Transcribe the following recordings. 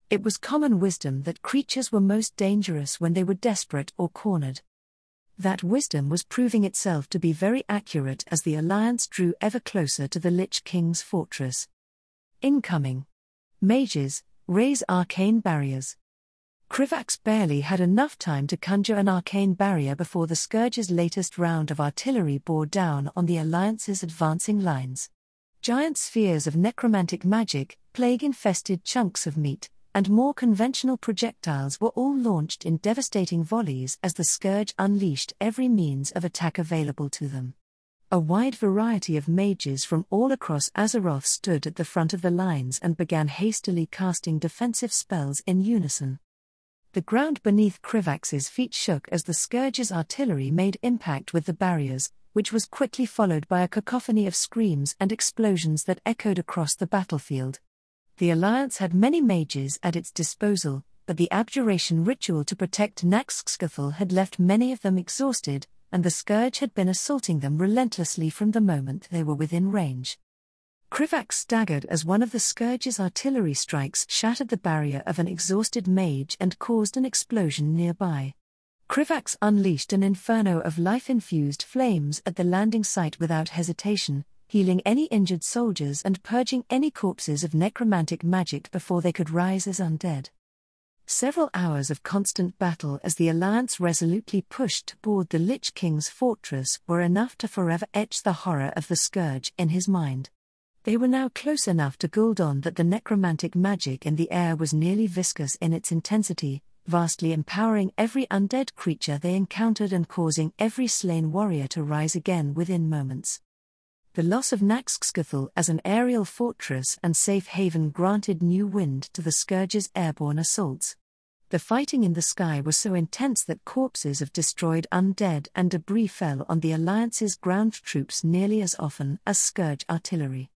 It was common wisdom that creatures were most dangerous when they were desperate or cornered. That wisdom was proving itself to be very accurate as the Alliance drew ever closer to the Lich King's fortress. Incoming. Mages, raise arcane barriers. Krivax barely had enough time to conjure an arcane barrier before the Scourge's latest round of artillery bore down on the Alliance's advancing lines. Giant spheres of necromantic magic, plague-infested chunks of meat, and more conventional projectiles were all launched in devastating volleys as the Scourge unleashed every means of attack available to them. A wide variety of mages from all across Azeroth stood at the front of the lines and began hastily casting defensive spells in unison. The ground beneath Krivax's feet shook as the Scourge's artillery made impact with the barriers, which was quickly followed by a cacophony of screams and explosions that echoed across the battlefield. The Alliance had many mages at its disposal, but the abjuration ritual to protect Naxxkethel had left many of them exhausted, and the Scourge had been assaulting them relentlessly from the moment they were within range. Krivax staggered as one of the Scourge's artillery strikes shattered the barrier of an exhausted mage and caused an explosion nearby. Krivax unleashed an inferno of life-infused flames at the landing site without hesitation, healing any injured soldiers and purging any corpses of necromantic magic before they could rise as undead. Several hours of constant battle as the Alliance resolutely pushed toward the Lich King's fortress were enough to forever etch the horror of the Scourge in his mind. They were now close enough to Gul'dan that the necromantic magic in the air was nearly viscous in its intensity, vastly empowering every undead creature they encountered and causing every slain warrior to rise again within moments. The loss of Naxxkethel as an aerial fortress and safe haven granted new wind to the Scourge's airborne assaults. The fighting in the sky was so intense that corpses of destroyed undead and debris fell on the Alliance's ground troops nearly as often as Scourge artillery.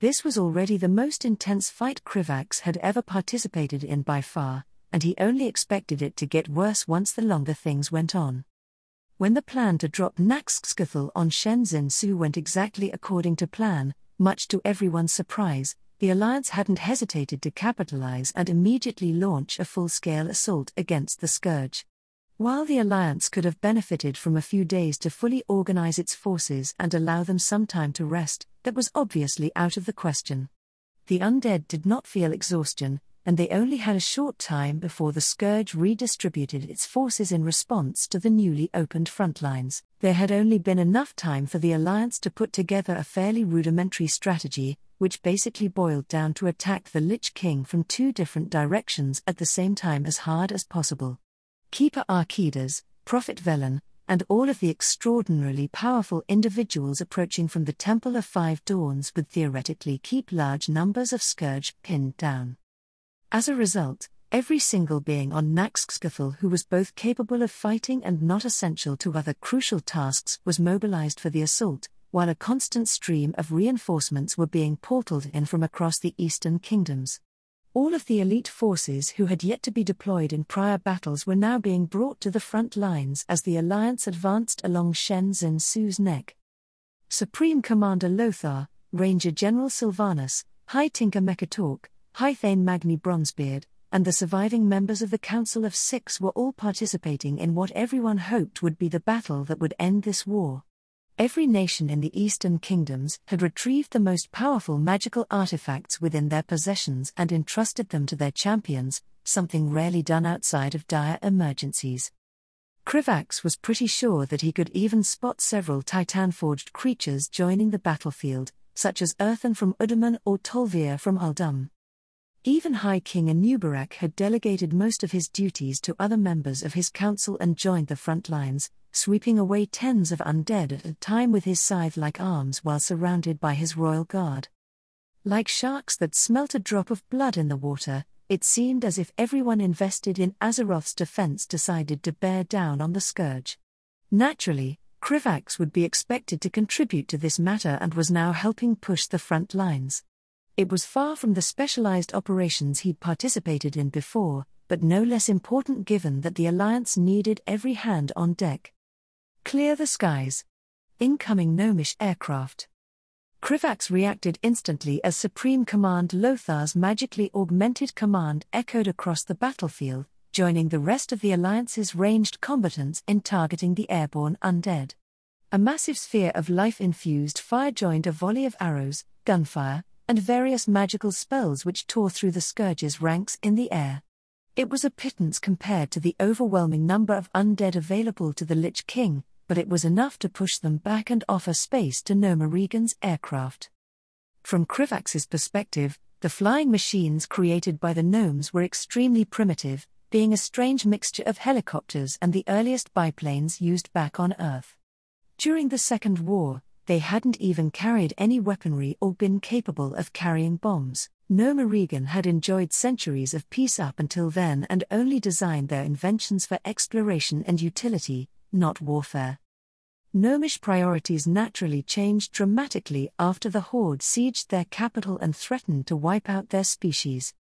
This was already the most intense fight Krivax had ever participated in by far, and he only expected it to get worse once the longer things went on. When the plan to drop Naxxkethel on Shenzhen Su went exactly according to plan, much to everyone's surprise, the Alliance hadn't hesitated to capitalize and immediately launch a full-scale assault against the Scourge. While the Alliance could have benefited from a few days to fully organize its forces and allow them some time to rest, that was obviously out of the question. The undead did not feel exhaustion, and they only had a short time before the Scourge redistributed its forces in response to the newly opened front lines. There had only been enough time for the Alliance to put together a fairly rudimentary strategy, which basically boiled down to attack the Lich King from two different directions at the same time as hard as possible. Keeper Arkidas, Prophet Velen, and all of the extraordinarily powerful individuals approaching from the Temple of Five Dawns would theoretically keep large numbers of Scourge pinned down. As a result, every single being on Naxxkethel who was both capable of fighting and not essential to other crucial tasks was mobilized for the assault, while a constant stream of reinforcements were being portaled in from across the Eastern Kingdoms. All of the elite forces who had yet to be deployed in prior battles were now being brought to the front lines as the Alliance advanced along Shenzhen Su's neck. Supreme Commander Lothar, Ranger General Sylvanus, High Tinker Mekatork, High Thane Magni Bronzebeard, and the surviving members of the Council of Six were all participating in what everyone hoped would be the battle that would end this war. Every nation in the Eastern Kingdoms had retrieved the most powerful magical artifacts within their possessions and entrusted them to their champions, something rarely done outside of dire emergencies. Krivax was pretty sure that he could even spot several Titan-forged creatures joining the battlefield, such as Earthen from Udaman or Tolvir from Uldum. Even High King Anubarak had delegated most of his duties to other members of his council and joined the front lines, sweeping away tens of undead at a time with his scythe-like arms while surrounded by his royal guard. Like sharks that smelt a drop of blood in the water, it seemed as if everyone invested in Azeroth's defense decided to bear down on the Scourge. Naturally, Krivax would be expected to contribute to this matter and was now helping push the front lines. It was far from the specialized operations he'd participated in before, but no less important given that the Alliance needed every hand on deck. Clear the skies. Incoming gnomish aircraft. Krivax reacted instantly as Supreme Command Lothar's magically augmented command echoed across the battlefield, joining the rest of the Alliance's ranged combatants in targeting the airborne undead. A massive sphere of life-infused fire joined a volley of arrows, gunfire, and various magical spells which tore through the Scourge's ranks in the air. It was a pittance compared to the overwhelming number of undead available to the Lich King, but it was enough to push them back and offer space to Nerubian's aircraft. From Krivax's perspective, the flying machines created by the gnomes were extremely primitive, being a strange mixture of helicopters and the earliest biplanes used back on Earth. During the Second War, they hadn't even carried any weaponry or been capable of carrying bombs. Nerubian had enjoyed centuries of peace up until then and only designed their inventions for exploration and utility, not warfare. Gnomish priorities naturally changed dramatically after the Horde sieged their capital and threatened to wipe out their species.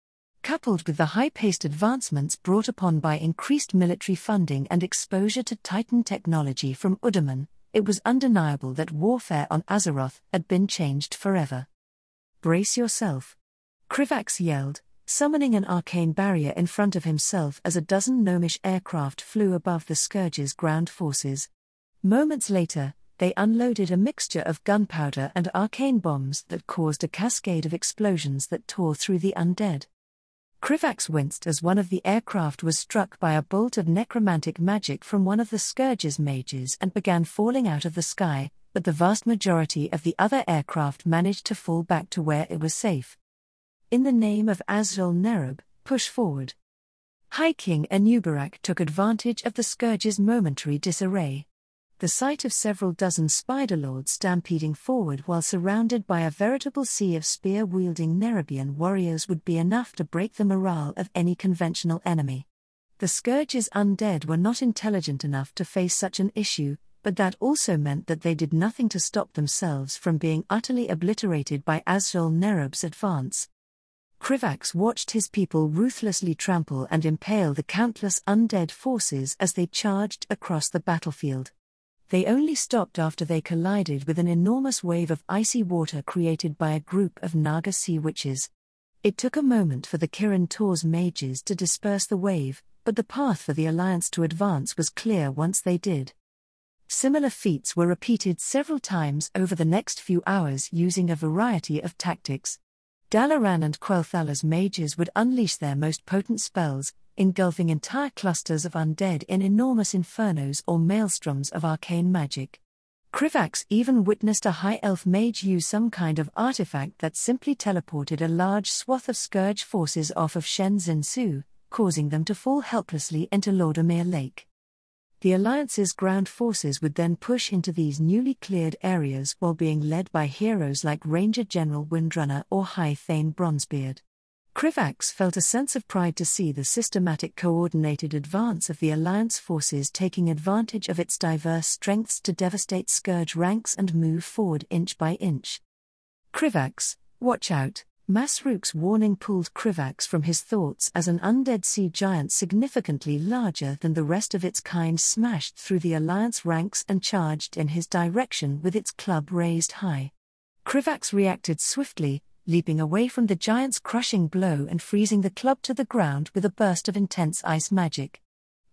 Coupled with the high-paced advancements brought upon by increased military funding and exposure to Titan technology from Udaman, it was undeniable that warfare on Azeroth had been changed forever. "Brace yourself," Krivax yelled, summoning an arcane barrier in front of himself as a dozen gnomish aircraft flew above the Scourge's ground forces. Moments later, they unloaded a mixture of gunpowder and arcane bombs that caused a cascade of explosions that tore through the undead. Krivax winced as one of the aircraft was struck by a bolt of necromantic magic from one of the Scourge's mages and began falling out of the sky, but the vast majority of the other aircraft managed to fall back to where it was safe. "In the name of Azrael Nerub, push forward." High King Nerubian took advantage of the Scourge's momentary disarray. The sight of several dozen Spider-Lords stampeding forward while surrounded by a veritable sea of spear-wielding Nerubian warriors would be enough to break the morale of any conventional enemy. The Scourge's undead were not intelligent enough to face such an issue, but that also meant that they did nothing to stop themselves from being utterly obliterated by Azrael Nerub's advance. Krivax watched his people ruthlessly trample and impale the countless undead forces as they charged across the battlefield. They only stopped after they collided with an enormous wave of icy water created by a group of Naga sea witches. It took a moment for the Kirin Tor's mages to disperse the wave, but the path for the Alliance to advance was clear once they did. Similar feats were repeated several times over the next few hours using a variety of tactics. Dalaran and Quel'Thala's mages would unleash their most potent spells, engulfing entire clusters of undead in enormous infernos or maelstroms of arcane magic. Krivax even witnessed a high elf mage use some kind of artifact that simply teleported a large swath of Scourge forces off of Shenzhen Su, causing them to fall helplessly into Lordamere Lake. The Alliance's ground forces would then push into these newly cleared areas while being led by heroes like Ranger General Windrunner or High Thane Bronzebeard. Krivax felt a sense of pride to see the systematic coordinated advance of the Alliance forces taking advantage of its diverse strengths to devastate Scourge ranks and move forward inch by inch. "Krivax, watch out," Masruk's warning pulled Krivax from his thoughts as an undead sea giant significantly larger than the rest of its kind smashed through the Alliance ranks and charged in his direction with its club raised high. Krivax reacted swiftly, leaping away from the giant's crushing blow and freezing the club to the ground with a burst of intense ice magic.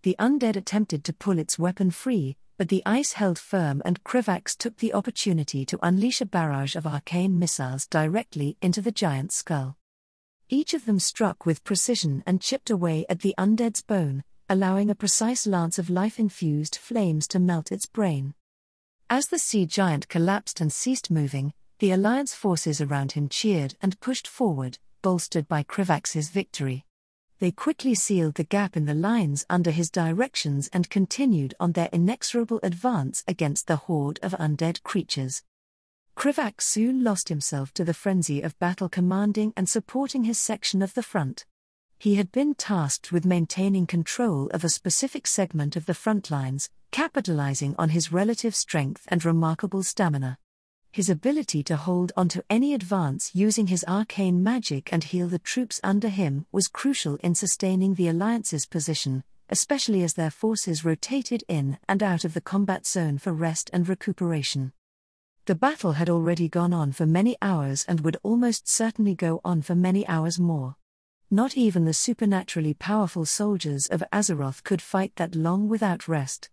The undead attempted to pull its weapon free, but the ice held firm and Krivax took the opportunity to unleash a barrage of arcane missiles directly into the giant's skull. Each of them struck with precision and chipped away at the undead's bone, allowing a precise lance of life-infused flames to melt its brain. As the sea giant collapsed and ceased moving, the Alliance forces around him cheered and pushed forward, bolstered by Krivax's victory. They quickly sealed the gap in the lines under his directions and continued on their inexorable advance against the horde of undead creatures. Krivax soon lost himself to the frenzy of battle, commanding and supporting his section of the front. He had been tasked with maintaining control of a specific segment of the front lines, capitalizing on his relative strength and remarkable stamina. His ability to hold onto any advance using his arcane magic and heal the troops under him was crucial in sustaining the Alliance's position, especially as their forces rotated in and out of the combat zone for rest and recuperation. The battle had already gone on for many hours and would almost certainly go on for many hours more. Not even the supernaturally powerful soldiers of Azeroth could fight that long without rest.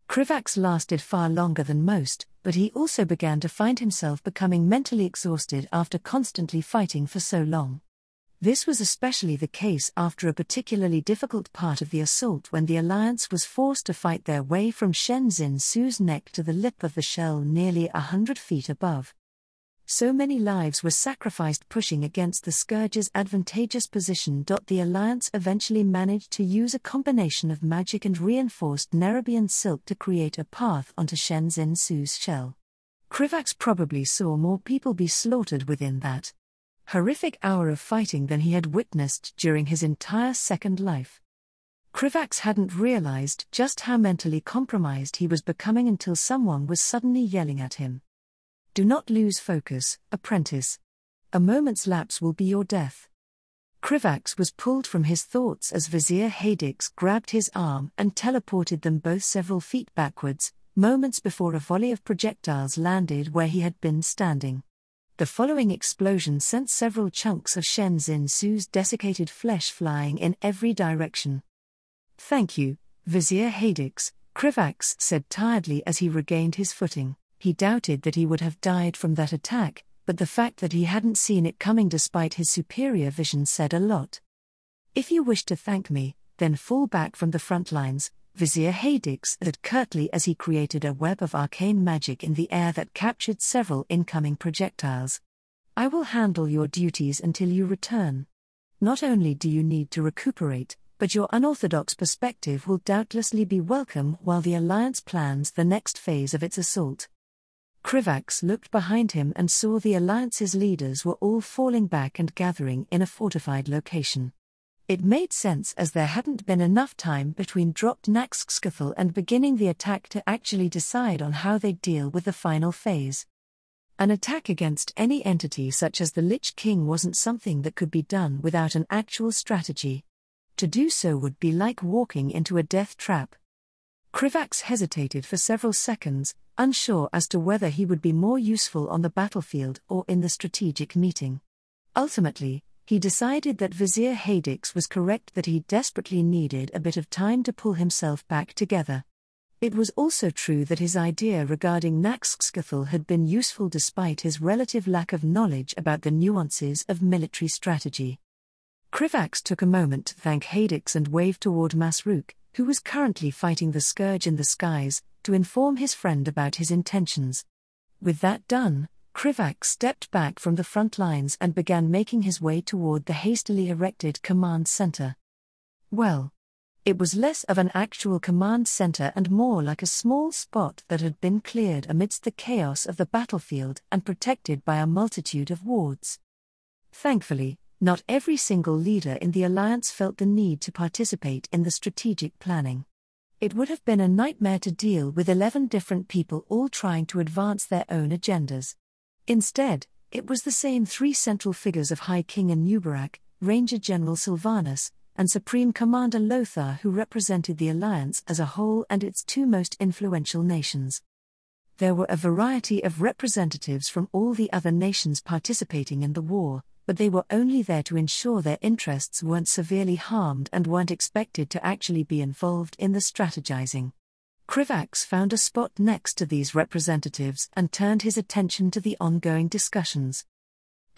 Krivax lasted far longer than most, but he also began to find himself becoming mentally exhausted after constantly fighting for so long. This was especially the case after a particularly difficult part of the assault when the Alliance was forced to fight their way from Shenzin Su's neck to the lip of the shell nearly 100 feet above. So many lives were sacrificed pushing against the Scourge's advantageous position. The Alliance eventually managed to use a combination of magic and reinforced Nerubian silk to create a path onto Shenzin Su's shell. Krivax probably saw more people be slaughtered within that horrific hour of fighting than he had witnessed during his entire second life. Krivax hadn't realized just how mentally compromised he was becoming until someone was suddenly yelling at him. "Do not lose focus, apprentice. A moment's lapse will be your death." Krivax was pulled from his thoughts as Vizier Hadix grabbed his arm and teleported them both several feet backwards, moments before a volley of projectiles landed where he had been standing. The following explosion sent several chunks of Shenzin Su's desiccated flesh flying in every direction. "Thank you, Vizier Hadix," Krivax said tiredly as he regained his footing. He doubted that he would have died from that attack, but the fact that he hadn't seen it coming despite his superior vision said a lot. "If you wish to thank me, then fall back from the front lines," Vizier Hadix said curtly as he created a web of arcane magic in the air that captured several incoming projectiles. "I will handle your duties until you return. Not only do you need to recuperate, but your unorthodox perspective will doubtlessly be welcome while the Alliance plans the next phase of its assault." Krivax looked behind him and saw the Alliance's leaders were all falling back and gathering in a fortified location. It made sense as there hadn't been enough time between dropped Naxxkethel and beginning the attack to actually decide on how they'd deal with the final phase. An attack against any entity such as the Lich King wasn't something that could be done without an actual strategy. To do so would be like walking into a death trap. Krivax hesitated for several seconds, unsure as to whether he would be more useful on the battlefield or in the strategic meeting. Ultimately, he decided that Vizier Hadix was correct that he desperately needed a bit of time to pull himself back together. It was also true that his idea regarding Naxxkethel had been useful despite his relative lack of knowledge about the nuances of military strategy. Krivax took a moment to thank Hadix and waved toward Masruk, who was currently fighting the Scourge in the skies, to inform his friend about his intentions. With that done, Krivax stepped back from the front lines and began making his way toward the hastily erected command center. Well, it was less of an actual command center and more like a small spot that had been cleared amidst the chaos of the battlefield and protected by a multitude of wards. Thankfully, not every single leader in the Alliance felt the need to participate in the strategic planning. It would have been a nightmare to deal with 11 different people all trying to advance their own agendas. Instead, it was the same three central figures of High King Anubarak, Ranger General Sylvanus, and Supreme Commander Lothar who represented the Alliance as a whole and its two most influential nations. There were a variety of representatives from all the other nations participating in the war, but they were only there to ensure their interests weren't severely harmed and weren't expected to actually be involved in the strategizing. Krivax found a spot next to these representatives and turned his attention to the ongoing discussions.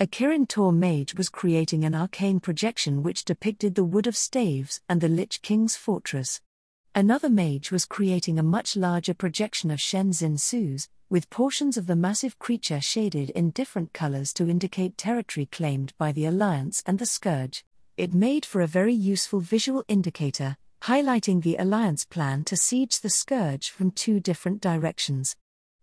A Kirin Tor mage was creating an arcane projection which depicted the Wood of Staves and the Lich King's fortress. Another mage was creating a much larger projection of Shenzin Su's, with portions of the massive creature shaded in different colors to indicate territory claimed by the Alliance and the Scourge. It made for a very useful visual indicator, highlighting the Alliance plan to siege the Scourge from two different directions.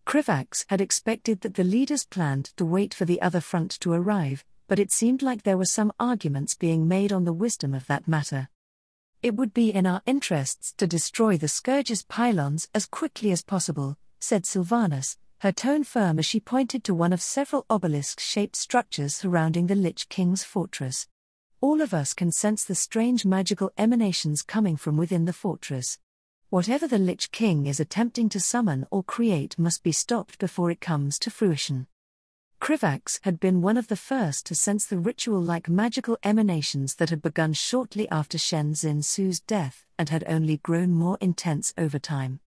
Krivax had expected that the leaders planned to wait for the other front to arrive, but it seemed like there were some arguments being made on the wisdom of that matter. "It would be in our interests to destroy the Scourge's pylons as quickly as possible," said Sylvanus, her tone firm as she pointed to one of several obelisk-shaped structures surrounding the Lich King's fortress. "All of us can sense the strange magical emanations coming from within the fortress. Whatever the Lich King is attempting to summon or create must be stopped before it comes to fruition. Krivax had been one of the first to sense the ritual-like magical emanations that had begun shortly after Shen Xinsu's death and had only grown more intense over time.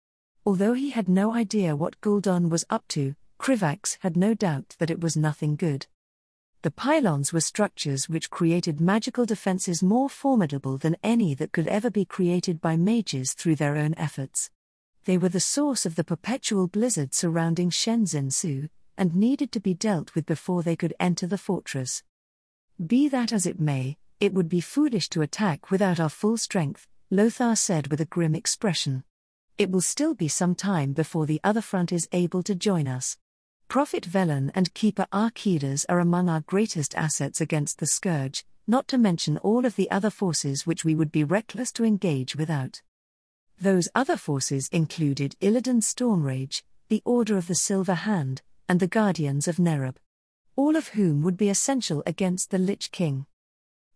Although he had no idea what Gul'dan was up to, Krivax had no doubt that it was nothing good. The pylons were structures which created magical defenses more formidable than any that could ever be created by mages through their own efforts. They were the source of the perpetual blizzard surrounding Shen Xinsu, and needed to be dealt with before they could enter the fortress. Be that as it may, it would be foolish to attack without our full strength, Lothar said with a grim expression. It will still be some time before the other front is able to join us. Prophet Velen and Keeper Archidas are among our greatest assets against the Scourge, not to mention all of the other forces which we would be reckless to engage without. Those other forces included Illidan's Stormrage, the Order of the Silver Hand, and the Guardians of Nerub, all of whom would be essential against the Lich King.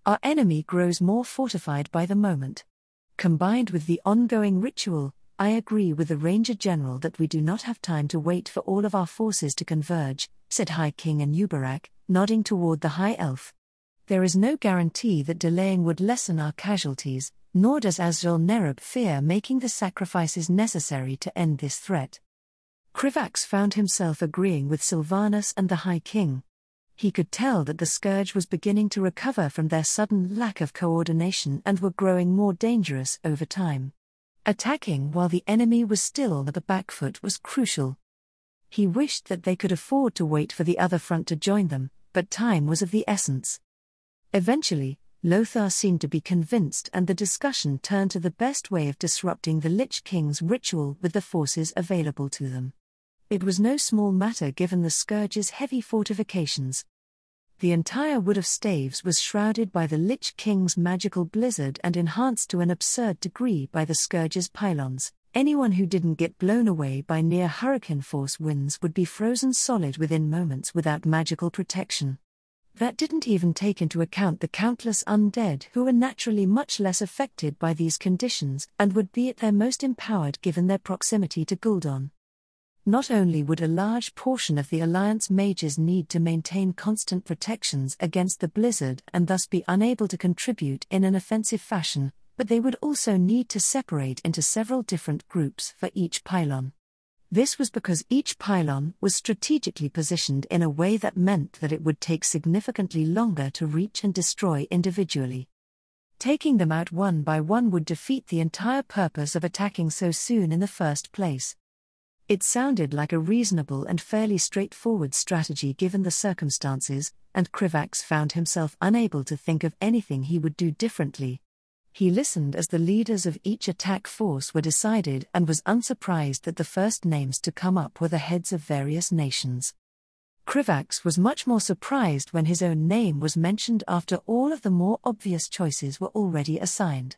Our enemy grows more fortified by the moment. Combined with the ongoing ritual, I agree with the Ranger General that we do not have time to wait for all of our forces to converge, said High King Anubarak, nodding toward the High Elf. There is no guarantee that delaying would lessen our casualties, nor does Azrael Nerub fear making the sacrifices necessary to end this threat. Krivax found himself agreeing with Sylvanus and the High King. He could tell that the Scourge was beginning to recover from their sudden lack of coordination and were growing more dangerous over time. Attacking while the enemy was still on the back foot was crucial. He wished that they could afford to wait for the other front to join them, but time was of the essence. Eventually, Lothar seemed to be convinced, and the discussion turned to the best way of disrupting the Lich King's ritual with the forces available to them. It was no small matter given the Scourge's heavy fortifications. The entire Wood of Staves was shrouded by the Lich King's magical blizzard and enhanced to an absurd degree by the Scourge's pylons. Anyone who didn't get blown away by near hurricane force winds would be frozen solid within moments without magical protection. That didn't even take into account the countless undead who were naturally much less affected by these conditions and would be at their most empowered given their proximity to Gul'dan. Not only would a large portion of the Alliance mages need to maintain constant protections against the blizzard and thus be unable to contribute in an offensive fashion, but they would also need to separate into several different groups for each pylon. This was because each pylon was strategically positioned in a way that meant that it would take significantly longer to reach and destroy individually. Taking them out one by one would defeat the entire purpose of attacking so soon in the first place. It sounded like a reasonable and fairly straightforward strategy given the circumstances, and Krivax found himself unable to think of anything he would do differently. He listened as the leaders of each attack force were decided and was unsurprised that the first names to come up were the heads of various nations. Krivax was much more surprised when his own name was mentioned after all of the more obvious choices were already assigned.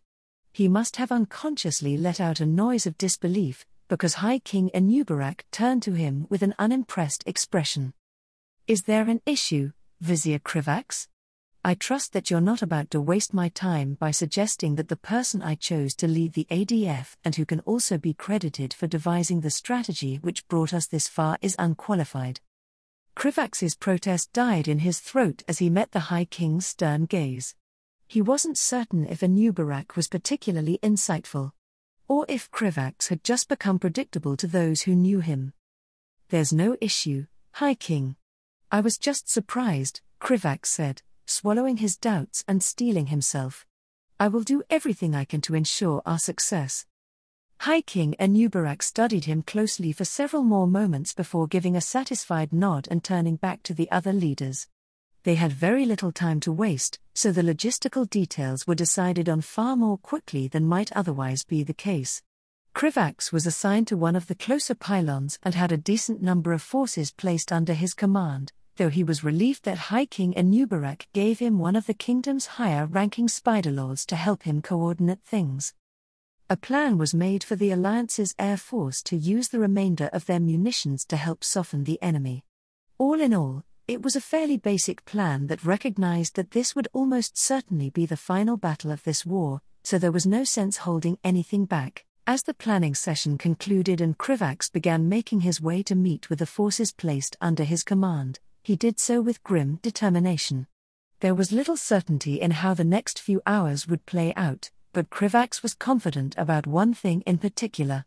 He must have unconsciously let out a noise of disbelief, because High King Anubarak turned to him with an unimpressed expression. "Is there an issue, Vizier Krivax? I trust that you're not about to waste my time by suggesting that the person I chose to lead the ADF and who can also be credited for devising the strategy which brought us this far is unqualified." Krivax's protest died in his throat as he met the High King's stern gaze. He wasn't certain if Anubarak was particularly insightful, or if Krivax had just become predictable to those who knew him. "There's no issue, High King. I was just surprised," Krivax said, swallowing his doubts and steeling himself. "I will do everything I can to ensure our success." High King Anubarak studied him closely for several more moments before giving a satisfied nod and turning back to the other leaders. They had very little time to waste, so the logistical details were decided on far more quickly than might otherwise be the case. Krivax was assigned to one of the closer pylons and had a decent number of forces placed under his command, though he was relieved that High King Anubarak gave him one of the kingdom's higher-ranking spider-lords to help him coordinate things. A plan was made for the Alliance's air force to use the remainder of their munitions to help soften the enemy. All in all, it was a fairly basic plan that recognized that this would almost certainly be the final battle of this war, so there was no sense holding anything back. As the planning session concluded and Krivax began making his way to meet with the forces placed under his command, he did so with grim determination. There was little certainty in how the next few hours would play out, but Krivax was confident about one thing in particular.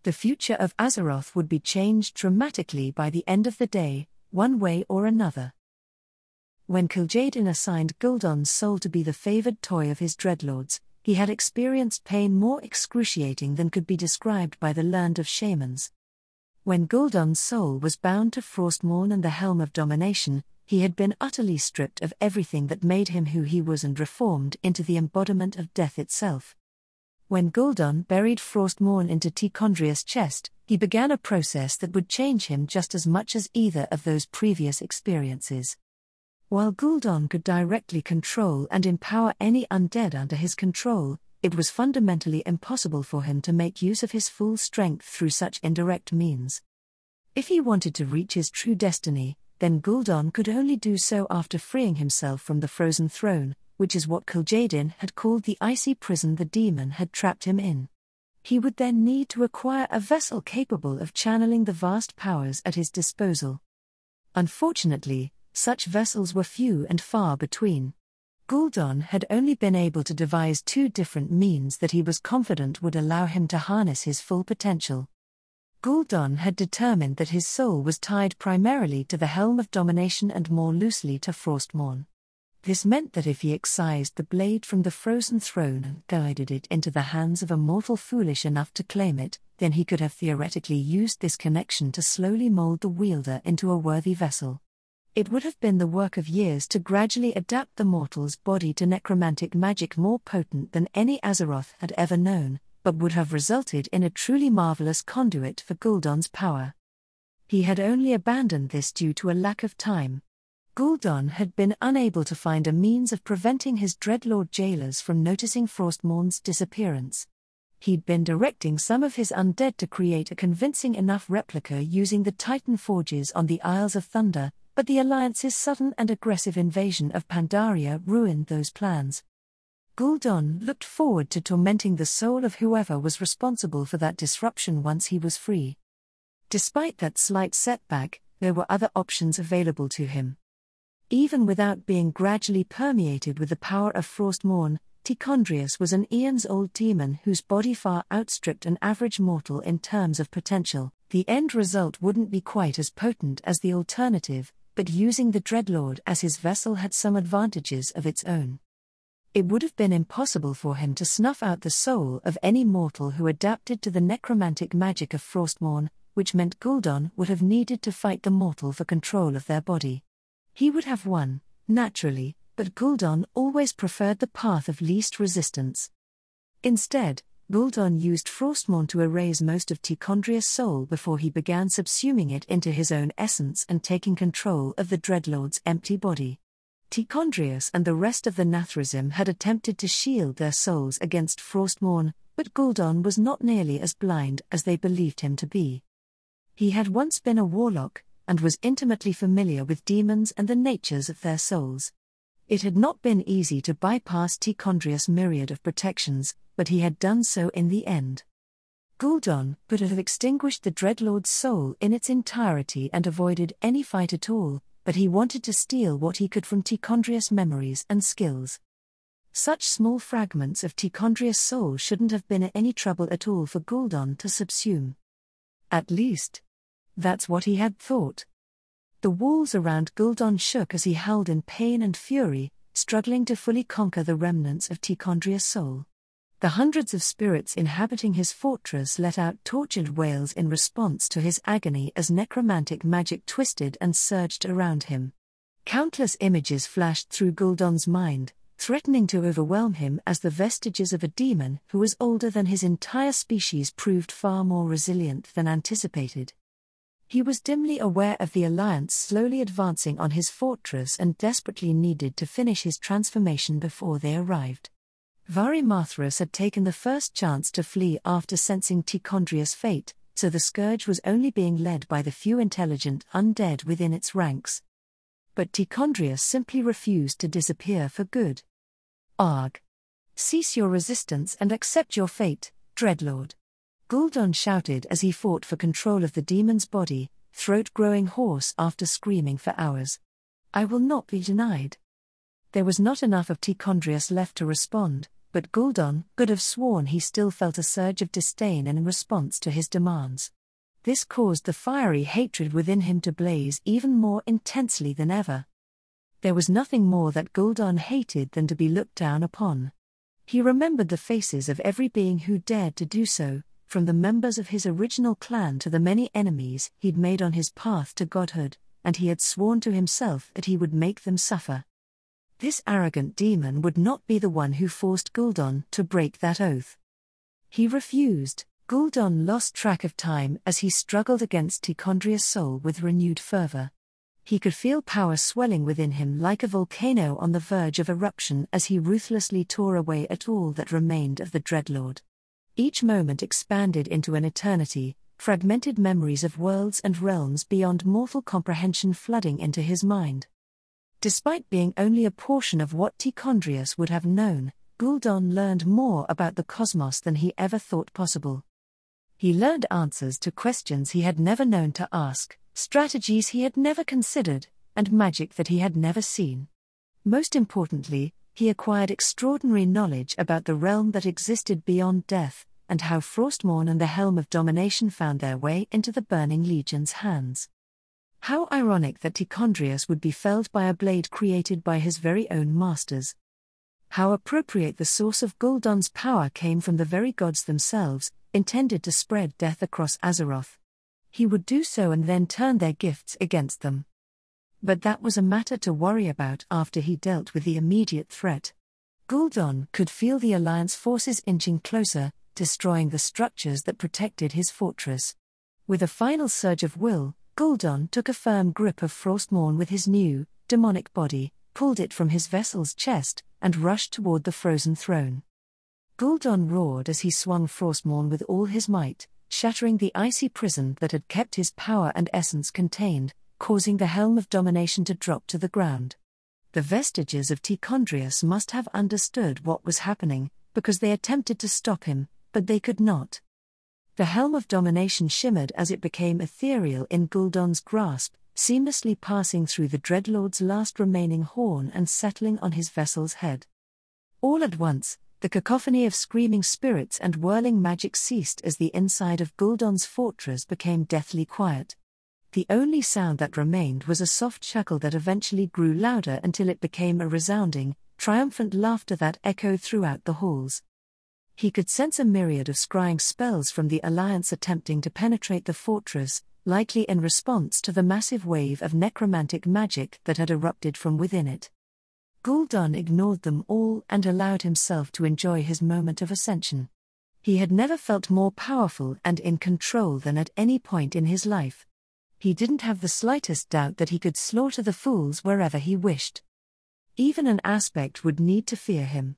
The future of Azeroth would be changed dramatically by the end of the day, one way or another. When Kil'jaeden assigned Gul'dan's soul to be the favored toy of his dreadlords, he had experienced pain more excruciating than could be described by the learned of shamans. When Gul'dan's soul was bound to Frostmourne and the Helm of Domination, he had been utterly stripped of everything that made him who he was and reformed into the embodiment of death itself. When Gul'dan buried Frostmourne into Tichondrius' chest, he began a process that would change him just as much as either of those previous experiences. While Gul'dan could directly control and empower any undead under his control, it was fundamentally impossible for him to make use of his full strength through such indirect means. If he wanted to reach his true destiny, then Gul'dan could only do so after freeing himself from the frozen throne, which is what Kil'jaeden had called the icy prison the demon had trapped him in. He would then need to acquire a vessel capable of channeling the vast powers at his disposal. Unfortunately, such vessels were few and far between. Gul'dan had only been able to devise two different means that he was confident would allow him to harness his full potential. Gul'dan had determined that his soul was tied primarily to the Helm of Domination and more loosely to Frostmourne. This meant that if he excised the blade from the frozen throne and guided it into the hands of a mortal foolish enough to claim it, then he could have theoretically used this connection to slowly mold the wielder into a worthy vessel. It would have been the work of years to gradually adapt the mortal's body to necromantic magic more potent than any Azeroth had ever known, but would have resulted in a truly marvelous conduit for Gul'dan's power. He had only abandoned this due to a lack of time. Gul'dan had been unable to find a means of preventing his dreadlord jailers from noticing Frostmourne's disappearance. He'd been directing some of his undead to create a convincing enough replica using the Titan forges on the Isles of Thunder, but the Alliance's sudden and aggressive invasion of Pandaria ruined those plans. Gul'dan looked forward to tormenting the soul of whoever was responsible for that disruption once he was free. Despite that slight setback, there were other options available to him. Even without being gradually permeated with the power of Frostmourne, Tichondrius was an eons-old demon whose body far outstripped an average mortal in terms of potential. The end result wouldn't be quite as potent as the alternative, but using the Dreadlord as his vessel had some advantages of its own. It would have been impossible for him to snuff out the soul of any mortal who adapted to the necromantic magic of Frostmourne, which meant Gul'dan would have needed to fight the mortal for control of their body. He would have won, naturally, but Gul'dan always preferred the path of least resistance. Instead, Gul'dan used Frostmourne to erase most of Tichondrius' soul before he began subsuming it into his own essence and taking control of the Dreadlord's empty body. Tichondrius and the rest of the Nathrazim had attempted to shield their souls against Frostmourne, but Gul'dan was not nearly as blind as they believed him to be. He had once been a warlock, and was intimately familiar with demons and the natures of their souls. It had not been easy to bypass Tichondrius' myriad of protections, but he had done so in the end. Gul'dan could have extinguished the Dreadlord's soul in its entirety and avoided any fight at all, but he wanted to steal what he could from Tichondrius' memories and skills. Such small fragments of Tichondrius' soul shouldn't have been any trouble at all for Gul'dan to subsume. At least, that's what he had thought. The walls around Gul'dan shook as he howled in pain and fury, struggling to fully conquer the remnants of Tichondrius' soul. The hundreds of spirits inhabiting his fortress let out tortured wails in response to his agony as necromantic magic twisted and surged around him. Countless images flashed through Gul'dan's mind, threatening to overwhelm him as the vestiges of a demon who was older than his entire species proved far more resilient than anticipated. He was dimly aware of the Alliance slowly advancing on his fortress and desperately needed to finish his transformation before they arrived. Vari Marthras had taken the first chance to flee after sensing Tichondrius' fate, so the scourge was only being led by the few intelligent undead within its ranks. But Tichondrius simply refused to disappear for good. Arg! Cease your resistance and accept your fate, Dreadlord. Gul'dan shouted as he fought for control of the demon's body, throat growing hoarse after screaming for hours. "I will not be denied." There was not enough of Tichondrius left to respond, but Gul'dan could have sworn he still felt a surge of disdain in response to his demands. This caused the fiery hatred within him to blaze even more intensely than ever. There was nothing more that Gul'dan hated than to be looked down upon. He remembered the faces of every being who dared to do so, from the members of his original clan to the many enemies he'd made on his path to godhood, and he had sworn to himself that he would make them suffer. This arrogant demon would not be the one who forced Gul'dan to break that oath. He refused. Gul'dan lost track of time as he struggled against Tichondrius' soul with renewed fervor. He could feel power swelling within him like a volcano on the verge of eruption as he ruthlessly tore away at all that remained of the Dreadlord. Each moment expanded into an eternity, fragmented memories of worlds and realms beyond mortal comprehension flooding into his mind. Despite being only a portion of what Tichondrius would have known, Gul'dan learned more about the cosmos than he ever thought possible. He learned answers to questions he had never known to ask, strategies he had never considered, and magic that he had never seen. Most importantly, he acquired extraordinary knowledge about the realm that existed beyond death, and how Frostmourne and the Helm of Domination found their way into the Burning Legion's hands. How ironic that Tichondrius would be felled by a blade created by his very own masters. How appropriate the source of Gul'dan's power came from the very gods themselves, intended to spread death across Azeroth. He would do so and then turn their gifts against them. But that was a matter to worry about after he dealt with the immediate threat. Gul'dan could feel the Alliance forces inching closer, destroying the structures that protected his fortress. With a final surge of will, Gul'dan took a firm grip of Frostmourne with his new, demonic body, pulled it from his vessel's chest, and rushed toward the frozen throne. Gul'dan roared as he swung Frostmourne with all his might, shattering the icy prison that had kept his power and essence contained, causing the Helm of Domination to drop to the ground. The vestiges of Tichondrius must have understood what was happening, because they attempted to stop him, but they could not. The Helm of Domination shimmered as it became ethereal in Gul'dan's grasp, seamlessly passing through the Dreadlord's last remaining horn and settling on his vessel's head. All at once, the cacophony of screaming spirits and whirling magic ceased as the inside of Gul'dan's fortress became deathly quiet. The only sound that remained was a soft chuckle that eventually grew louder until it became a resounding, triumphant laughter that echoed throughout the halls. He could sense a myriad of scrying spells from the Alliance attempting to penetrate the fortress, likely in response to the massive wave of necromantic magic that had erupted from within it. Gul'dan ignored them all and allowed himself to enjoy his moment of ascension. He had never felt more powerful and in control than at any point in his life. He didn't have the slightest doubt that he could slaughter the fools wherever he wished. Even an aspect would need to fear him.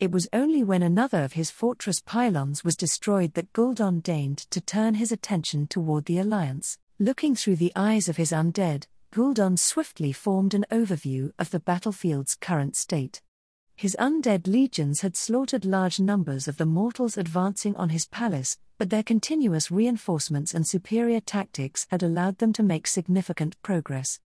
It was only when another of his fortress pylons was destroyed that Gul'dan deigned to turn his attention toward the Alliance. Looking through the eyes of his undead, Gul'dan swiftly formed an overview of the battlefield's current state. His undead legions had slaughtered large numbers of the mortals advancing on his palace, but their continuous reinforcements and superior tactics had allowed them to make significant progress.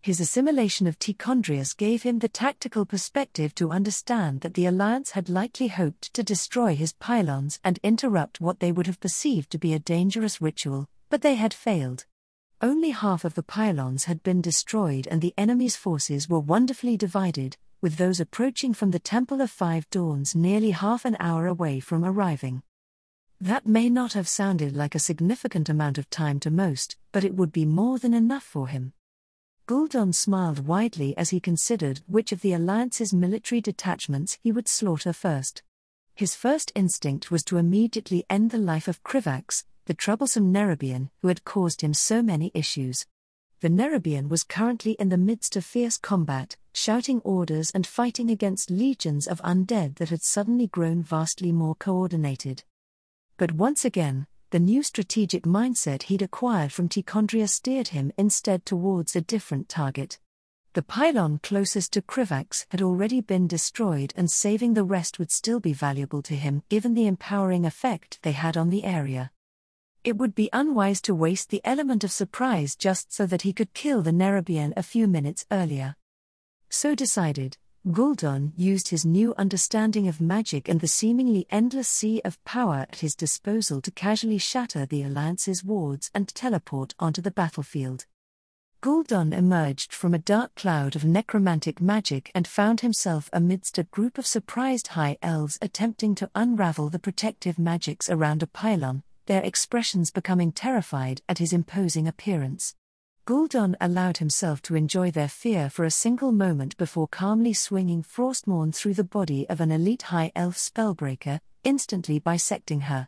His assimilation of Tichondrius gave him the tactical perspective to understand that the Alliance had likely hoped to destroy his pylons and interrupt what they would have perceived to be a dangerous ritual, but they had failed. Only half of the pylons had been destroyed and the enemy's forces were wonderfully divided, with those approaching from the Temple of Five Dawns nearly half an hour away from arriving. That may not have sounded like a significant amount of time to most, but it would be more than enough for him. Gul'dan smiled widely as he considered which of the Alliance's military detachments he would slaughter first. His first instinct was to immediately end the life of Krivax, the troublesome Nerubian who had caused him so many issues. The Nerubian was currently in the midst of fierce combat, shouting orders and fighting against legions of undead that had suddenly grown vastly more coordinated. But once again, the new strategic mindset he'd acquired from Tichondrius steered him instead towards a different target. The pylon closest to Krivax had already been destroyed, and saving the rest would still be valuable to him given the empowering effect they had on the area. It would be unwise to waste the element of surprise just so that he could kill the Nerubian a few minutes earlier. So decided, Gul'dan used his new understanding of magic and the seemingly endless sea of power at his disposal to casually shatter the Alliance's wards and teleport onto the battlefield. Gul'dan emerged from a dark cloud of necromantic magic and found himself amidst a group of surprised high elves attempting to unravel the protective magics around a pylon, their expressions becoming terrified at his imposing appearance. Gul'dan allowed himself to enjoy their fear for a single moment before calmly swinging Frostmourne through the body of an elite high elf spellbreaker, instantly bisecting her.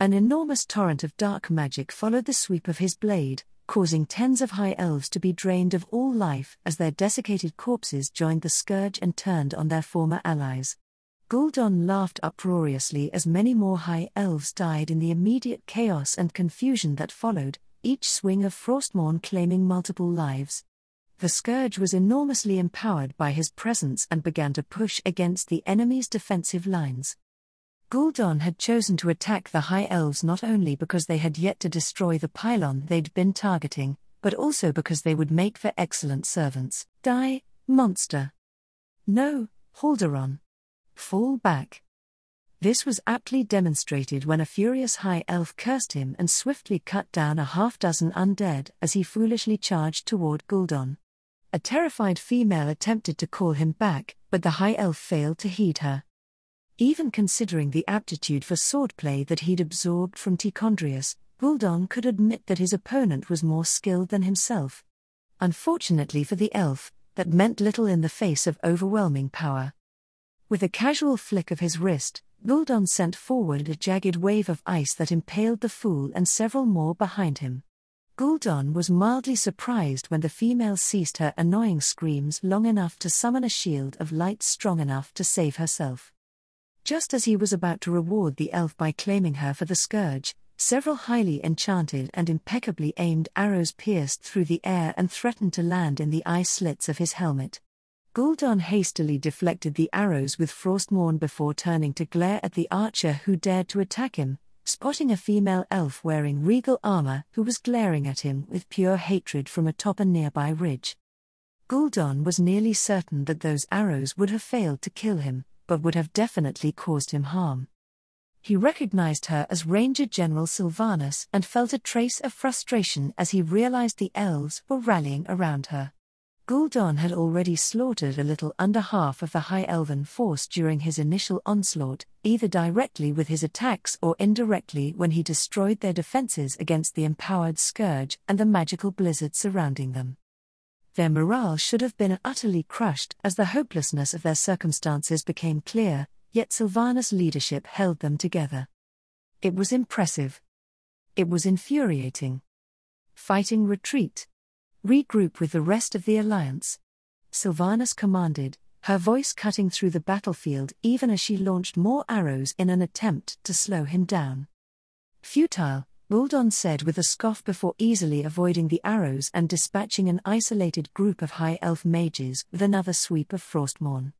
An enormous torrent of dark magic followed the sweep of his blade, causing tens of high elves to be drained of all life as their desiccated corpses joined the scourge and turned on their former allies. Gul'dan laughed uproariously as many more high elves died in the immediate chaos and confusion that followed, each swing of Frostmourne claiming multiple lives. The scourge was enormously empowered by his presence and began to push against the enemy's defensive lines. Gul'dan had chosen to attack the high elves not only because they had yet to destroy the pylon they'd been targeting, but also because they would make for excellent servants. Die, monster! No, Halderon! Fall back! This was aptly demonstrated when a furious high elf cursed him and swiftly cut down a half-dozen undead as he foolishly charged toward Gul'dan. A terrified female attempted to call him back, but the high elf failed to heed her. Even considering the aptitude for swordplay that he'd absorbed from Tichondrius, Gul'dan could admit that his opponent was more skilled than himself. Unfortunately for the elf, that meant little in the face of overwhelming power. With a casual flick of his wrist, Gul'dan sent forward a jagged wave of ice that impaled the fool and several more behind him. Gul'dan was mildly surprised when the female ceased her annoying screams long enough to summon a shield of light strong enough to save herself. Just as he was about to reward the elf by claiming her for the scourge, several highly enchanted and impeccably aimed arrows pierced through the air and threatened to land in the eye slits of his helmet. Gul'dan hastily deflected the arrows with Frostmourne before turning to glare at the archer who dared to attack him, spotting a female elf wearing regal armor who was glaring at him with pure hatred from atop a nearby ridge. Gul'dan was nearly certain that those arrows would have failed to kill him, but would have definitely caused him harm. He recognized her as Ranger General Sylvanas and felt a trace of frustration as he realized the elves were rallying around her. Gul'dan had already slaughtered a little under half of the High Elven force during his initial onslaught, either directly with his attacks or indirectly when he destroyed their defenses against the empowered scourge and the magical blizzard surrounding them. Their morale should have been utterly crushed as the hopelessness of their circumstances became clear, yet Sylvanas' leadership held them together. It was impressive. It was infuriating. Fighting retreat. Regroup with the rest of the Alliance. Sylvanas commanded, her voice cutting through the battlefield even as she launched more arrows in an attempt to slow him down. Futile, Gul'dan said with a scoff before easily avoiding the arrows and dispatching an isolated group of high elf mages with another sweep of Frostmourne.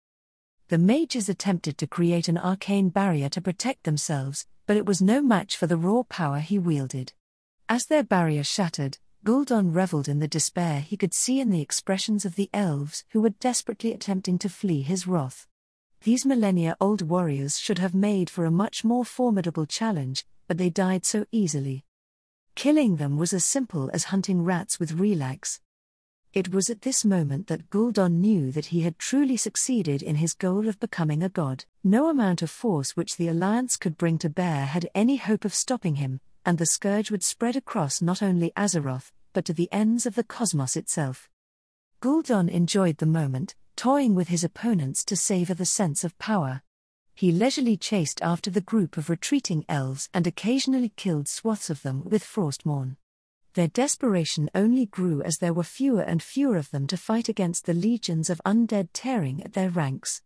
The mages attempted to create an arcane barrier to protect themselves, but it was no match for the raw power he wielded. As their barrier shattered, Gul'dan reveled in the despair he could see in the expressions of the elves who were desperately attempting to flee his wrath. These millennia-old warriors should have made for a much more formidable challenge, but they died so easily. Killing them was as simple as hunting rats with relax. It was at this moment that Gul'dan knew that he had truly succeeded in his goal of becoming a god. No amount of force which the Alliance could bring to bear had any hope of stopping him, and the scourge would spread across not only Azeroth, but to the ends of the cosmos itself. Gul'dan enjoyed the moment, toying with his opponents to savor the sense of power. He leisurely chased after the group of retreating elves and occasionally killed swaths of them with Frostmourne. Their desperation only grew as there were fewer and fewer of them to fight against the legions of undead tearing at their ranks.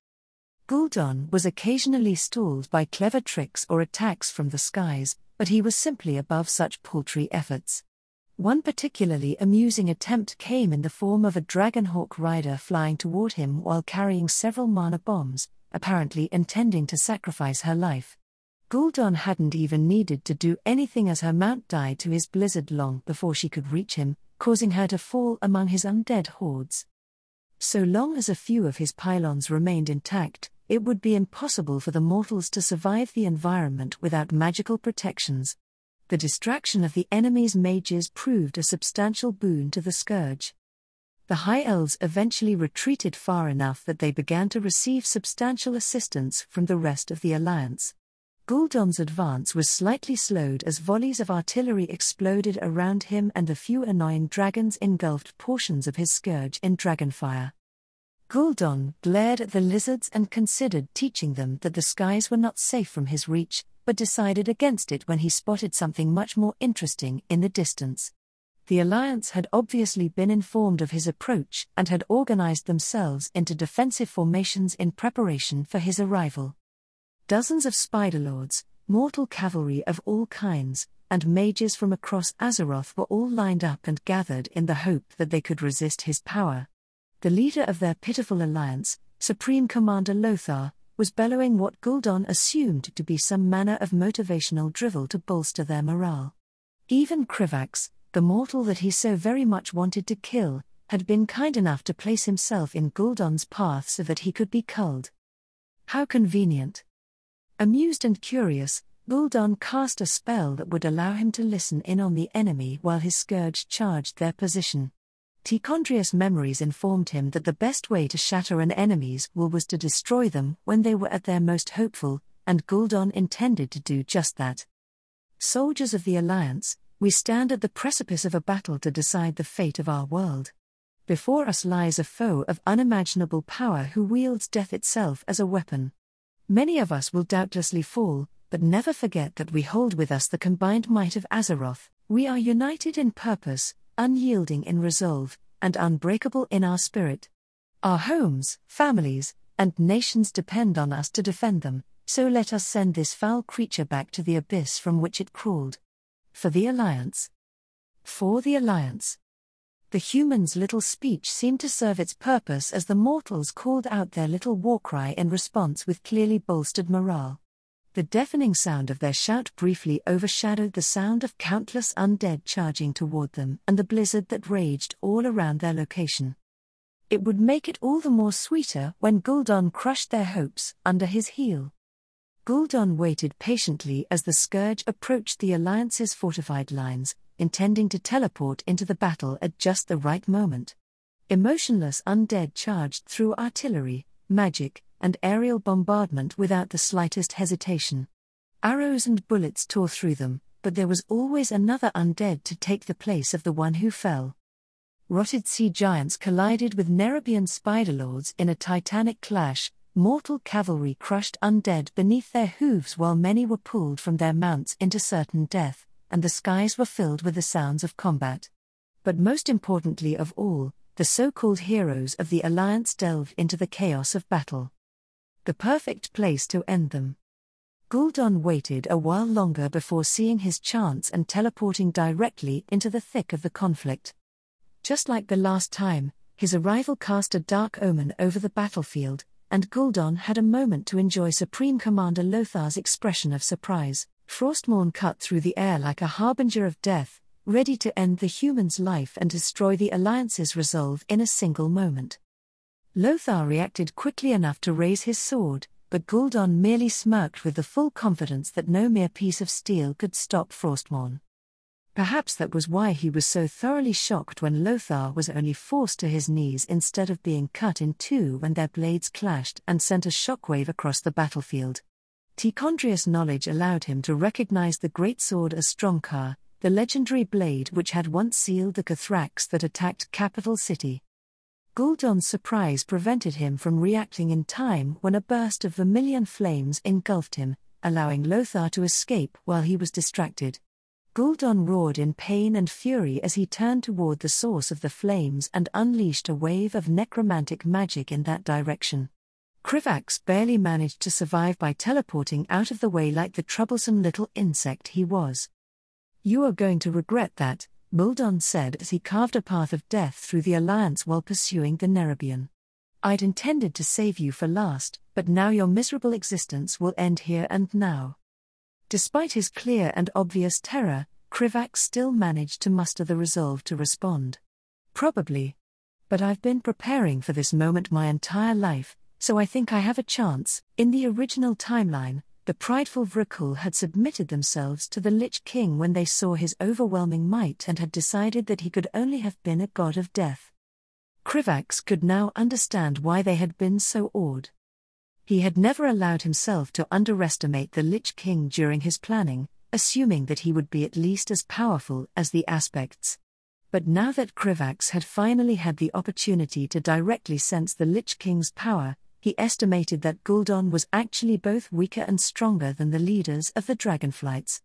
Gul'dan was occasionally stalled by clever tricks or attacks from the skies, but he was simply above such paltry efforts. One particularly amusing attempt came in the form of a dragonhawk rider flying toward him while carrying several mana bombs, apparently intending to sacrifice her life. Gul'dan hadn't even needed to do anything as her mount died to his blizzard long before she could reach him, causing her to fall among his undead hordes. So long as a few of his pylons remained intact, it would be impossible for the mortals to survive the environment without magical protections. The distraction of the enemy's mages proved a substantial boon to the Scourge. The High Elves eventually retreated far enough that they began to receive substantial assistance from the rest of the Alliance. Gul'dan's advance was slightly slowed as volleys of artillery exploded around him and a few annoying dragons engulfed portions of his Scourge in dragonfire. Gul'dan glared at the lizards and considered teaching them that the skies were not safe from his reach, but decided against it when he spotted something much more interesting in the distance. The Alliance had obviously been informed of his approach and had organized themselves into defensive formations in preparation for his arrival. Dozens of Spiderlords, mortal cavalry of all kinds, and mages from across Azeroth were all lined up and gathered in the hope that they could resist his power. The leader of their pitiful alliance, Supreme Commander Lothar, was bellowing what Gul'dan assumed to be some manner of motivational drivel to bolster their morale. Even Krivax, the mortal that he so very much wanted to kill, had been kind enough to place himself in Gul'dan's path so that he could be culled. How convenient. Amused and curious, Gul'dan cast a spell that would allow him to listen in on the enemy while his Scourge charged their position. Tichondrius' memories informed him that the best way to shatter an enemy's will was to destroy them when they were at their most hopeful, and Gul'dan intended to do just that. Soldiers of the Alliance, we stand at the precipice of a battle to decide the fate of our world. Before us lies a foe of unimaginable power who wields death itself as a weapon. Many of us will doubtlessly fall, but never forget that we hold with us the combined might of Azeroth. We are united in purpose, unyielding in resolve, and unbreakable in our spirit. Our homes, families, and nations depend on us to defend them, so let us send this foul creature back to the abyss from which it crawled. For the Alliance. For the Alliance. The humans' little speech seemed to serve its purpose as the mortals called out their little warcry in response with clearly bolstered morale. The deafening sound of their shout briefly overshadowed the sound of countless undead charging toward them and the blizzard that raged all around their location. It would make it all the more sweeter when Gul'dan crushed their hopes under his heel. Gul'dan waited patiently as the Scourge approached the Alliance's fortified lines, intending to teleport into the battle at just the right moment. Emotionless undead charged through artillery, magic, and aerial bombardment without the slightest hesitation. Arrows and bullets tore through them, but there was always another undead to take the place of the one who fell. Rotted sea giants collided with Nerubian spiderlords in a titanic clash. Mortal cavalry crushed undead beneath their hooves while many were pulled from their mounts into certain death, and the skies were filled with the sounds of combat. But most importantly of all, the so-called heroes of the Alliance delved into the chaos of battle. The perfect place to end them. Gul'dan waited a while longer before seeing his chance and teleporting directly into the thick of the conflict. Just like the last time, his arrival cast a dark omen over the battlefield, and Gul'dan had a moment to enjoy Supreme Commander Lothar's expression of surprise. Frostmourne cut through the air like a harbinger of death, ready to end the human's life and destroy the Alliance's resolve in a single moment. Lothar reacted quickly enough to raise his sword, but Gul'dan merely smirked with the full confidence that no mere piece of steel could stop Frostmourne. Perhaps that was why he was so thoroughly shocked when Lothar was only forced to his knees instead of being cut in two when their blades clashed and sent a shockwave across the battlefield. Tichondrius' knowledge allowed him to recognize the great sword as Stromkar, the legendary blade which had once sealed the Cathrax that attacked Capital City. Gul'dan's surprise prevented him from reacting in time when a burst of vermilion flames engulfed him, allowing Lothar to escape while he was distracted. Gul'dan roared in pain and fury as he turned toward the source of the flames and unleashed a wave of necromantic magic in that direction. Krivax barely managed to survive by teleporting out of the way like the troublesome little insect he was. "You are going to regret that," Gul'dan said as he carved a path of death through the Alliance while pursuing the Nerubian. "I'd intended to save you for last, but now your miserable existence will end here and now." Despite his clear and obvious terror, Krivax still managed to muster the resolve to respond. "Probably. But I've been preparing for this moment my entire life, so I think I have a chance." In the original timeline, the prideful Vrykul had submitted themselves to the Lich King when they saw his overwhelming might and had decided that he could only have been a god of death. Krivax could now understand why they had been so awed. He had never allowed himself to underestimate the Lich King during his planning, assuming that he would be at least as powerful as the Aspects. But now that Krivax had finally had the opportunity to directly sense the Lich King's power, he estimated that Gul'dan was actually both weaker and stronger than the leaders of the Dragonflights.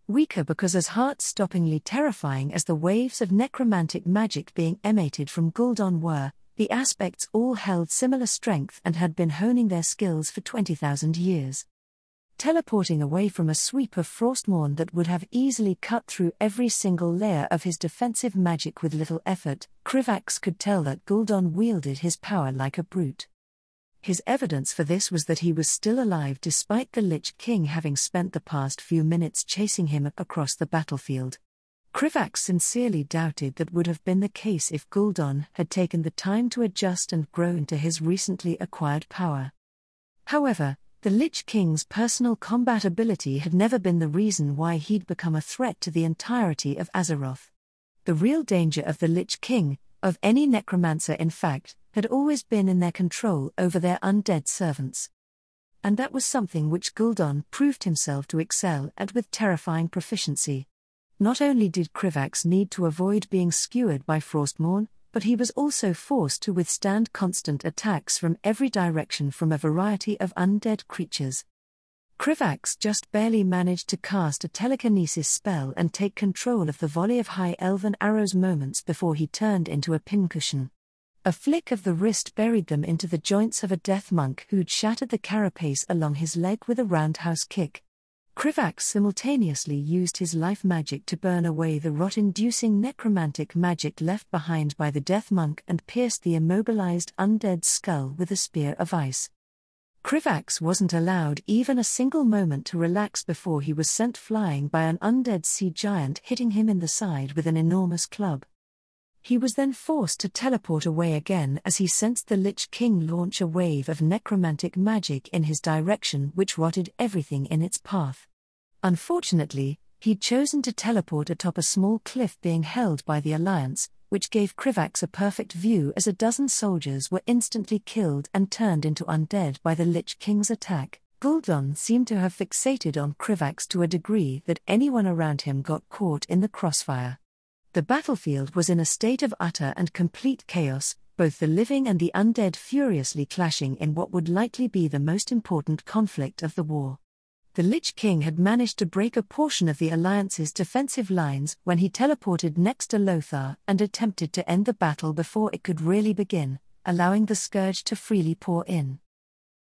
Weaker because as heart-stoppingly terrifying as the waves of necromantic magic being emanated from Gul'dan were, the Aspects all held similar strength and had been honing their skills for 20,000 years. Teleporting away from a sweep of Frostmourne that would have easily cut through every single layer of his defensive magic with little effort, Krivax could tell that Gul'dan wielded his power like a brute. His evidence for this was that he was still alive despite the Lich King having spent the past few minutes chasing him across the battlefield. Krivax sincerely doubted that would have been the case if Gul'dan had taken the time to adjust and grow into his recently acquired power. However, the Lich King's personal combat ability had never been the reason why he'd become a threat to the entirety of Azeroth. The real danger of the Lich King, of any necromancer in fact, had always been in their control over their undead servants. And that was something which Gul'dan proved himself to excel at with terrifying proficiency. Not only did Krivax need to avoid being skewered by Frostmourne, but he was also forced to withstand constant attacks from every direction from a variety of undead creatures. Krivax just barely managed to cast a telekinesis spell and take control of the volley of high elven arrows moments before he turned into a pincushion. A flick of the wrist buried them into the joints of a death monk who'd shattered the carapace along his leg with a roundhouse kick. Krivax simultaneously used his life magic to burn away the rot-inducing necromantic magic left behind by the death monk and pierced the immobilized undead's skull with a spear of ice. Krivax wasn't allowed even a single moment to relax before he was sent flying by an undead sea giant hitting him in the side with an enormous club. He was then forced to teleport away again as he sensed the Lich King launch a wave of necromantic magic in his direction which rotted everything in its path. Unfortunately, he'd chosen to teleport atop a small cliff being held by the Alliance, which gave Krivax a perfect view as a dozen soldiers were instantly killed and turned into undead by the Lich King's attack. Gul'dan seemed to have fixated on Krivax to a degree that anyone around him got caught in the crossfire. The battlefield was in a state of utter and complete chaos, both the living and the undead furiously clashing in what would likely be the most important conflict of the war. The Lich King had managed to break a portion of the Alliance's defensive lines when he teleported next to Lothar and attempted to end the battle before it could really begin, allowing the Scourge to freely pour in.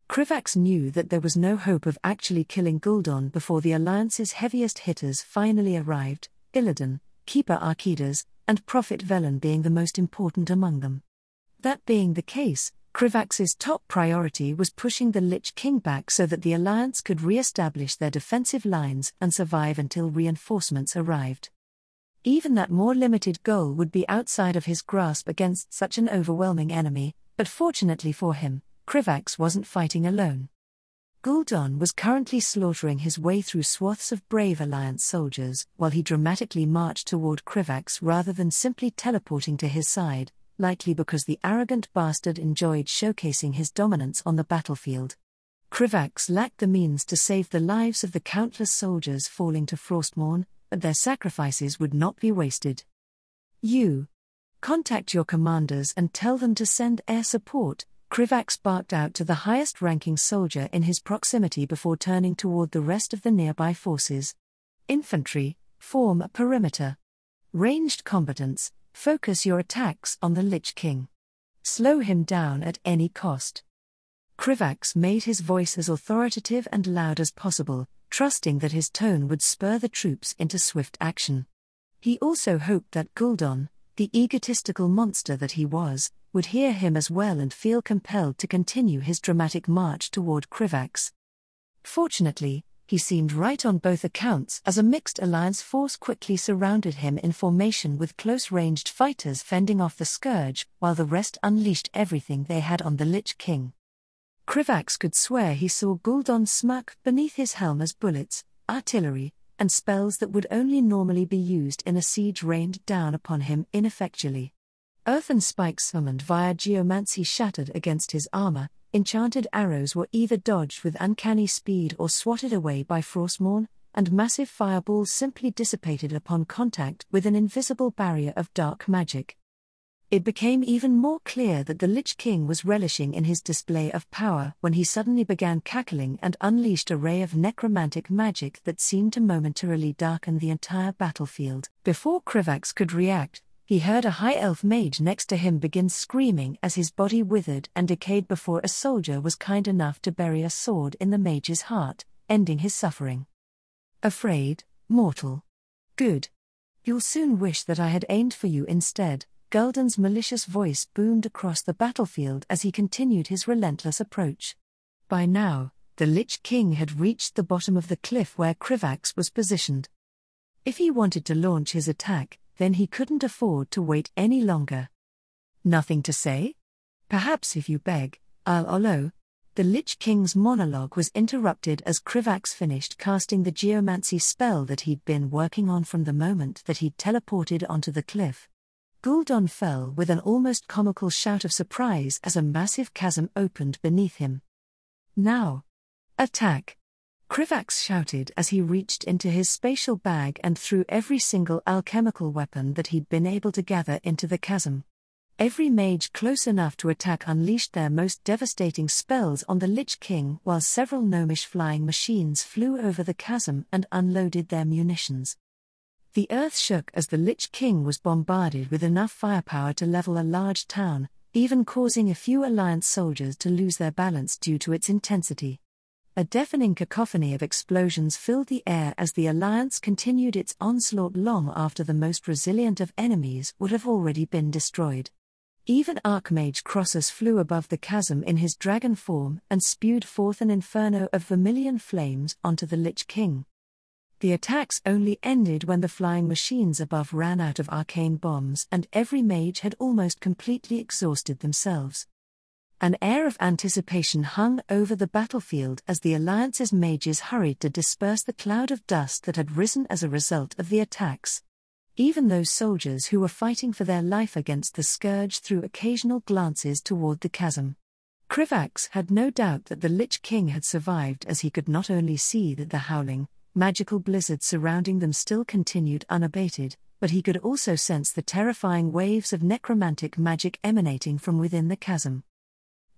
Krivax knew that there was no hope of actually killing Gul'dan before the Alliance's heaviest hitters finally arrived, Illidan, Keeper Arkidas, and Prophet Velen being the most important among them. That being the case, Krivax's top priority was pushing the Lich King back so that the Alliance could re-establish their defensive lines and survive until reinforcements arrived. Even that more limited goal would be outside of his grasp against such an overwhelming enemy, but fortunately for him, Krivax wasn't fighting alone. Gul'dan was currently slaughtering his way through swaths of brave Alliance soldiers while he dramatically marched toward Krivax rather than simply teleporting to his side, likely because the arrogant bastard enjoyed showcasing his dominance on the battlefield. Krivax lacked the means to save the lives of the countless soldiers falling to Frostmourne, but their sacrifices would not be wasted. "You contact your commanders and tell them to send air support," Krivax barked out to the highest-ranking soldier in his proximity before turning toward the rest of the nearby forces. "Infantry, form a perimeter. Ranged combatants, focus your attacks on the Lich King. Slow him down at any cost." Krivax made his voice as authoritative and loud as possible, trusting that his tone would spur the troops into swift action. He also hoped that Gul'dan, the egotistical monster that he was, would hear him as well and feel compelled to continue his dramatic march toward Krivax. Fortunately, he seemed right on both accounts, as a mixed alliance force quickly surrounded him in formation with close-ranged fighters fending off the Scourge, while the rest unleashed everything they had on the Lich King. Krivax could swear he saw Gul'dan smirk beneath his helm as bullets, artillery, and spells that would only normally be used in a siege rained down upon him ineffectually. Earthen spikes summoned via geomancy shattered against his armor. Enchanted arrows were either dodged with uncanny speed or swatted away by Frostmourne, and massive fireballs simply dissipated upon contact with an invisible barrier of dark magic. It became even more clear that the Lich King was relishing in his display of power when he suddenly began cackling and unleashed a ray of necromantic magic that seemed to momentarily darken the entire battlefield. Before Krivax could react, he heard a high elf mage next to him begin screaming as his body withered and decayed before a soldier was kind enough to bury a sword in the mage's heart, ending his suffering. Afraid, mortal. Good. You'll soon wish that I had aimed for you instead. Gul'dan's malicious voice boomed across the battlefield as he continued his relentless approach. By now, the Lich King had reached the bottom of the cliff where Krivax was positioned. If he wanted to launch his attack, then he couldn't afford to wait any longer. Nothing to say? Perhaps if you beg, I'll allow. The Lich King's monologue was interrupted as Krivax finished casting the geomancy spell that he'd been working on from the moment that he'd teleported onto the cliff. Gul'dan fell with an almost comical shout of surprise as a massive chasm opened beneath him. Now! Attack! Krivax shouted as he reached into his spatial bag and threw every single alchemical weapon that he'd been able to gather into the chasm. Every mage close enough to attack unleashed their most devastating spells on the Lich King, while several gnomish flying machines flew over the chasm and unloaded their munitions. The earth shook as the Lich King was bombarded with enough firepower to level a large town, even causing a few Alliance soldiers to lose their balance due to its intensity. A deafening cacophony of explosions filled the air as the Alliance continued its onslaught long after the most resilient of enemies would have already been destroyed. Even Archmage Crossus flew above the chasm in his dragon form and spewed forth an inferno of vermilion flames onto the Lich King. The attacks only ended when the flying machines above ran out of arcane bombs and every mage had almost completely exhausted themselves. An air of anticipation hung over the battlefield as the Alliance's mages hurried to disperse the cloud of dust that had risen as a result of the attacks. Even those soldiers who were fighting for their life against the Scourge threw occasional glances toward the chasm. Krivax had no doubt that the Lich King had survived, as he could not only see that the howling, magical blizzard surrounding them still continued unabated, but he could also sense the terrifying waves of necromantic magic emanating from within the chasm.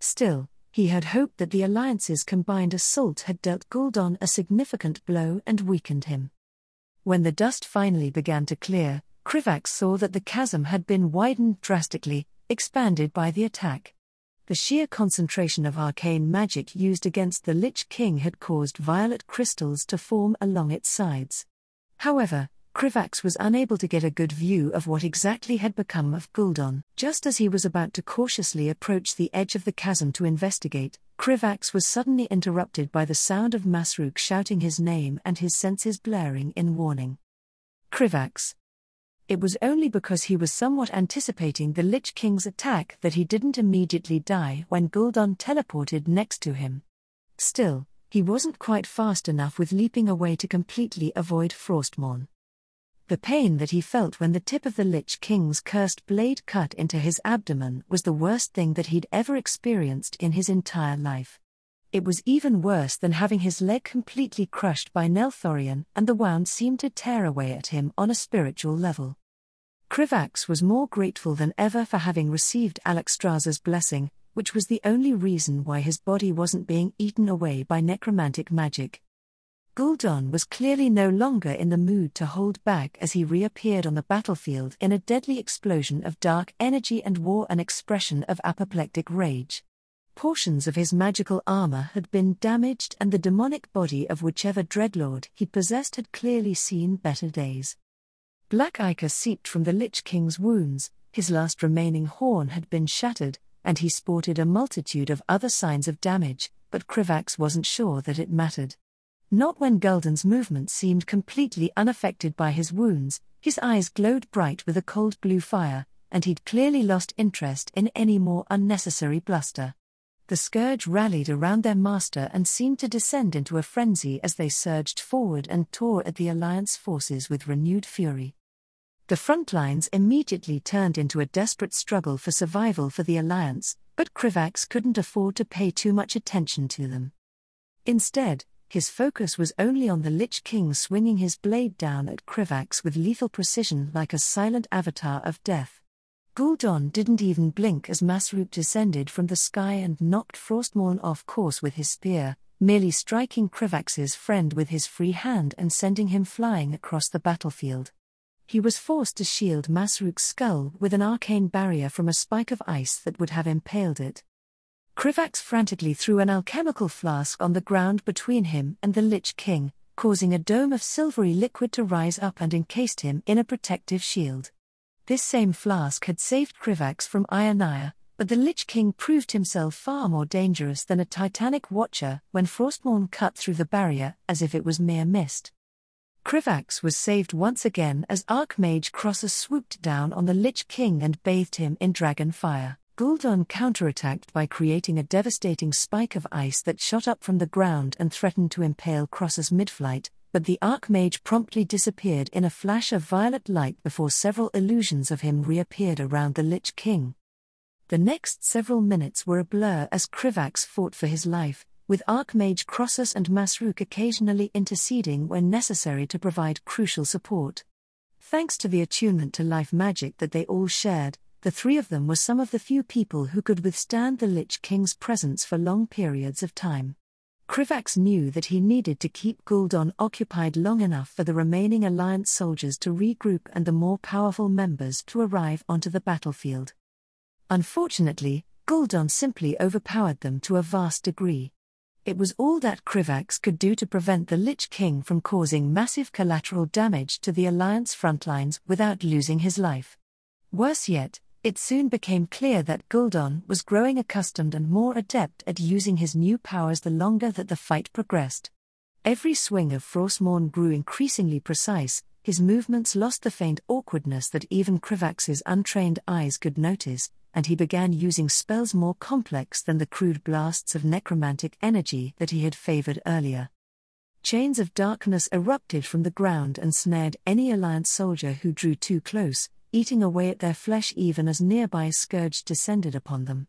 Still, he had hoped that the Alliance's combined assault had dealt Gul'dan a significant blow and weakened him. When the dust finally began to clear, Krivax saw that the chasm had been widened drastically, expanded by the attack. The sheer concentration of arcane magic used against the Lich King had caused violet crystals to form along its sides. However, Krivax was unable to get a good view of what exactly had become of Gul'dan. Just as he was about to cautiously approach the edge of the chasm to investigate, Krivax was suddenly interrupted by the sound of Masruk shouting his name and his senses blaring in warning. Krivax. It was only because he was somewhat anticipating the Lich King's attack that he didn't immediately die when Gul'dan teleported next to him. Still, he wasn't quite fast enough with leaping away to completely avoid Frostmourne. The pain that he felt when the tip of the Lich King's cursed blade cut into his abdomen was the worst thing that he'd ever experienced in his entire life. It was even worse than having his leg completely crushed by Nelthorion, and the wound seemed to tear away at him on a spiritual level. Krivax was more grateful than ever for having received Alexstrasza's blessing, which was the only reason why his body wasn't being eaten away by necromantic magic. Gul'dan was clearly no longer in the mood to hold back as he reappeared on the battlefield in a deadly explosion of dark energy and wore an expression of apoplectic rage. Portions of his magical armor had been damaged and the demonic body of whichever dreadlord he possessed had clearly seen better days. Black ichor seeped from the Lich King's wounds, his last remaining horn had been shattered, and he sported a multitude of other signs of damage, but Krivax wasn't sure that it mattered. Not when Gul'dan's movement seemed completely unaffected by his wounds. His eyes glowed bright with a cold blue fire, and he'd clearly lost interest in any more unnecessary bluster. The Scourge rallied around their master and seemed to descend into a frenzy as they surged forward and tore at the Alliance forces with renewed fury. The front lines immediately turned into a desperate struggle for survival for the Alliance, but Krivax couldn't afford to pay too much attention to them. Instead, his focus was only on the Lich King swinging his blade down at Krivax with lethal precision like a silent avatar of death. Gul'dan didn't even blink as Masruk descended from the sky and knocked Frostmourne off course with his spear, merely striking Krivax's friend with his free hand and sending him flying across the battlefield. He was forced to shield Masruk's skull with an arcane barrier from a spike of ice that would have impaled it. Krivax frantically threw an alchemical flask on the ground between him and the Lich King, causing a dome of silvery liquid to rise up and encased him in a protective shield. This same flask had saved Krivax from Ionia, but the Lich King proved himself far more dangerous than a Titanic Watcher when Frostmourne cut through the barrier as if it was mere mist. Krivax was saved once again as Archmage Crossus swooped down on the Lich King and bathed him in dragon fire. Gul'dan counterattacked by creating a devastating spike of ice that shot up from the ground and threatened to impale Crossus mid-flight, but the Archmage promptly disappeared in a flash of violet light before several illusions of him reappeared around the Lich King. The next several minutes were a blur as Krivax fought for his life, with Archmage Crossus and Masruk occasionally interceding when necessary to provide crucial support. Thanks to the attunement to life magic that they all shared, the three of them were some of the few people who could withstand the Lich King's presence for long periods of time. Krivax knew that he needed to keep Gul'dan occupied long enough for the remaining Alliance soldiers to regroup and the more powerful members to arrive onto the battlefield. Unfortunately, Gul'dan simply overpowered them to a vast degree. It was all that Krivax could do to prevent the Lich King from causing massive collateral damage to the Alliance frontlines without losing his life. Worse yet, it soon became clear that Gul'dan was growing accustomed and more adept at using his new powers the longer that the fight progressed. Every swing of Frostmourne grew increasingly precise, his movements lost the faint awkwardness that even Krivax's untrained eyes could notice, and he began using spells more complex than the crude blasts of necromantic energy that he had favored earlier. Chains of darkness erupted from the ground and snared any Alliance soldier who drew too close, eating away at their flesh even as nearby Scourge descended upon them.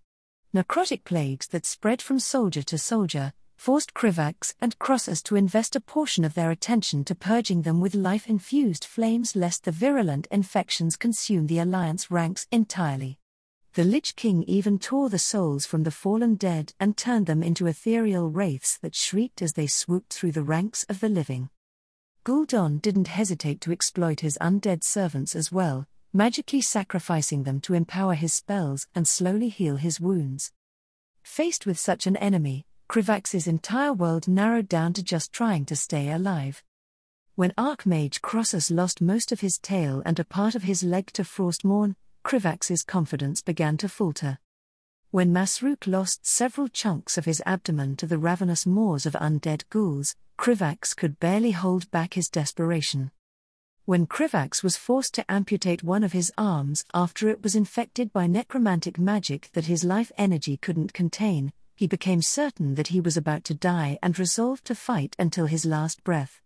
Necrotic plagues that spread from soldier to soldier forced Krivax and Crossus to invest a portion of their attention to purging them with life-infused flames lest the virulent infections consume the Alliance ranks entirely. The Lich King even tore the souls from the fallen dead and turned them into ethereal wraiths that shrieked as they swooped through the ranks of the living. Gul'dan didn't hesitate to exploit his undead servants as well, magically sacrificing them to empower his spells and slowly heal his wounds. Faced with such an enemy, Krivax's entire world narrowed down to just trying to stay alive. When Archmage Crossus lost most of his tail and a part of his leg to Frostmourne, Krivax's confidence began to falter. When Masruk lost several chunks of his abdomen to the ravenous maws of undead ghouls, Krivax could barely hold back his desperation. When Krivax was forced to amputate one of his arms after it was infected by necromantic magic that his life energy couldn't contain, he became certain that he was about to die and resolved to fight until his last breath.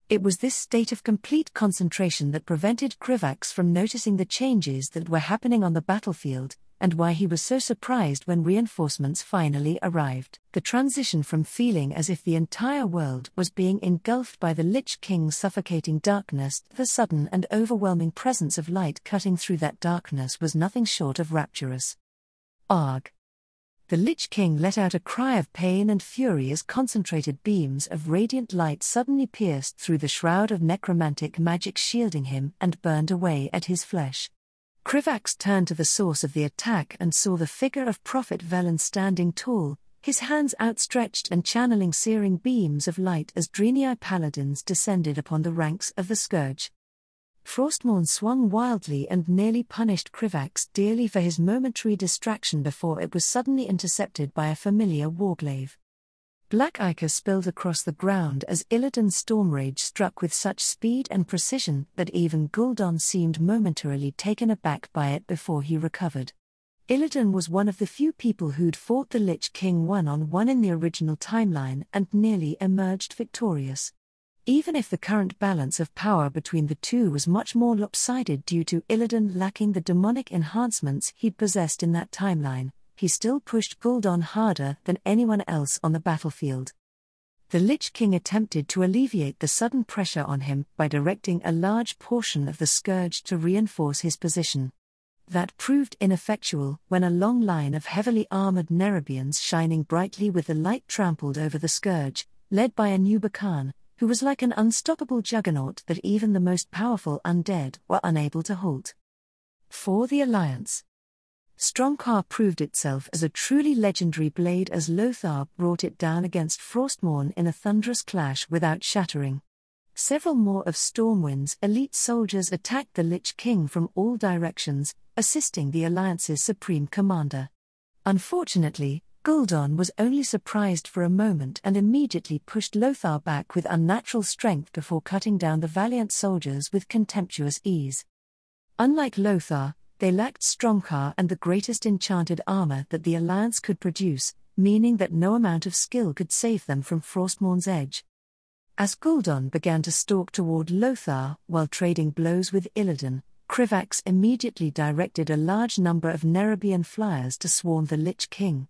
It was this state of complete concentration that prevented Krivax from noticing the changes that were happening on the battlefield, and why he was so surprised when reinforcements finally arrived. The transition from feeling as if the entire world was being engulfed by the Lich King's suffocating darkness to the sudden and overwhelming presence of light cutting through that darkness was nothing short of rapturous. Arg! The Lich King let out a cry of pain and fury as concentrated beams of radiant light suddenly pierced through the shroud of necromantic magic shielding him and burned away at his flesh. Krivax turned to the source of the attack and saw the figure of Prophet Velen standing tall, his hands outstretched and channeling searing beams of light as Draenei paladins descended upon the ranks of the Scourge. Frostmourne swung wildly and nearly punished Krivax dearly for his momentary distraction before it was suddenly intercepted by a familiar warglaive. Black ichor spilled across the ground as Illidan's Stormrage struck with such speed and precision that even Gul'dan seemed momentarily taken aback by it before he recovered. Illidan was one of the few people who'd fought the Lich King one-on-one in the original timeline and nearly emerged victorious. Even if the current balance of power between the two was much more lopsided due to Illidan lacking the demonic enhancements he'd possessed in that timeline, he still pushed Gul'dan harder than anyone else on the battlefield. The Lich King attempted to alleviate the sudden pressure on him by directing a large portion of the Scourge to reinforce his position. That proved ineffectual when a long line of heavily armored Nerubians shining brightly with the light trampled over the Scourge, led by a Nerubian, who was like an unstoppable juggernaut that even the most powerful undead were unable to halt. For the Alliance, Stromkar proved itself as a truly legendary blade as Lothar brought it down against Frostmourne in a thunderous clash without shattering. Several more of Stormwind's elite soldiers attacked the Lich King from all directions, assisting the Alliance's supreme commander. Unfortunately, Gul'dan was only surprised for a moment and immediately pushed Lothar back with unnatural strength before cutting down the valiant soldiers with contemptuous ease. Unlike Lothar, they lacked Stromkar and the greatest enchanted armor that the Alliance could produce, meaning that no amount of skill could save them from Frostmourne's edge. As Gul'dan began to stalk toward Lothar while trading blows with Illidan, Krivax immediately directed a large number of Nerubian flyers to swarm the Lich King.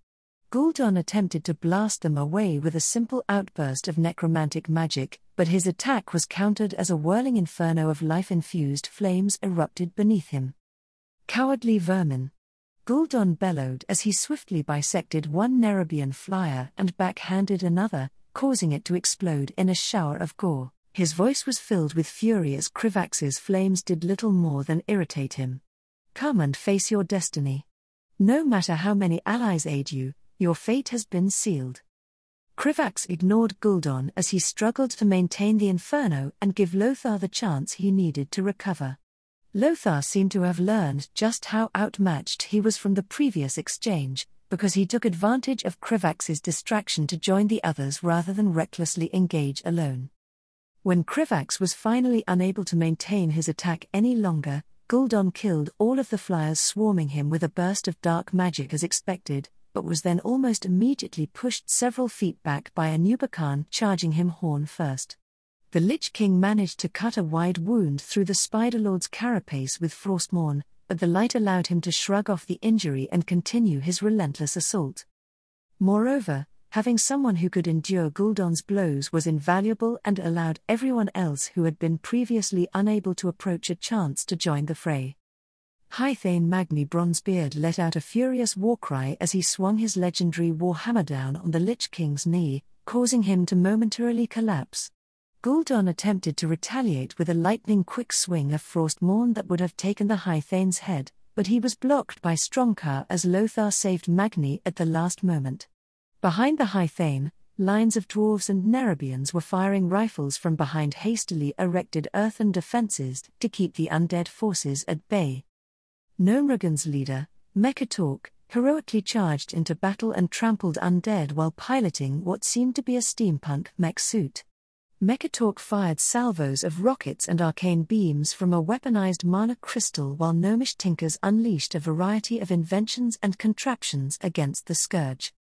Gul'dan attempted to blast them away with a simple outburst of necromantic magic, but his attack was countered as a whirling inferno of life-infused flames erupted beneath him. Cowardly vermin! Gul'dan bellowed as he swiftly bisected one Nerubian flyer and backhanded another, causing it to explode in a shower of gore. His voice was filled with fury as Krivax's flames did little more than irritate him. Come and face your destiny. No matter how many allies aid you, your fate has been sealed. Krivax ignored Gul'dan as he struggled to maintain the inferno and give Lothar the chance he needed to recover. Lothar seemed to have learned just how outmatched he was from the previous exchange, because he took advantage of Krivax's distraction to join the others rather than recklessly engage alone. When Krivax was finally unable to maintain his attack any longer, Gul'dan killed all of the flyers swarming him with a burst of dark magic as expected, but was then almost immediately pushed several feet back by a Nerubian charging him horn first. The Lich King managed to cut a wide wound through the Spider-Lord's carapace with Frostmourne, but the light allowed him to shrug off the injury and continue his relentless assault. Moreover, having someone who could endure Gul'dan's blows was invaluable and allowed everyone else who had been previously unable to approach a chance to join the fray. Hythane Magni Bronzebeard let out a furious warcry as he swung his legendary warhammer down on the Lich King's knee, causing him to momentarily collapse. Gul'dan attempted to retaliate with a lightning-quick swing of Frostmourne that would have taken the Hythane's head, but he was blocked by Stromkar as Lothar saved Magni at the last moment. Behind the Hythane, lines of dwarves and Nerubians were firing rifles from behind hastily erected earthen defenses to keep the undead forces at bay. Gnomeregan's leader, Mekkatork, heroically charged into battle and trampled undead while piloting what seemed to be a steampunk mech suit. Mekkatork fired salvos of rockets and arcane beams from a weaponized mana crystal while gnomish tinkers unleashed a variety of inventions and contraptions against the Scourge.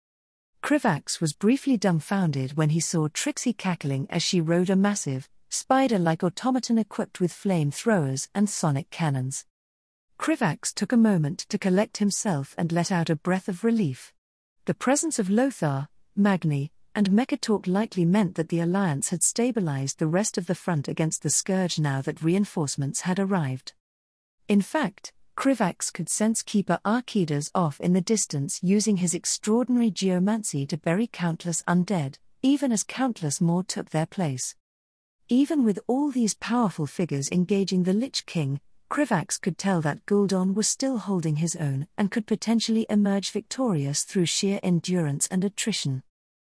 Krivax was briefly dumbfounded when he saw Trixie cackling as she rode a massive, spider-like automaton equipped with flamethrowers and sonic cannons. Krivax took a moment to collect himself and let out a breath of relief. The presence of Lothar, Magni, and Mekkatork likely meant that the Alliance had stabilized the rest of the front against the Scourge now that reinforcements had arrived. In fact, Krivax could sense Keeper Arkidas off in the distance using his extraordinary geomancy to bury countless undead, even as countless more took their place. Even with all these powerful figures engaging the Lich King, Krivax could tell that Gul'dan was still holding his own and could potentially emerge victorious through sheer endurance and attrition.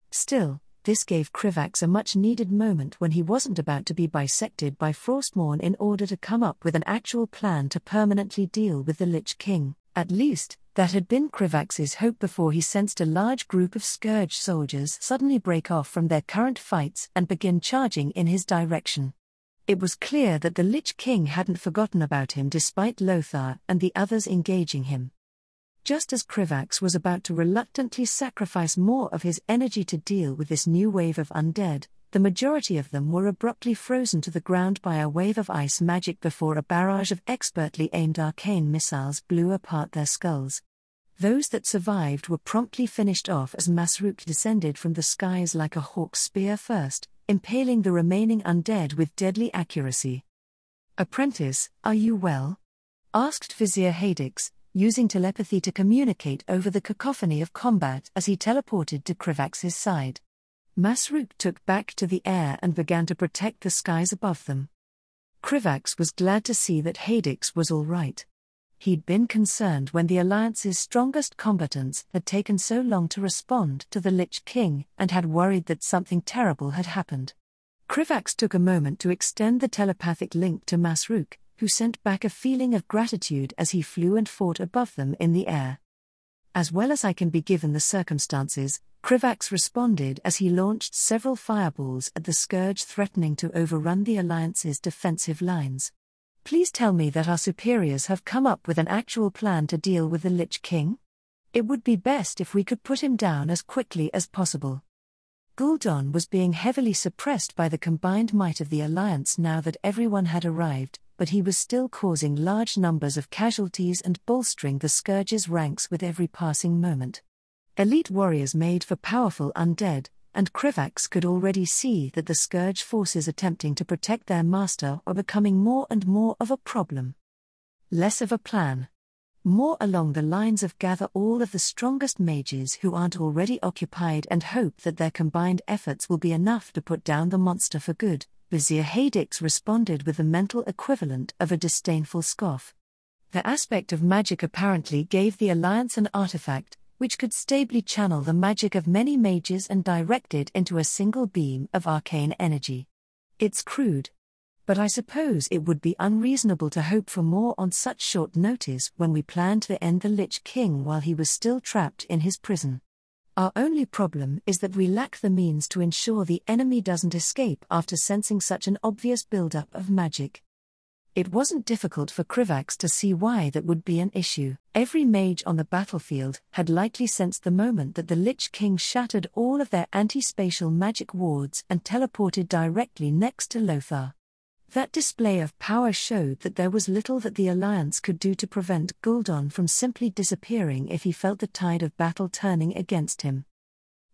Still, This gave Krivax a much-needed moment when he wasn't about to be bisected by Frostmourne in order to come up with an actual plan to permanently deal with the Lich King. At least, that had been Krivax's hope before he sensed a large group of Scourge soldiers suddenly break off from their current fights and begin charging in his direction. It was clear that the Lich King hadn't forgotten about him despite Lothar and the others engaging him. Just as Krivax was about to reluctantly sacrifice more of his energy to deal with this new wave of undead, the majority of them were abruptly frozen to the ground by a wave of ice magic before a barrage of expertly aimed arcane missiles blew apart their skulls. Those that survived were promptly finished off as Masruk descended from the skies like a hawk's spear first, impaling the remaining undead with deadly accuracy. "Apprentice, are you well?" asked Vizier Hadix, using telepathy to communicate over the cacophony of combat as he teleported to Krivax's side. Masruk took back to the air and began to protect the skies above them. Krivax was glad to see that Hadix was all right. He'd been concerned when the Alliance's strongest combatants had taken so long to respond to the Lich King and had worried that something terrible had happened. Krivax took a moment to extend the telepathic link to Masruk, who sent back a feeling of gratitude as he flew and fought above them in the air. "As well as I can be given the circumstances," Krivax responded as he launched several fireballs at the Scourge, threatening to overrun the Alliance's defensive lines. "Please tell me that our superiors have come up with an actual plan to deal with the Lich King? It would be best if we could put him down as quickly as possible." Gul'dan was being heavily suppressed by the combined might of the Alliance now that everyone had arrived, but he was still causing large numbers of casualties and bolstering the Scourge's ranks with every passing moment. Elite warriors made for powerful undead, and Krivax could already see that the Scourge forces attempting to protect their master were becoming more and more of a problem. Less of a plan. More along the lines of gather all of the strongest mages who aren't already occupied and hope that their combined efforts will be enough to put down the monster for good. Vizier Hadix responded with the mental equivalent of a disdainful scoff. The aspect of magic apparently gave the Alliance an artifact, which could stably channel the magic of many mages and direct it into a single beam of arcane energy. It's crude. But I suppose it would be unreasonable to hope for more on such short notice when we planned to end the Lich King while he was still trapped in his prison. Our only problem is that we lack the means to ensure the enemy doesn't escape after sensing such an obvious buildup of magic. It wasn't difficult for Krivax to see why that would be an issue. Every mage on the battlefield had likely sensed the moment that the Lich King shattered all of their anti-spatial magic wards and teleported directly next to Lothar. That display of power showed that there was little that the Alliance could do to prevent Gul'dan from simply disappearing if he felt the tide of battle turning against him.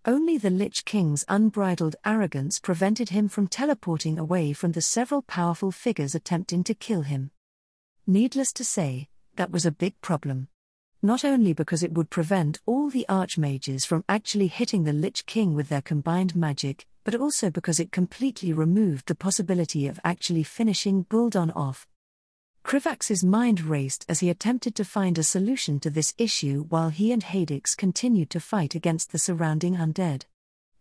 Only the Lich King's unbridled arrogance prevented him from teleporting away from the several powerful figures attempting to kill him. Needless to say, that was a big problem. Not only because it would prevent all the archmages from actually hitting the Lich King with their combined magic, but also because it completely removed the possibility of actually finishing Gul'dan off. Krivax's mind raced as he attempted to find a solution to this issue while he and Hadix continued to fight against the surrounding undead.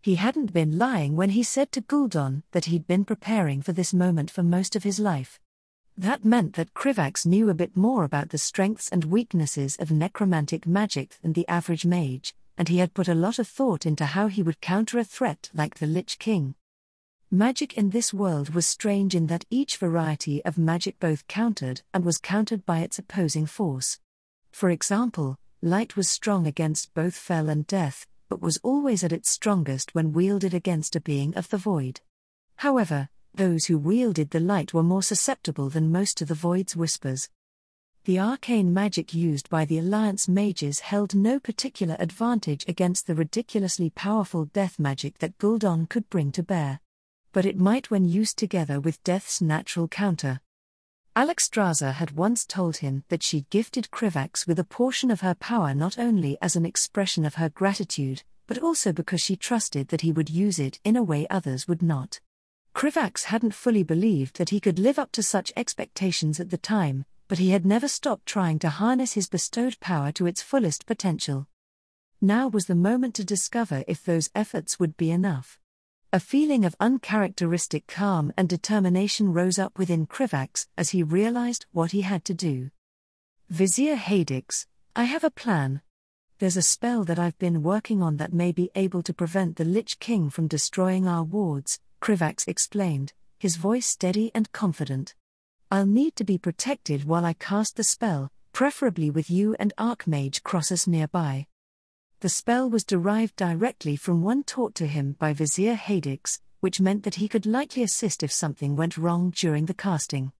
He hadn't been lying when he said to Gul'dan that he'd been preparing for this moment for most of his life. That meant that Krivax knew a bit more about the strengths and weaknesses of necromantic magic than the average mage, and he had put a lot of thought into how he would counter a threat like the Lich King. Magic in this world was strange in that each variety of magic both countered and was countered by its opposing force. For example, light was strong against both fel and death, but was always at its strongest when wielded against a being of the void. However, those who wielded the light were more susceptible than most to the void's whispers. The arcane magic used by the Alliance mages held no particular advantage against the ridiculously powerful death magic that Gul'dan could bring to bear. But it might when used together with death's natural counter. Alexstrasza had once told him that she'd gifted Krivax with a portion of her power not only as an expression of her gratitude, but also because she trusted that he would use it in a way others would not. Krivax hadn't fully believed that he could live up to such expectations at the time, but he had never stopped trying to harness his bestowed power to its fullest potential. Now was the moment to discover if those efforts would be enough. A feeling of uncharacteristic calm and determination rose up within Krivax as he realized what he had to do. Vizier Hadix, I have a plan. There's a spell that I've been working on that may be able to prevent the Lich King from destroying our wards, Krivax explained, his voice steady and confident. I'll need to be protected while I cast the spell, preferably with you and Archmage Crossus nearby. The spell was derived directly from one taught to him by Vizier Hadix, which meant that he could likely assist if something went wrong during the casting.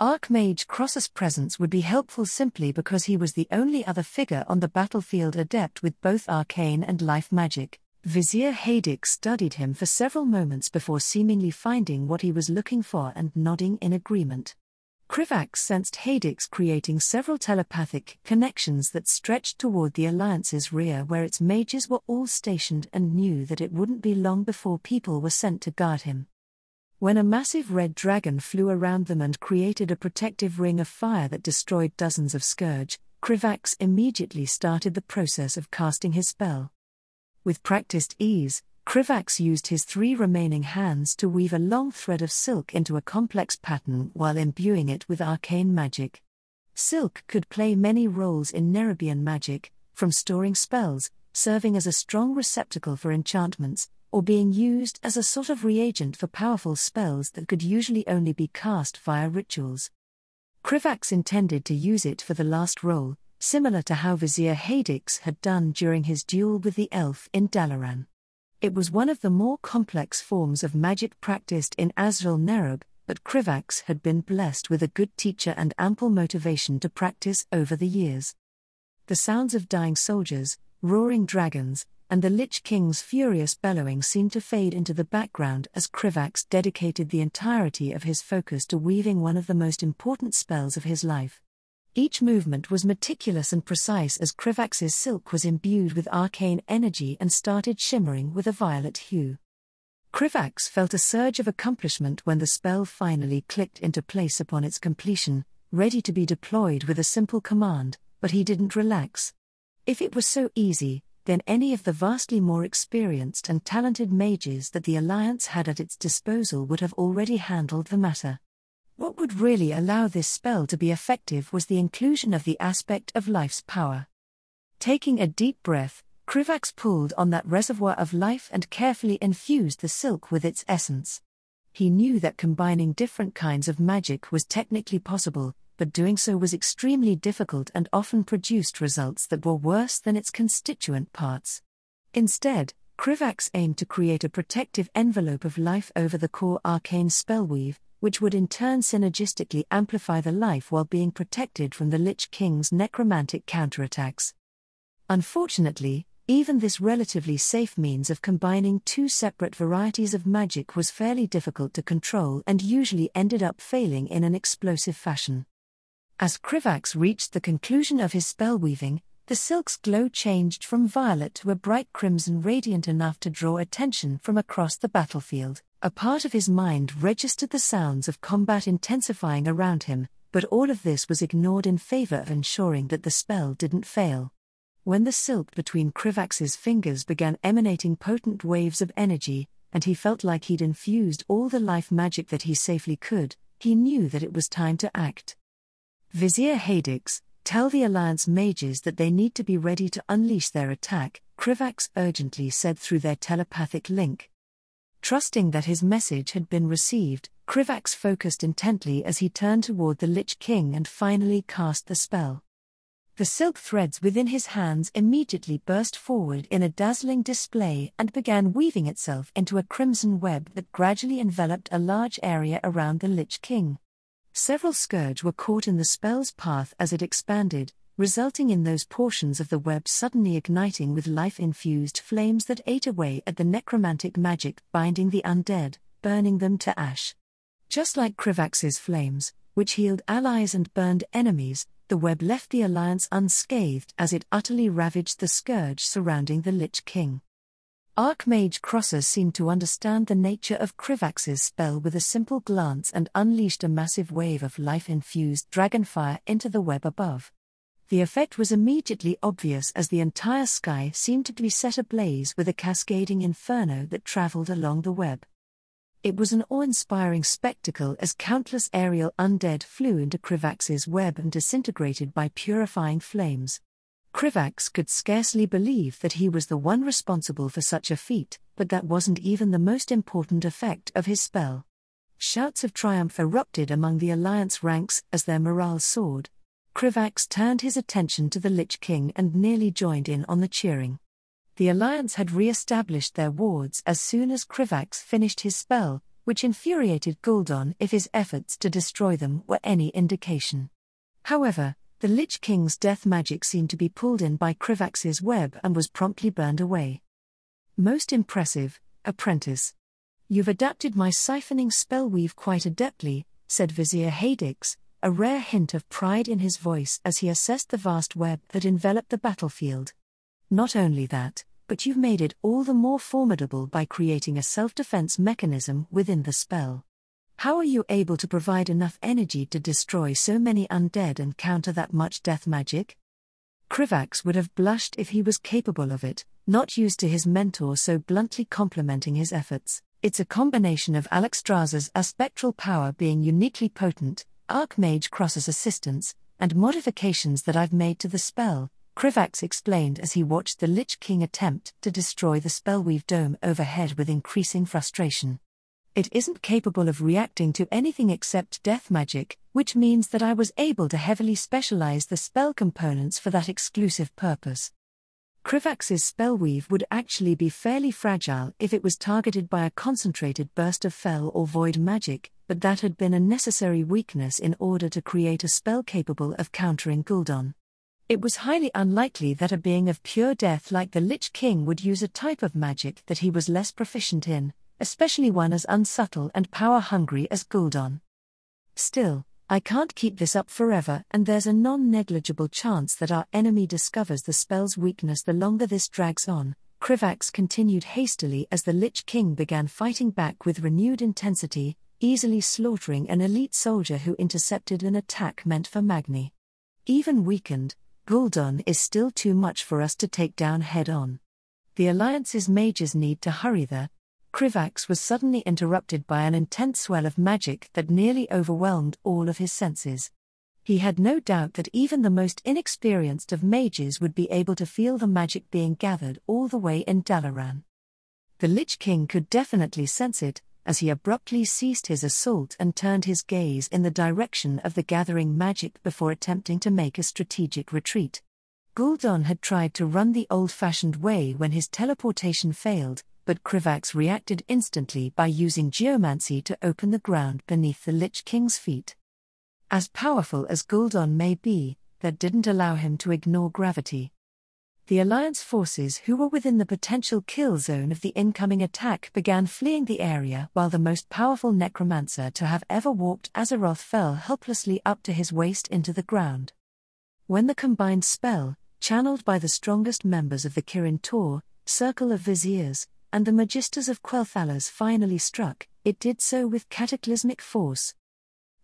Archmage Crossus' presence would be helpful simply because he was the only other figure on the battlefield adept with both arcane and life magic. Vizier Hadix studied him for several moments before seemingly finding what he was looking for and nodding in agreement. Krivax sensed Hadix creating several telepathic connections that stretched toward the Alliance's rear where its mages were all stationed and knew that it wouldn't be long before people were sent to guard him. When a massive red dragon flew around them and created a protective ring of fire that destroyed dozens of scourge, Krivax immediately started the process of casting his spell. With practiced ease, Krivax used his 3 remaining hands to weave a long thread of silk into a complex pattern while imbuing it with arcane magic. Silk could play many roles in Nerubian magic, from storing spells, serving as a strong receptacle for enchantments, or being used as a sort of reagent for powerful spells that could usually only be cast via rituals. Krivax intended to use it for the last role, similar to how Vizier Hadix had done during his duel with the elf in Dalaran. It was one of the more complex forms of magic practiced in Azrael Nerub, but Krivax had been blessed with a good teacher and ample motivation to practice over the years. The sounds of dying soldiers, roaring dragons, and the Lich King's furious bellowing seemed to fade into the background as Krivax dedicated the entirety of his focus to weaving one of the most important spells of his life. Each movement was meticulous and precise as Krivax's silk was imbued with arcane energy and started shimmering with a violet hue. Krivax felt a surge of accomplishment when the spell finally clicked into place upon its completion, ready to be deployed with a simple command, but he didn't relax. If it was so easy, then any of the vastly more experienced and talented mages that the Alliance had at its disposal would have already handled the matter. What would really allow this spell to be effective was the inclusion of the aspect of life's power. Taking a deep breath, Krivax pulled on that reservoir of life and carefully infused the silk with its essence. He knew that combining different kinds of magic was technically possible, but doing so was extremely difficult and often produced results that were worse than its constituent parts. Instead, Krivax aimed to create a protective envelope of life over the core arcane spellweave, which would in turn synergistically amplify the life while being protected from the Lich King's necromantic counterattacks. Unfortunately, even this relatively safe means of combining 2 separate varieties of magic was fairly difficult to control and usually ended up failing in an explosive fashion. As Krivax reached the conclusion of his spellweaving, the silk's glow changed from violet to a bright crimson radiant enough to draw attention from across the battlefield. A part of his mind registered the sounds of combat intensifying around him, but all of this was ignored in favor of ensuring that the spell didn't fail. When the silk between Krivax's fingers began emanating potent waves of energy, and he felt like he'd infused all the life magic that he safely could, he knew that it was time to act. Vizier Hadix, tell the Alliance mages that they need to be ready to unleash their attack, Krivax urgently said through their telepathic link. Trusting that his message had been received, Krivax focused intently as he turned toward the Lich King and finally cast the spell. The silk threads within his hands immediately burst forward in a dazzling display and began weaving itself into a crimson web that gradually enveloped a large area around the Lich King. Several scourge were caught in the spell's path as it expanded, resulting in those portions of the web suddenly igniting with life-infused flames that ate away at the necromantic magic binding the undead, burning them to ash. Just like Krivax's flames, which healed allies and burned enemies, the web left the Alliance unscathed as it utterly ravaged the scourge surrounding the Lich King. Archmage Crossus seemed to understand the nature of Krivax's spell with a simple glance and unleashed a massive wave of life-infused dragonfire into the web above. The effect was immediately obvious as the entire sky seemed to be set ablaze with a cascading inferno that traveled along the web. It was an awe-inspiring spectacle as countless aerial undead flew into Krivax's web and disintegrated by purifying flames. Krivax could scarcely believe that he was the one responsible for such a feat, but that wasn't even the most important effect of his spell. Shouts of triumph erupted among the Alliance ranks as their morale soared. Krivax turned his attention to the Lich King and nearly joined in on the cheering. The Alliance had re-established their wards as soon as Krivax finished his spell, which infuriated Gul'dan if his efforts to destroy them were any indication. However, the Lich King's death magic seemed to be pulled in by Krivax's web and was promptly burned away. Most impressive, apprentice. You've adapted my siphoning spellweave quite adeptly, said Vizier Hadix, a rare hint of pride in his voice as he assessed the vast web that enveloped the battlefield. Not only that, but you've made it all the more formidable by creating a self-defense mechanism within the spell. How are you able to provide enough energy to destroy so many undead and counter that much death magic? Krivax would have blushed if he was capable of it, not used to his mentor so bluntly complimenting his efforts. It's a combination of Alexstrasza's aspectral power being uniquely potent, Archmage Cross's assistance, and modifications that I've made to the spell, Krivax explained as he watched the Lich King attempt to destroy the spellweave dome overhead with increasing frustration. It isn't capable of reacting to anything except death magic, which means that I was able to heavily specialize the spell components for that exclusive purpose. Krivax's spellweave would actually be fairly fragile if it was targeted by a concentrated burst of fel or void magic, but that had been a necessary weakness in order to create a spell capable of countering Gul'dan. It was highly unlikely that a being of pure death like the Lich King would use a type of magic that he was less proficient in, especially one as unsubtle and power-hungry as Gul'dan. Still, I can't keep this up forever, and there's a non-negligible chance that our enemy discovers the spell's weakness the longer this drags on, Krivax continued hastily as the Lich King began fighting back with renewed intensity, easily slaughtering an elite soldier who intercepted an attack meant for Magni. Even weakened, Gul'dan is still too much for us to take down head-on. The Alliance's mages need to hurry there. Krivax was suddenly interrupted by an intense swell of magic that nearly overwhelmed all of his senses. He had no doubt that even the most inexperienced of mages would be able to feel the magic being gathered all the way in Dalaran. The Lich King could definitely sense it, as he abruptly ceased his assault and turned his gaze in the direction of the gathering magic before attempting to make a strategic retreat. Gul'dan had tried to run the old-fashioned way when his teleportation failed, but Krivax reacted instantly by using geomancy to open the ground beneath the Lich King's feet. As powerful as Gul'dan may be, that didn't allow him to ignore gravity. The Alliance forces who were within the potential kill zone of the incoming attack began fleeing the area while the most powerful necromancer to have ever walked Azeroth fell helplessly up to his waist into the ground. When the combined spell, channeled by the strongest members of the Kirin Tor, Circle of Viziers, and the Magisters of Quel'Thalas finally struck, it did so with cataclysmic force.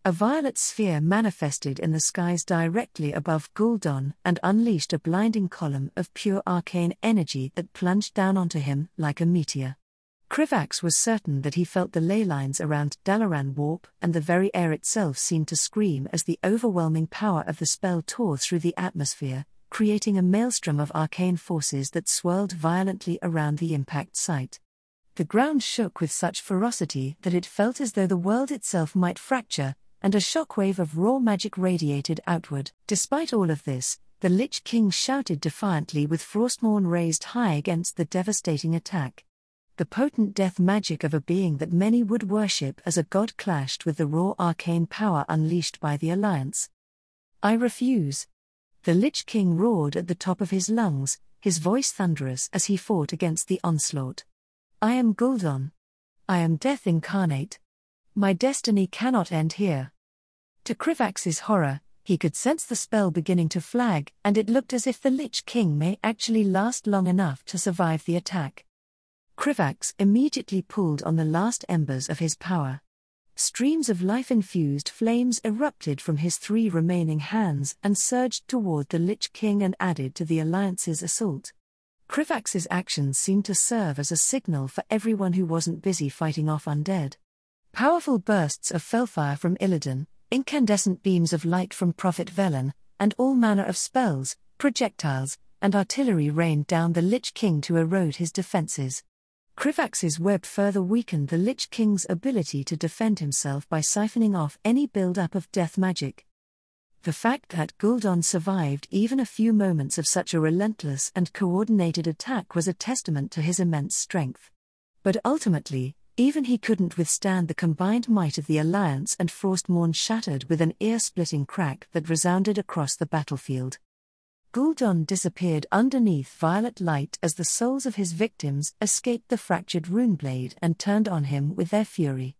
A violet sphere manifested in the skies directly above Gul'dan and unleashed a blinding column of pure arcane energy that plunged down onto him like a meteor. Krivax was certain that he felt the ley lines around Dalaran warp, and the very air itself seemed to scream as the overwhelming power of the spell tore through the atmosphere, creating a maelstrom of arcane forces that swirled violently around the impact site. The ground shook with such ferocity that it felt as though the world itself might fracture, and a shockwave of raw magic radiated outward. Despite all of this, the Lich King shouted defiantly with Frostmourne raised high against the devastating attack. The potent death magic of a being that many would worship as a god clashed with the raw arcane power unleashed by the Alliance. I refuse. The Lich King roared at the top of his lungs, his voice thunderous as he fought against the onslaught. I am Gul'dan. I am death incarnate. My destiny cannot end here. To Krivax's horror, he could sense the spell beginning to flag, and it looked as if the Lich King may actually last long enough to survive the attack. Krivax immediately pulled on the last embers of his power. Streams of life-infused flames erupted from his 3 remaining hands and surged toward the Lich King and added to the Alliance's assault. Krivax's actions seemed to serve as a signal for everyone who wasn't busy fighting off undead. Powerful bursts of felfire from Illidan, incandescent beams of light from Prophet Velen, and all manner of spells, projectiles, and artillery rained down the Lich King to erode his defenses. Krivax's web further weakened the Lich King's ability to defend himself by siphoning off any build-up of death magic. The fact that Gul'dan survived even a few moments of such a relentless and coordinated attack was a testament to his immense strength. But ultimately, even he couldn't withstand the combined might of the Alliance, and Frostmourne shattered with an ear-splitting crack that resounded across the battlefield. Gul'dan disappeared underneath violet light as the souls of his victims escaped the fractured runeblade and turned on him with their fury.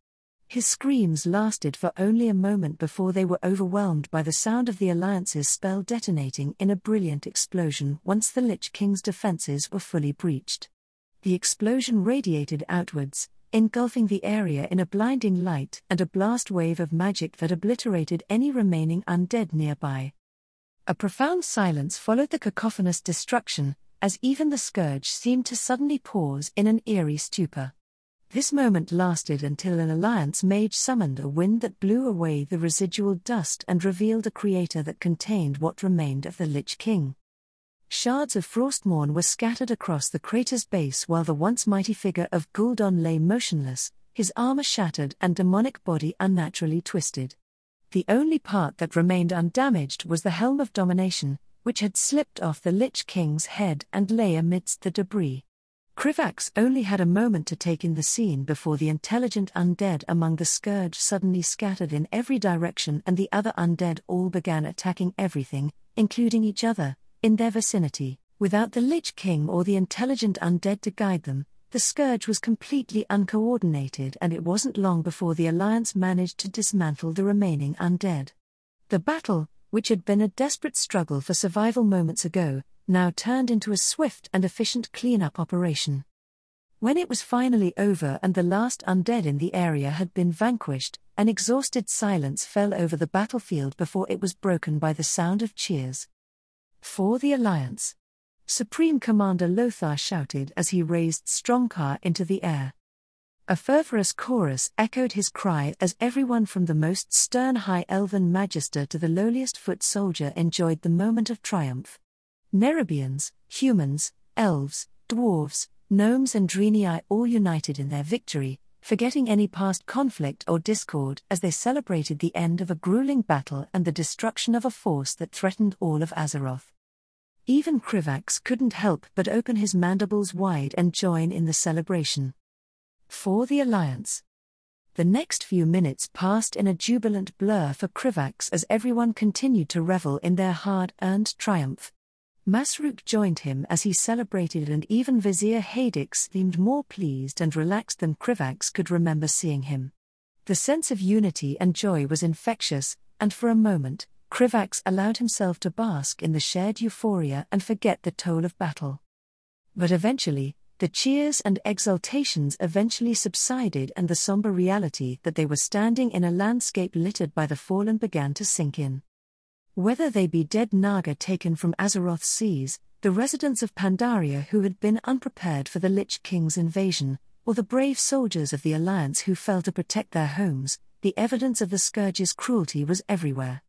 His screams lasted for only a moment before they were overwhelmed by the sound of the Alliance's spell detonating in a brilliant explosion once the Lich King's defenses were fully breached. The explosion radiated outwards, engulfing the area in a blinding light and a blast wave of magic that obliterated any remaining undead nearby. A profound silence followed the cacophonous destruction, as even the scourge seemed to suddenly pause in an eerie stupor. This moment lasted until an Alliance mage summoned a wind that blew away the residual dust and revealed a crater that contained what remained of the Lich King. Shards of Frostmourne were scattered across the crater's base while the once mighty figure of Gul'dan lay motionless, his armor shattered and demonic body unnaturally twisted. The only part that remained undamaged was the Helm of Domination, which had slipped off the Lich King's head and lay amidst the debris. Krivax only had a moment to take in the scene before the intelligent undead among the scourge suddenly scattered in every direction and the other undead all began attacking everything, including each other, in their vicinity. Without the Lich King or the intelligent undead to guide them, the scourge was completely uncoordinated, and it wasn't long before the Alliance managed to dismantle the remaining undead. The battle, which had been a desperate struggle for survival moments ago, now turned into a swift and efficient cleanup operation. When it was finally over and the last undead in the area had been vanquished, an exhausted silence fell over the battlefield before it was broken by the sound of cheers. For the Alliance. Supreme Commander Lothar shouted as he raised Strongcar into the air. A fervorous chorus echoed his cry as everyone from the most stern High Elven Magister to the lowliest foot soldier enjoyed the moment of triumph. Nerubians, humans, elves, dwarves, gnomes and Draenei all united in their victory, forgetting any past conflict or discord as they celebrated the end of a grueling battle and the destruction of a force that threatened all of Azeroth. Even Krivax couldn't help but open his mandibles wide and join in the celebration. For the Alliance. The next few minutes passed in a jubilant blur for Krivax as everyone continued to revel in their hard-earned triumph. Masruk joined him as he celebrated, and even Vizier Hadix seemed more pleased and relaxed than Krivax could remember seeing him. The sense of unity and joy was infectious, and for a moment, Krivax allowed himself to bask in the shared euphoria and forget the toll of battle. But eventually, the cheers and exultations subsided and the somber reality that they were standing in a landscape littered by the fallen began to sink in. Whether they be dead Naga taken from Azeroth's seas, the residents of Pandaria who had been unprepared for the Lich King's invasion, or the brave soldiers of the Alliance who fell to protect their homes, the evidence of the Scourge's cruelty was everywhere.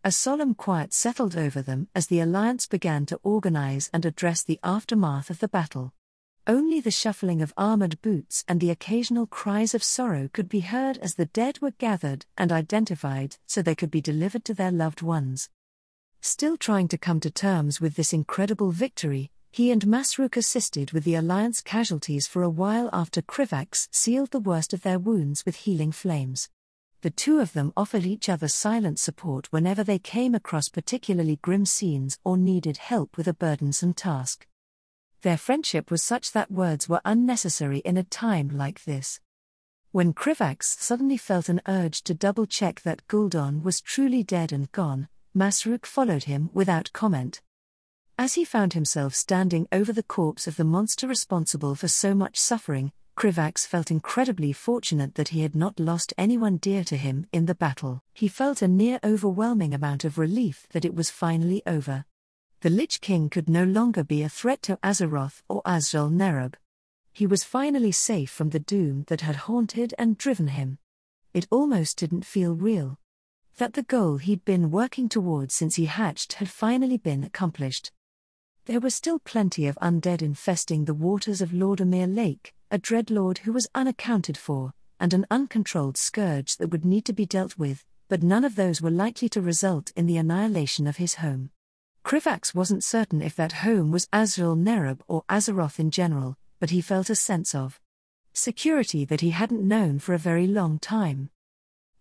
A solemn quiet settled over them as the Alliance began to organize and address the aftermath of the battle. Only the shuffling of armored boots and the occasional cries of sorrow could be heard as the dead were gathered and identified so they could be delivered to their loved ones. Still trying to come to terms with this incredible victory, he and Masruk assisted with the Alliance casualties for a while after Krivax sealed the worst of their wounds with healing flames. The two of them offered each other silent support whenever they came across particularly grim scenes or needed help with a burdensome task. Their friendship was such that words were unnecessary in a time like this. When Krivax suddenly felt an urge to double-check that Gul'dan was truly dead and gone, Masruk followed him without comment. As he found himself standing over the corpse of the monster responsible for so much suffering, Krivax felt incredibly fortunate that he had not lost anyone dear to him in the battle. He felt a near overwhelming amount of relief that it was finally over. The Lich King could no longer be a threat to Azeroth or Azrael-Nerub. He was finally safe from the doom that had haunted and driven him. It almost didn't feel real. That the goal he'd been working towards since he hatched had finally been accomplished. There were still plenty of undead infesting the waters of Lordamere Lake, a dreadlord who was unaccounted for, and an uncontrolled scourge that would need to be dealt with, but none of those were likely to result in the annihilation of his home. Krivax wasn't certain if that home was Azrael-Nerub or Azeroth in general, but he felt a sense of security that he hadn't known for a very long time.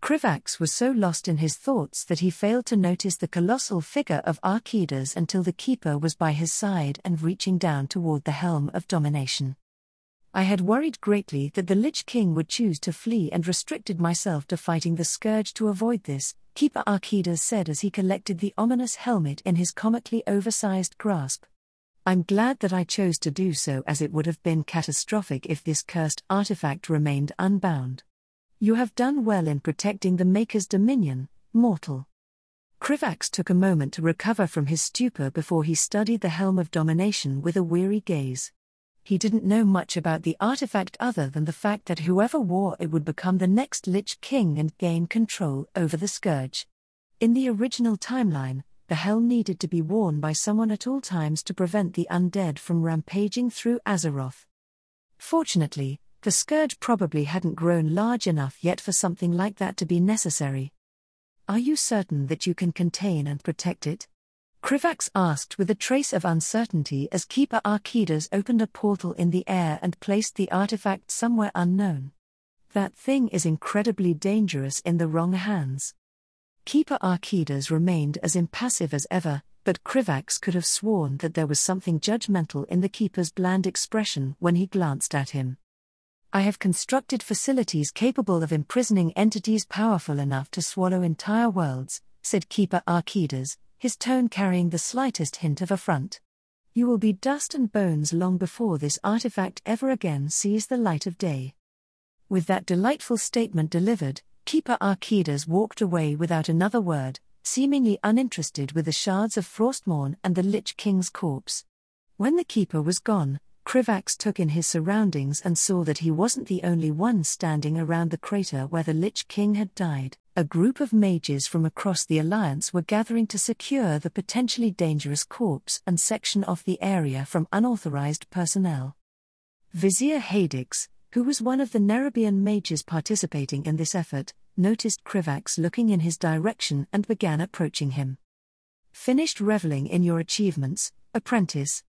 Krivax was so lost in his thoughts that he failed to notice the colossal figure of Archidas until the Keeper was by his side and reaching down toward the helm of domination. I had worried greatly that the Lich King would choose to flee and restricted myself to fighting the Scourge to avoid this, Keeper Archidas said as he collected the ominous helmet in his comically oversized grasp. I'm glad that I chose to do so, as it would have been catastrophic if this cursed artifact remained unbound. You have done well in protecting the Maker's dominion, mortal. Krivax took a moment to recover from his stupor before he studied the Helm of Domination with a weary gaze. He didn't know much about the artifact other than the fact that whoever wore it would become the next Lich King and gain control over the Scourge. In the original timeline, the helm needed to be worn by someone at all times to prevent the undead from rampaging through Azeroth. Fortunately, the Scourge probably hadn't grown large enough yet for something like that to be necessary. Are you certain that you can contain and protect it? Krivax asked with a trace of uncertainty as Keeper Archidas opened a portal in the air and placed the artifact somewhere unknown. That thing is incredibly dangerous in the wrong hands. Keeper Archidas remained as impassive as ever, but Krivax could have sworn that there was something judgmental in the Keeper's bland expression when he glanced at him. I have constructed facilities capable of imprisoning entities powerful enough to swallow entire worlds, said Keeper Archidas, his tone carrying the slightest hint of affront. You will be dust and bones long before this artifact ever again sees the light of day. With that delightful statement delivered, Keeper Archidas walked away without another word, seemingly uninterested with the shards of Frostmourne and the Lich King's corpse. When the Keeper was gone, Krivax took in his surroundings and saw that he wasn't the only one standing around the crater where the Lich King had died. A group of mages from across the Alliance were gathering to secure the potentially dangerous corpse and section off the area from unauthorized personnel. Vizier Hadix, who was one of the Nerubian mages participating in this effort, noticed Krivax looking in his direction and began approaching him. Finished reveling in your achievements, apprentice?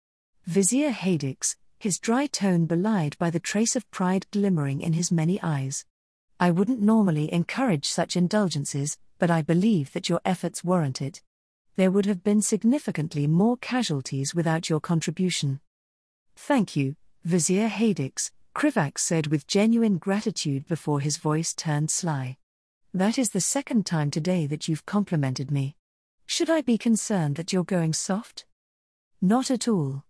Vizier Hadix, his dry tone belied by the trace of pride glimmering in his many eyes. I wouldn't normally encourage such indulgences, but I believe that your efforts warrant it. There would have been significantly more casualties without your contribution. Thank you, Vizier Hadix, Krivax said with genuine gratitude before his voice turned sly. That is the second time today that you've complimented me. Should I be concerned that you're going soft? Not at all.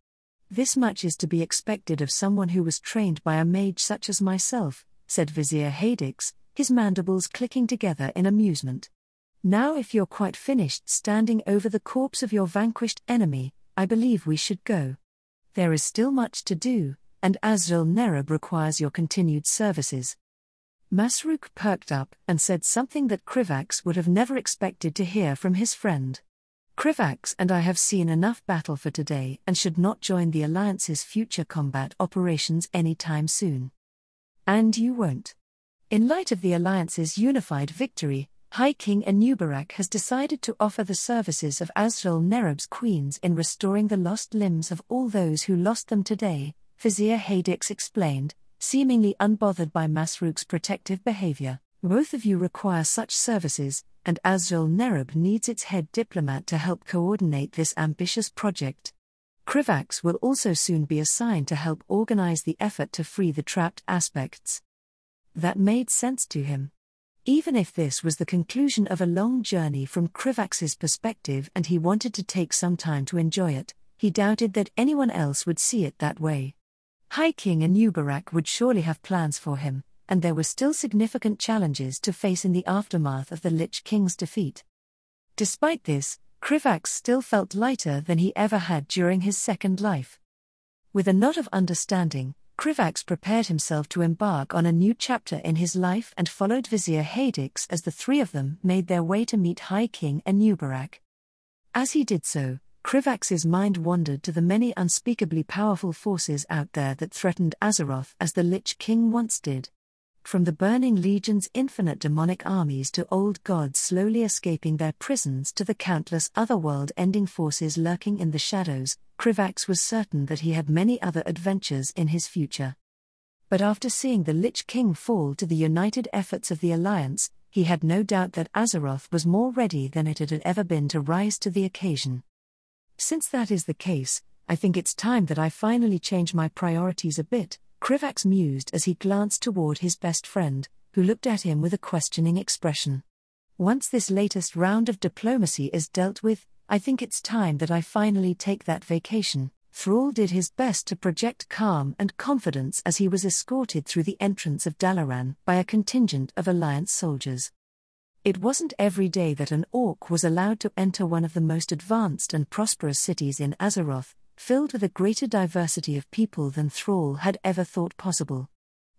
This much is to be expected of someone who was trained by a mage such as myself, said Vizier Hadix, his mandibles clicking together in amusement. Now if you're quite finished standing over the corpse of your vanquished enemy, I believe we should go. There is still much to do, and Azrael-Nerub requires your continued services. Masruk perked up and said something that Krivax would have never expected to hear from his friend. Krivax and I have seen enough battle for today and should not join the Alliance's future combat operations anytime soon. And you won't. In light of the Alliance's unified victory, High King Nerubian has decided to offer the services of Azrael-Nerub's queens in restoring the lost limbs of all those who lost them today, Vizier Hadix explained, seemingly unbothered by Masruk's protective behavior. Both of you require such services, and Azrael-Nerub needs its head diplomat to help coordinate this ambitious project. Krivax will also soon be assigned to help organize the effort to free the trapped aspects. That made sense to him. Even if this was the conclusion of a long journey from Krivax's perspective and he wanted to take some time to enjoy it, he doubted that anyone else would see it that way. High King Anubarak would surely have plans for him, and there were still significant challenges to face in the aftermath of the Lich King's defeat. Despite this, Krivax still felt lighter than he ever had during his second life. With a nod of understanding, Krivax prepared himself to embark on a new chapter in his life and followed Vizier Hadix as the three of them made their way to meet High King Anubarak. As he did so, Krivax's mind wandered to the many unspeakably powerful forces out there that threatened Azeroth as the Lich King once did. From the Burning Legion's infinite demonic armies to old gods slowly escaping their prisons to the countless other world-ending forces lurking in the shadows, Krivax was certain that he had many other adventures in his future. But after seeing the Lich King fall to the united efforts of the Alliance, he had no doubt that Azeroth was more ready than it had ever been to rise to the occasion. Since that is the case, I think it's time that I finally change my priorities a bit, Krivax mused as he glanced toward his best friend, who looked at him with a questioning expression. Once this latest round of diplomacy is dealt with, I think it's time that I finally take that vacation. Thrall did his best to project calm and confidence as he was escorted through the entrance of Dalaran by a contingent of Alliance soldiers. It wasn't every day that an orc was allowed to enter one of the most advanced and prosperous cities in Azeroth, filled with a greater diversity of people than Thrall had ever thought possible.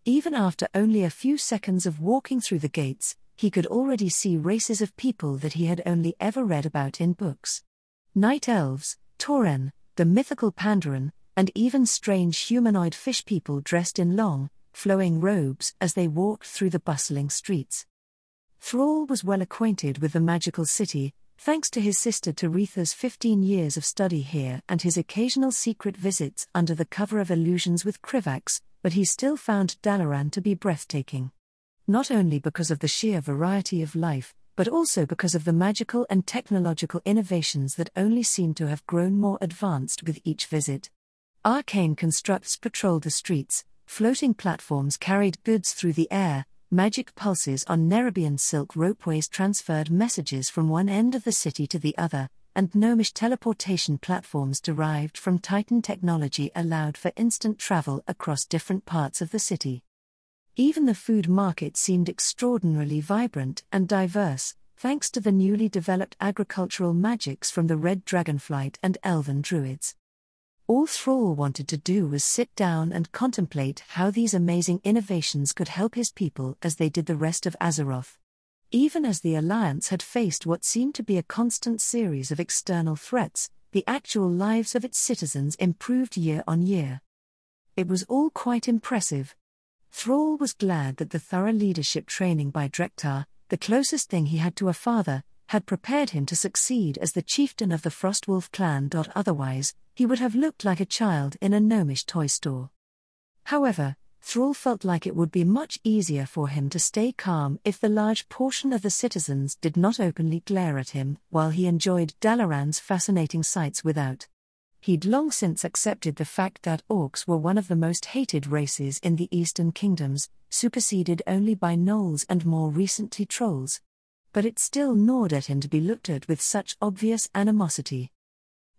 Even after only a few seconds of walking through the gates, he could already see races of people that he had only ever read about in books. Night elves, Tauren, the mythical Pandaren, and even strange humanoid fish people dressed in long, flowing robes as they walked through the bustling streets. Thrall was well acquainted with the magical city, thanks to his sister Taretha's 15 years of study here and his occasional secret visits under the cover of illusions with Krivax, but he still found Dalaran to be breathtaking. Not only because of the sheer variety of life, but also because of the magical and technological innovations that only seemed to have grown more advanced with each visit. Arcane constructs patrolled the streets, floating platforms carried goods through the air, magic pulses on Nerubian silk ropeways transferred messages from one end of the city to the other, and gnomish teleportation platforms derived from Titan technology allowed for instant travel across different parts of the city. Even the food market seemed extraordinarily vibrant and diverse, thanks to the newly developed agricultural magics from the Red Dragonflight and Elven Druids. All Thrall wanted to do was sit down and contemplate how these amazing innovations could help his people as they did the rest of Azeroth. Even as the Alliance had faced what seemed to be a constant series of external threats, the actual lives of its citizens improved year on year. It was all quite impressive. Thrall was glad that the thorough leadership training by Drektar, the closest thing he had to a father, had prepared him to succeed as the chieftain of the Frostwolf clan. Otherwise, he would have looked like a child in a gnomish toy store. However, Thrall felt like it would be much easier for him to stay calm if the large portion of the citizens did not openly glare at him while he enjoyed Dalaran's fascinating sights without. He'd long since accepted the fact that orcs were one of the most hated races in the Eastern Kingdoms, superseded only by gnolls and more recently trolls. But it still gnawed at him to be looked at with such obvious animosity.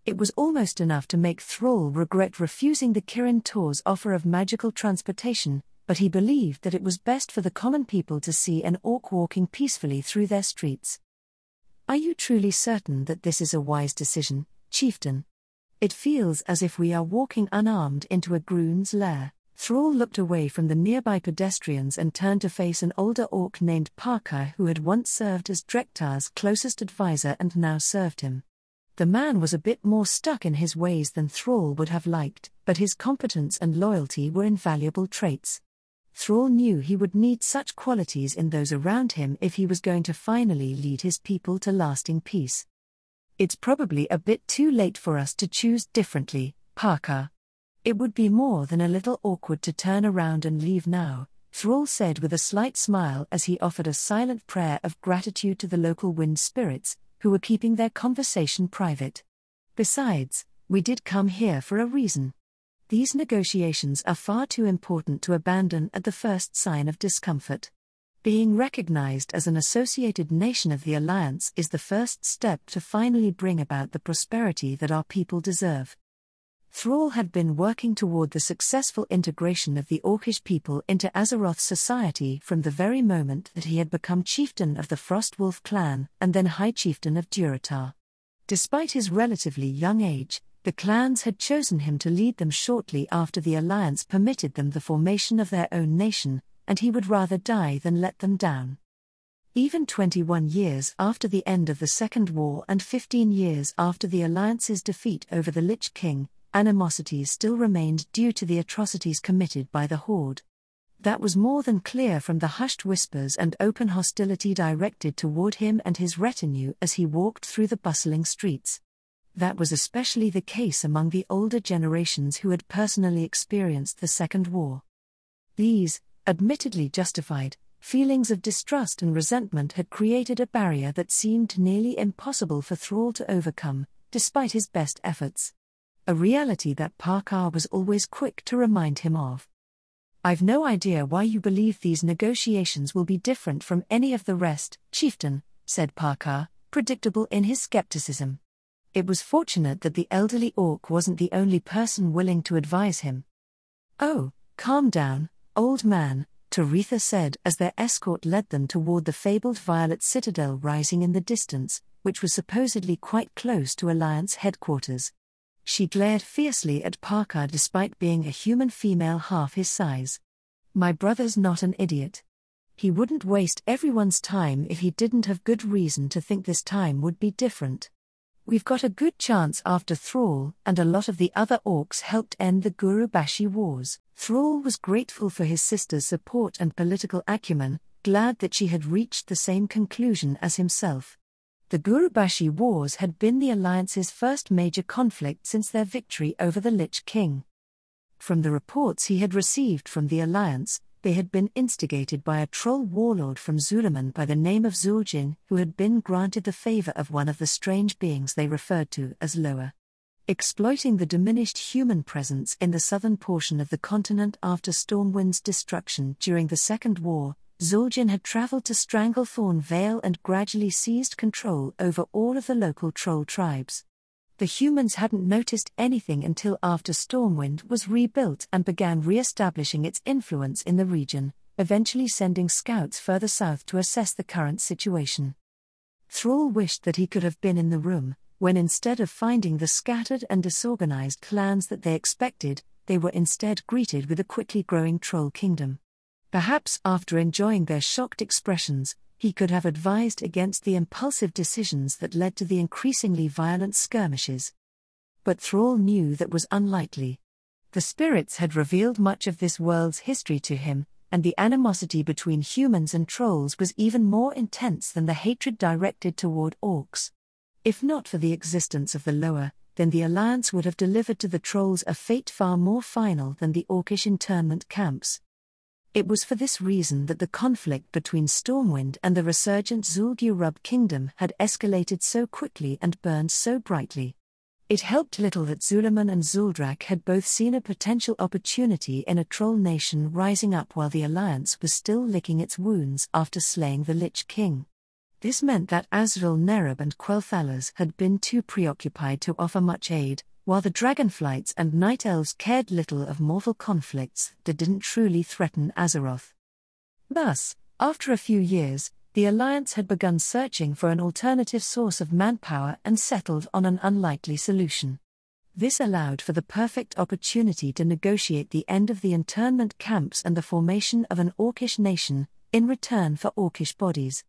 It was almost enough to make Thrall regret refusing the Kirin Tor's offer of magical transportation, but he believed that it was best for the common people to see an orc walking peacefully through their streets. "Are you truly certain that this is a wise decision, chieftain? It feels as if we are walking unarmed into a Groon's lair." Thrall looked away from the nearby pedestrians and turned to face an older orc named Parker who had once served as Drektar's closest advisor and now served him. The man was a bit more stuck in his ways than Thrall would have liked, but his competence and loyalty were invaluable traits. Thrall knew he would need such qualities in those around him if he was going to finally lead his people to lasting peace. "It's probably a bit too late for us to choose differently, Parker. It would be more than a little awkward to turn around and leave now," Thrall said with a slight smile as he offered a silent prayer of gratitude to the local wind spirits, who were keeping their conversation private. "Besides, we did come here for a reason. These negotiations are far too important to abandon at the first sign of discomfort. Being recognized as an associated nation of the Alliance is the first step to finally bring about the prosperity that our people deserve." Thrall had been working toward the successful integration of the Orcish people into Azeroth's society from the very moment that he had become chieftain of the Frostwolf clan and then High Chieftain of Durotar. Despite his relatively young age, the clans had chosen him to lead them shortly after the Alliance permitted them the formation of their own nation, and he would rather die than let them down. Even 21 years after the end of the Second War and 15 years after the Alliance's defeat over the Lich King, animosities still remained due to the atrocities committed by the Horde. That was more than clear from the hushed whispers and open hostility directed toward him and his retinue as he walked through the bustling streets. That was especially the case among the older generations who had personally experienced the Second War. These, admittedly justified, feelings of distrust and resentment had created a barrier that seemed nearly impossible for Thrall to overcome, despite his best efforts. A reality that Parkar was always quick to remind him of. "I've no idea why you believe these negotiations will be different from any of the rest, Chieftain," said Parkar, predictable in his skepticism. It was fortunate that the elderly orc wasn't the only person willing to advise him. "Oh, calm down, old man," Taretha said as their escort led them toward the fabled Violet Citadel rising in the distance, which was supposedly quite close to Alliance headquarters. She glared fiercely at Parkar despite being a human female half his size. "My brother's not an idiot. He wouldn't waste everyone's time if he didn't have good reason to think this time would be different. We've got a good chance after Thrall and a lot of the other orcs helped end the Gurubashi Wars." Thrall was grateful for his sister's support and political acumen, glad that she had reached the same conclusion as himself. The Gurubashi Wars had been the Alliance's first major conflict since their victory over the Lich King. From the reports he had received from the Alliance, they had been instigated by a troll warlord from Zul'Aman by the name of Zul'Jin, who had been granted the favor of one of the strange beings they referred to as Loa. Exploiting the diminished human presence in the southern portion of the continent after Stormwind's destruction during the Second War, Zul'Jin had traveled to Stranglethorn Vale and gradually seized control over all of the local troll tribes. The humans hadn't noticed anything until after Stormwind was rebuilt and began re-establishing its influence in the region, eventually sending scouts further south to assess the current situation. Thrall wished that he could have been in the room, when instead of finding the scattered and disorganized clans that they expected, they were instead greeted with a quickly growing troll kingdom. Perhaps after enjoying their shocked expressions, he could have advised against the impulsive decisions that led to the increasingly violent skirmishes. But Thrall knew that was unlikely. The spirits had revealed much of this world's history to him, and the animosity between humans and trolls was even more intense than the hatred directed toward orcs. If not for the existence of the Loa, then the Alliance would have delivered to the trolls a fate far more final than the orcish internment camps. It was for this reason that the conflict between Stormwind and the resurgent Zul'Gurub kingdom had escalated so quickly and burned so brightly. It helped little that Zul'Aman and Zuldrak had both seen a potential opportunity in a troll nation rising up while the Alliance was still licking its wounds after slaying the Lich King. This meant that Azrael, Nerub and Quel'Thalas had been too preoccupied to offer much aid, while the Dragonflights and Night Elves cared little of mortal conflicts that didn't truly threaten Azeroth. Thus, after a few years, the Alliance had begun searching for an alternative source of manpower and settled on an unlikely solution. This allowed for the perfect opportunity to negotiate the end of the internment camps and the formation of an Orcish nation, in return for Orcish bodies.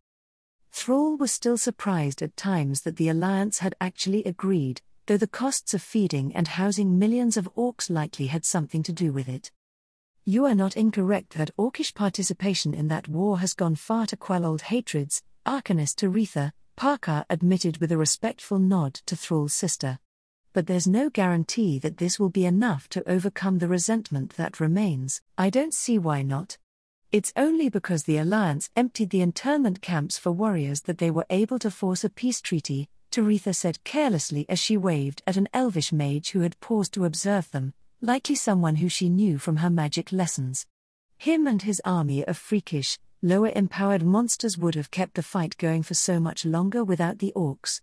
Thrall was still surprised at times that the Alliance had actually agreed, though the costs of feeding and housing millions of orcs likely had something to do with it. "You are not incorrect that Orcish participation in that war has gone far to quell old hatreds," Arcanist Taretha, Parkar admitted with a respectful nod to Thrall's sister. "But there's no guarantee that this will be enough to overcome the resentment that remains." "I don't see why not. It's only because the Alliance emptied the internment camps for warriors that they were able to force a peace treaty," Taretha said carelessly as she waved at an elvish mage who had paused to observe them, likely someone who she knew from her magic lessons. Him and his army of freakish, lower-empowered monsters would have kept the fight going for so much longer without the orcs.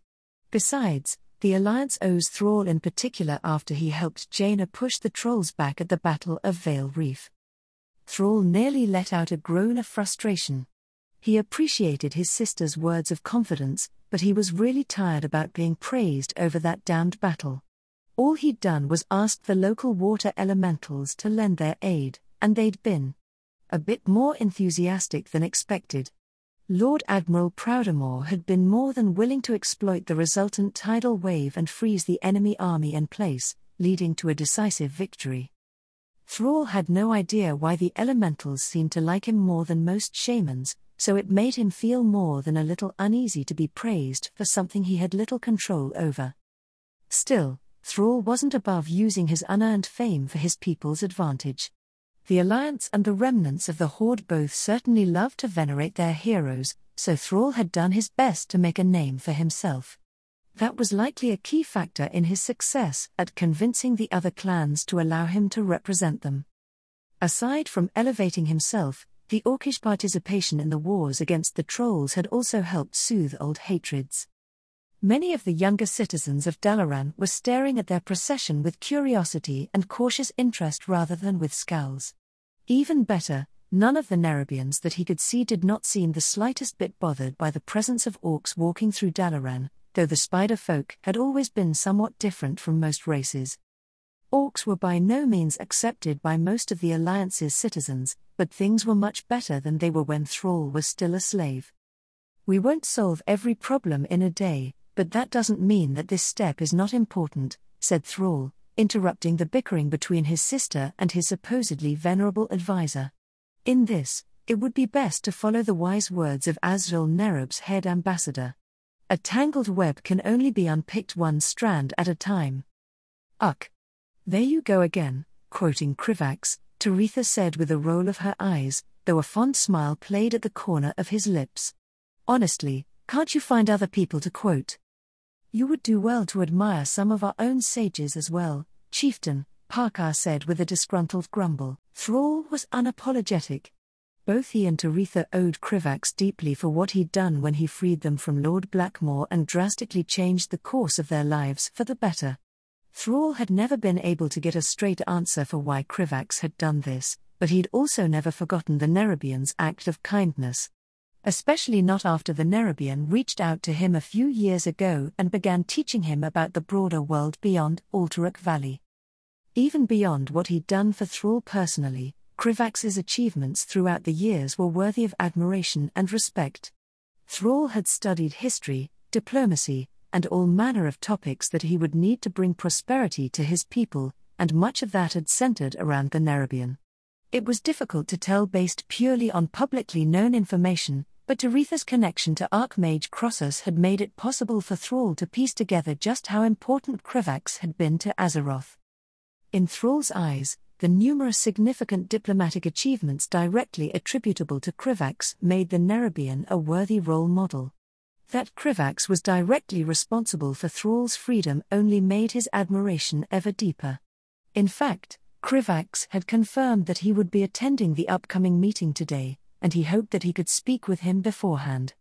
Besides, The Alliance owes Thrall in particular after he helped Jaina push the trolls back at the Battle of Vale Reef. Thrall nearly let out a groan of frustration. He appreciated his sister's words of confidence, but he was really tired about being praised over that damned battle. All he'd done was ask the local water elementals to lend their aid, and they'd been a bit more enthusiastic than expected. Lord Admiral Proudmoore had been more than willing to exploit the resultant tidal wave and freeze the enemy army in place, leading to a decisive victory. Thrall had no idea why the elementals seemed to like him more than most shamans, so it made him feel more than a little uneasy to be praised for something he had little control over. Still, Thrall wasn't above using his unearned fame for his people's advantage. The Alliance and the remnants of the Horde both certainly loved to venerate their heroes, so Thrall had done his best to make a name for himself. That was likely a key factor in his success at convincing the other clans to allow him to represent them. Aside from elevating himself, the Orcish participation in the wars against the Trolls had also helped soothe old hatreds. Many of the younger citizens of Dalaran were staring at their procession with curiosity and cautious interest rather than with scowls. Even better, none of the Nerubians that he could see did not seem the slightest bit bothered by the presence of orcs walking through Dalaran, though the spider folk had always been somewhat different from most races. Orcs were by no means accepted by most of the Alliance's citizens, but things were much better than they were when Thrall was still a slave. We won't solve every problem in a day, but that doesn't mean that this step is not important, said Thrall, interrupting the bickering between his sister and his supposedly venerable advisor. In this, it would be best to follow the wise words of Azrael Nerub's head ambassador. A tangled web can only be unpicked one strand at a time. Uck. There you go again, quoting Krivax, Taretha said with a roll of her eyes, though a fond smile played at the corner of his lips. Honestly, can't you find other people to quote? You would do well to admire some of our own sages as well, Chieftain, Parkar said with a disgruntled grumble. Thrall was unapologetic. Both he and Taretha owed Krivax deeply for what he'd done when he freed them from Lord Blackmore and drastically changed the course of their lives for the better. Thrall had never been able to get a straight answer for why Krivax had done this, but he'd also never forgotten the Nerubian's act of kindness. Especially not after the Nerubian reached out to him a few years ago and began teaching him about the broader world beyond Alterac Valley. Even beyond what he'd done for Thrall personally, Krivax's achievements throughout the years were worthy of admiration and respect. Thrall had studied history, diplomacy, and all manner of topics that he would need to bring prosperity to his people, and much of that had centered around the Nerubian. It was difficult to tell based purely on publicly known information, but Taretha's connection to Archmage Crossus had made it possible for Thrall to piece together just how important Krivax had been to Azeroth. In Thrall's eyes, the numerous significant diplomatic achievements directly attributable to Krivax made the Nerubian a worthy role model. That Krivax was directly responsible for Thrall's freedom only made his admiration ever deeper. In fact, Krivax had confirmed that he would be attending the upcoming meeting today, and he hoped that he could speak with him beforehand.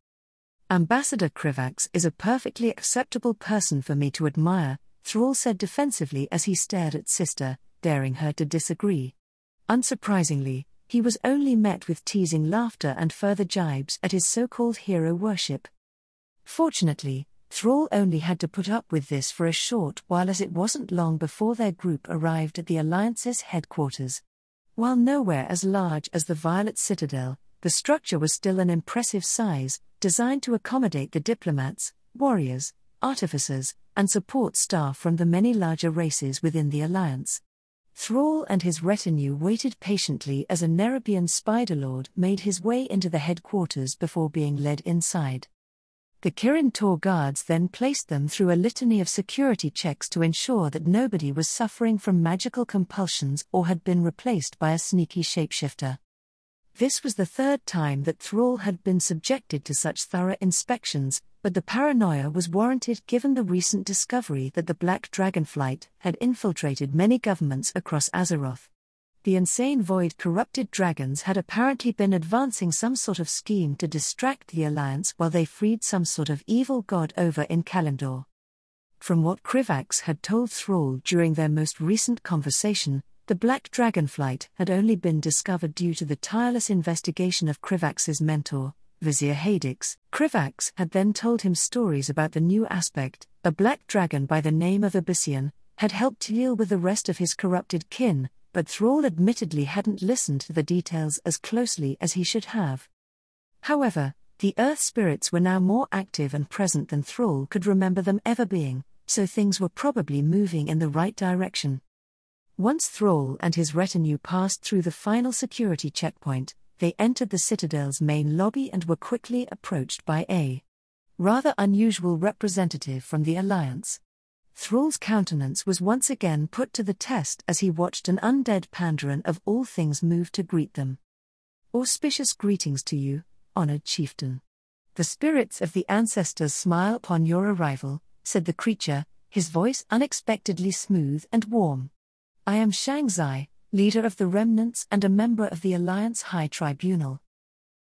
Ambassador Krivax is a perfectly acceptable person for me to admire, Thrall said defensively as he stared at Sister, daring her to disagree. Unsurprisingly, he was only met with teasing laughter and further jibes at his so-called hero worship. Fortunately, Thrall only had to put up with this for a short while, as it wasn't long before their group arrived at the Alliance's headquarters. While nowhere as large as the Violet Citadel, the structure was still an impressive size, designed to accommodate the diplomats, warriors, artificers, and support staff from the many larger races within the Alliance. Thrall and his retinue waited patiently as a Nerubian Spiderlord made his way into the headquarters before being led inside. The Kirin Tor guards then placed them through a litany of security checks to ensure that nobody was suffering from magical compulsions or had been replaced by a sneaky shapeshifter. This was the third time that Thrall had been subjected to such thorough inspections, but the paranoia was warranted given the recent discovery that the Black Dragonflight had infiltrated many governments across Azeroth. The insane void-corrupted dragons had apparently been advancing some sort of scheme to distract the Alliance while they freed some sort of evil god over in Kalimdor. From what Krivax had told Thrall during their most recent conversation, the Black Dragonflight had only been discovered due to the tireless investigation of Krivax's mentor, Vizier Hadix. Krivax had then told him stories about the new aspect. A black dragon by the name of Abyssian had helped deal with the rest of his corrupted kin, but Thrall admittedly hadn't listened to the details as closely as he should have. However, the Earth spirits were now more active and present than Thrall could remember them ever being, so things were probably moving in the right direction. Once Thrall and his retinue passed through the final security checkpoint, they entered the Citadel's main lobby and were quickly approached by a rather unusual representative from the Alliance. Thrall's countenance was once again put to the test as he watched an undead Pandaren of all things move to greet them. "Auspicious greetings to you, honored chieftain. The spirits of the ancestors smile upon your arrival," said the creature, his voice unexpectedly smooth and warm. "I am Shang Zai, leader of the Remnants and a member of the Alliance High Tribunal."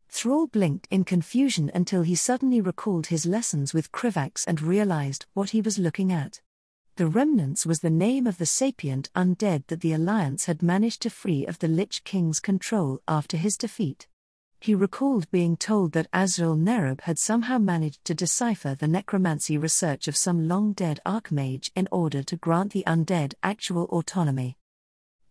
Thrall blinked in confusion until he suddenly recalled his lessons with Krivax and realized what he was looking at. The Remnants was the name of the sapient undead that the Alliance had managed to free of the Lich King's control after his defeat. He recalled being told that Azrael Nerub had somehow managed to decipher the necromancy research of some long-dead archmage in order to grant the undead actual autonomy.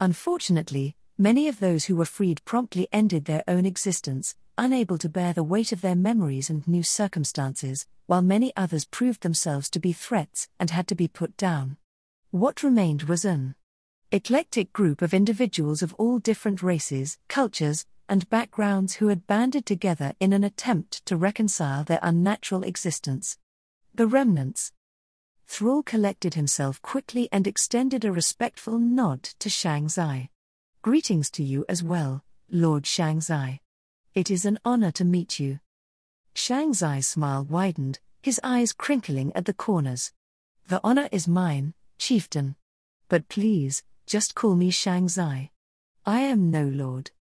Unfortunately, many of those who were freed promptly ended their own existence, unable to bear the weight of their memories and new circumstances, while many others proved themselves to be threats and had to be put down. What remained was an eclectic group of individuals of all different races, cultures, and backgrounds who had banded together in an attempt to reconcile their unnatural existence. The Remnants. Thrall collected himself quickly and extended a respectful nod to Shang Zai. "Greetings to you as well, Lord Shang Zai. It is an honor to meet you." Shang Zai's smile widened, his eyes crinkling at the corners. "The honor is mine, chieftain. But please, just call me Shang Zai. I am no lord.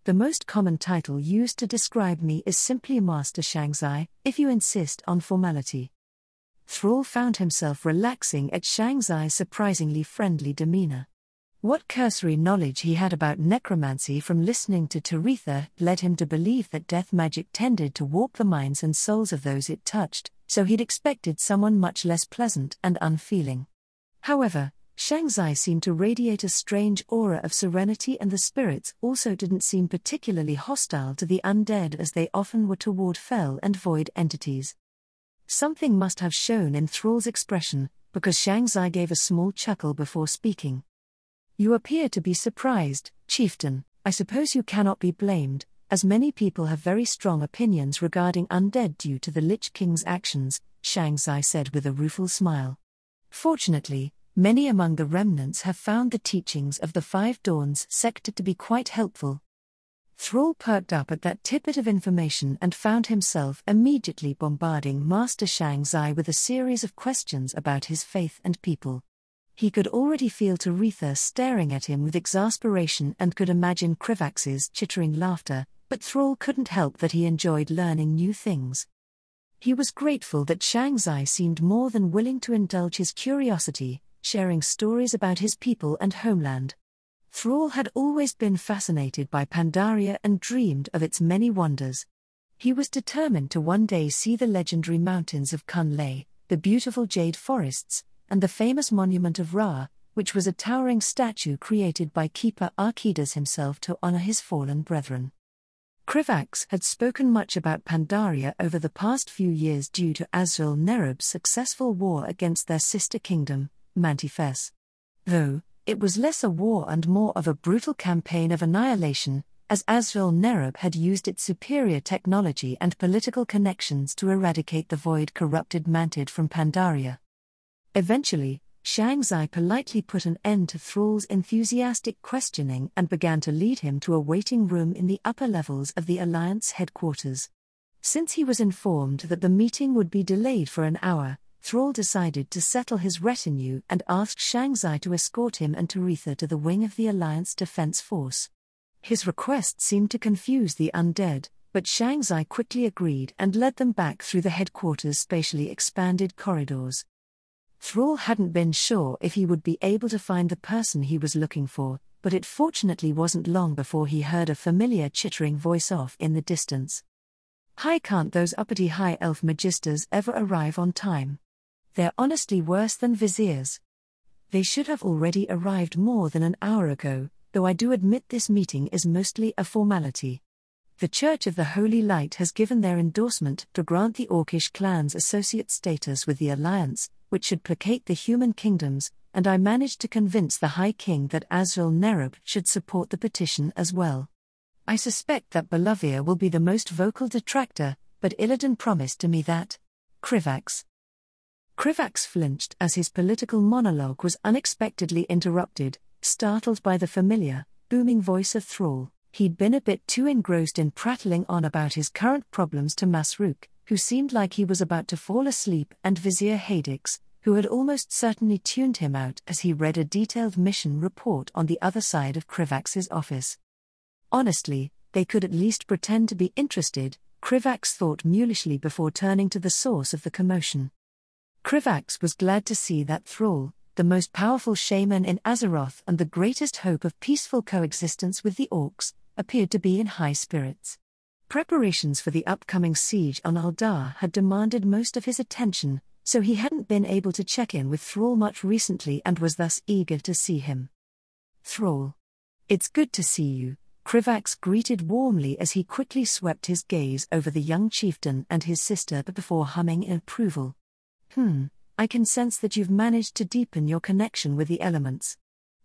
The most common title used to describe me is simply Master Shang Zai, if you insist on formality." Thrall found himself relaxing at Shang Zai's surprisingly friendly demeanor. What cursory knowledge he had about necromancy from listening to Taretha led him to believe that death magic tended to warp the minds and souls of those it touched, so he'd expected someone much less pleasant and unfeeling. However, Shang Zai seemed to radiate a strange aura of serenity, and the spirits also didn't seem particularly hostile to the undead as they often were toward fell and void entities. Something must have shown in Thrall's expression, because Shang Zai gave a small chuckle before speaking. "You appear to be surprised, chieftain. I suppose you cannot be blamed, as many people have very strong opinions regarding undead due to the Lich King's actions," Shang Zai said with a rueful smile. "Fortunately, many among the Remnants have found the teachings of the Five Dawns sector to be quite helpful." Thrall perked up at that tidbit of information and found himself immediately bombarding Master Shang Zai with a series of questions about his faith and people. He could already feel Taretha staring at him with exasperation and could imagine Krivax's chittering laughter, but Thrall couldn't help that he enjoyed learning new things. He was grateful that Shang Zai seemed more than willing to indulge his curiosity, sharing stories about his people and homeland. Thrall had always been fascinated by Pandaria and dreamed of its many wonders. He was determined to one day see the legendary mountains of Kunlei, the beautiful jade forests, and the famous monument of Ra, which was a towering statue created by Keeper Archidas himself to honor his fallen brethren. Krivax had spoken much about Pandaria over the past few years due to Azrael Nerub's successful war against their sister kingdom, Mantifes. Though, it was less a war and more of a brutal campaign of annihilation, as Azrael Nerub had used its superior technology and political connections to eradicate the void-corrupted Mantid from Pandaria. Eventually, Shang Zai politely put an end to Thrall's enthusiastic questioning and began to lead him to a waiting room in the upper levels of the Alliance headquarters. Since he was informed that the meeting would be delayed for an hour, Thrall decided to settle his retinue and asked Shang Zai to escort him and Taretha to the wing of the Alliance Defense Force. His request seemed to confuse the undead, but Shang Zai quickly agreed and led them back through the headquarters' spatially expanded corridors. Thrall hadn't been sure if he would be able to find the person he was looking for, but it fortunately wasn't long before he heard a familiar chittering voice off in the distance. "Hi, can't those uppity high elf magisters ever arrive on time? They're honestly worse than viziers. They should have already arrived more than an hour ago, though I do admit this meeting is mostly a formality. The Church of the Holy Light has given their endorsement to grant the Orcish clan's associate status with the Alliance, which should placate the human kingdoms, and I managed to convince the High King that Azrael Nerub should support the petition as well. I suspect that Balavia will be the most vocal detractor, but Illidan promised to me that. Krivax." Krivax flinched as his political monologue was unexpectedly interrupted, startled by the familiar, booming voice of Thrall. He'd been a bit too engrossed in prattling on about his current problems to Masruk, who seemed like he was about to fall asleep, and Vizier Hadix, who had almost certainly tuned him out as he read a detailed mission report on the other side of Krivax's office. Honestly, they could at least pretend to be interested, Krivax thought mulishly before turning to the source of the commotion. Krivax was glad to see that Thrall, the most powerful shaman in Azeroth and the greatest hope of peaceful coexistence with the Orcs, appeared to be in high spirits. Preparations for the upcoming siege on Aldar had demanded most of his attention, so he hadn't been able to check in with Thrall much recently and was thus eager to see him. "Thrall. It's good to see you," Krivax greeted warmly as he quickly swept his gaze over the young chieftain and his sister before humming in approval. I can sense that you've managed to deepen your connection with the elements.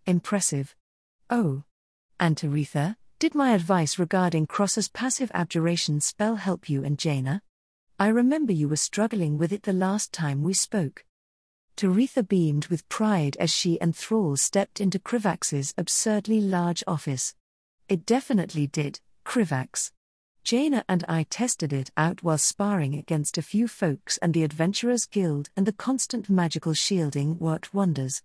Impressive. Oh. And Taretha, did my advice regarding Cross's passive abjuration spell help you and Jaina? I remember you were struggling with it the last time we spoke." Taretha beamed with pride as she and Thrall stepped into Krivax's absurdly large office. "It definitely did, Krivax. Jaina and I tested it out while sparring against a few folks, and the Adventurers Guild and the constant magical shielding worked wonders.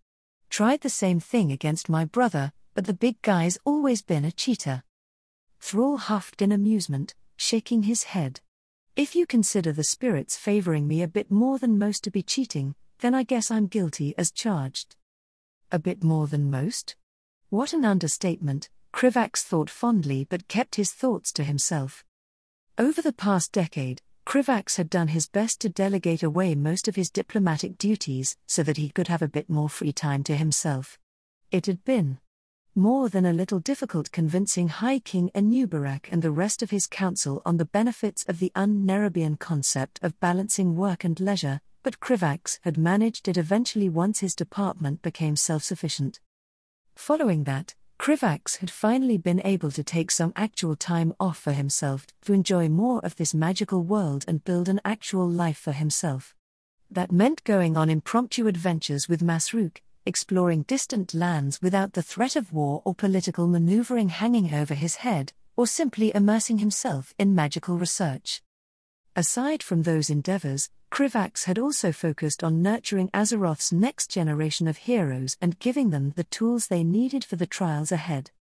Tried the same thing against my brother, but the big guy's always been a cheater." Thrall huffed in amusement, shaking his head. "If you consider the spirits favoring me a bit more than most to be cheating, then I guess I'm guilty as charged." "A bit more than most?" What an understatement, Krivax thought fondly but kept his thoughts to himself. Over the past decade, Krivax had done his best to delegate away most of his diplomatic duties so that he could have a bit more free time to himself. It had been more than a little difficult convincing High King Anubarak and the rest of his council on the benefits of the un-Nerubian concept of balancing work and leisure, but Krivax had managed it eventually once his department became self-sufficient. Following that, Krivax had finally been able to take some actual time off for himself to enjoy more of this magical world and build an actual life for himself. That meant going on impromptu adventures with Masruk, exploring distant lands without the threat of war or political maneuvering hanging over his head, or simply immersing himself in magical research. Aside from those endeavors, Krivax had also focused on nurturing Azeroth's next generation of heroes and giving them the tools they needed for the trials ahead.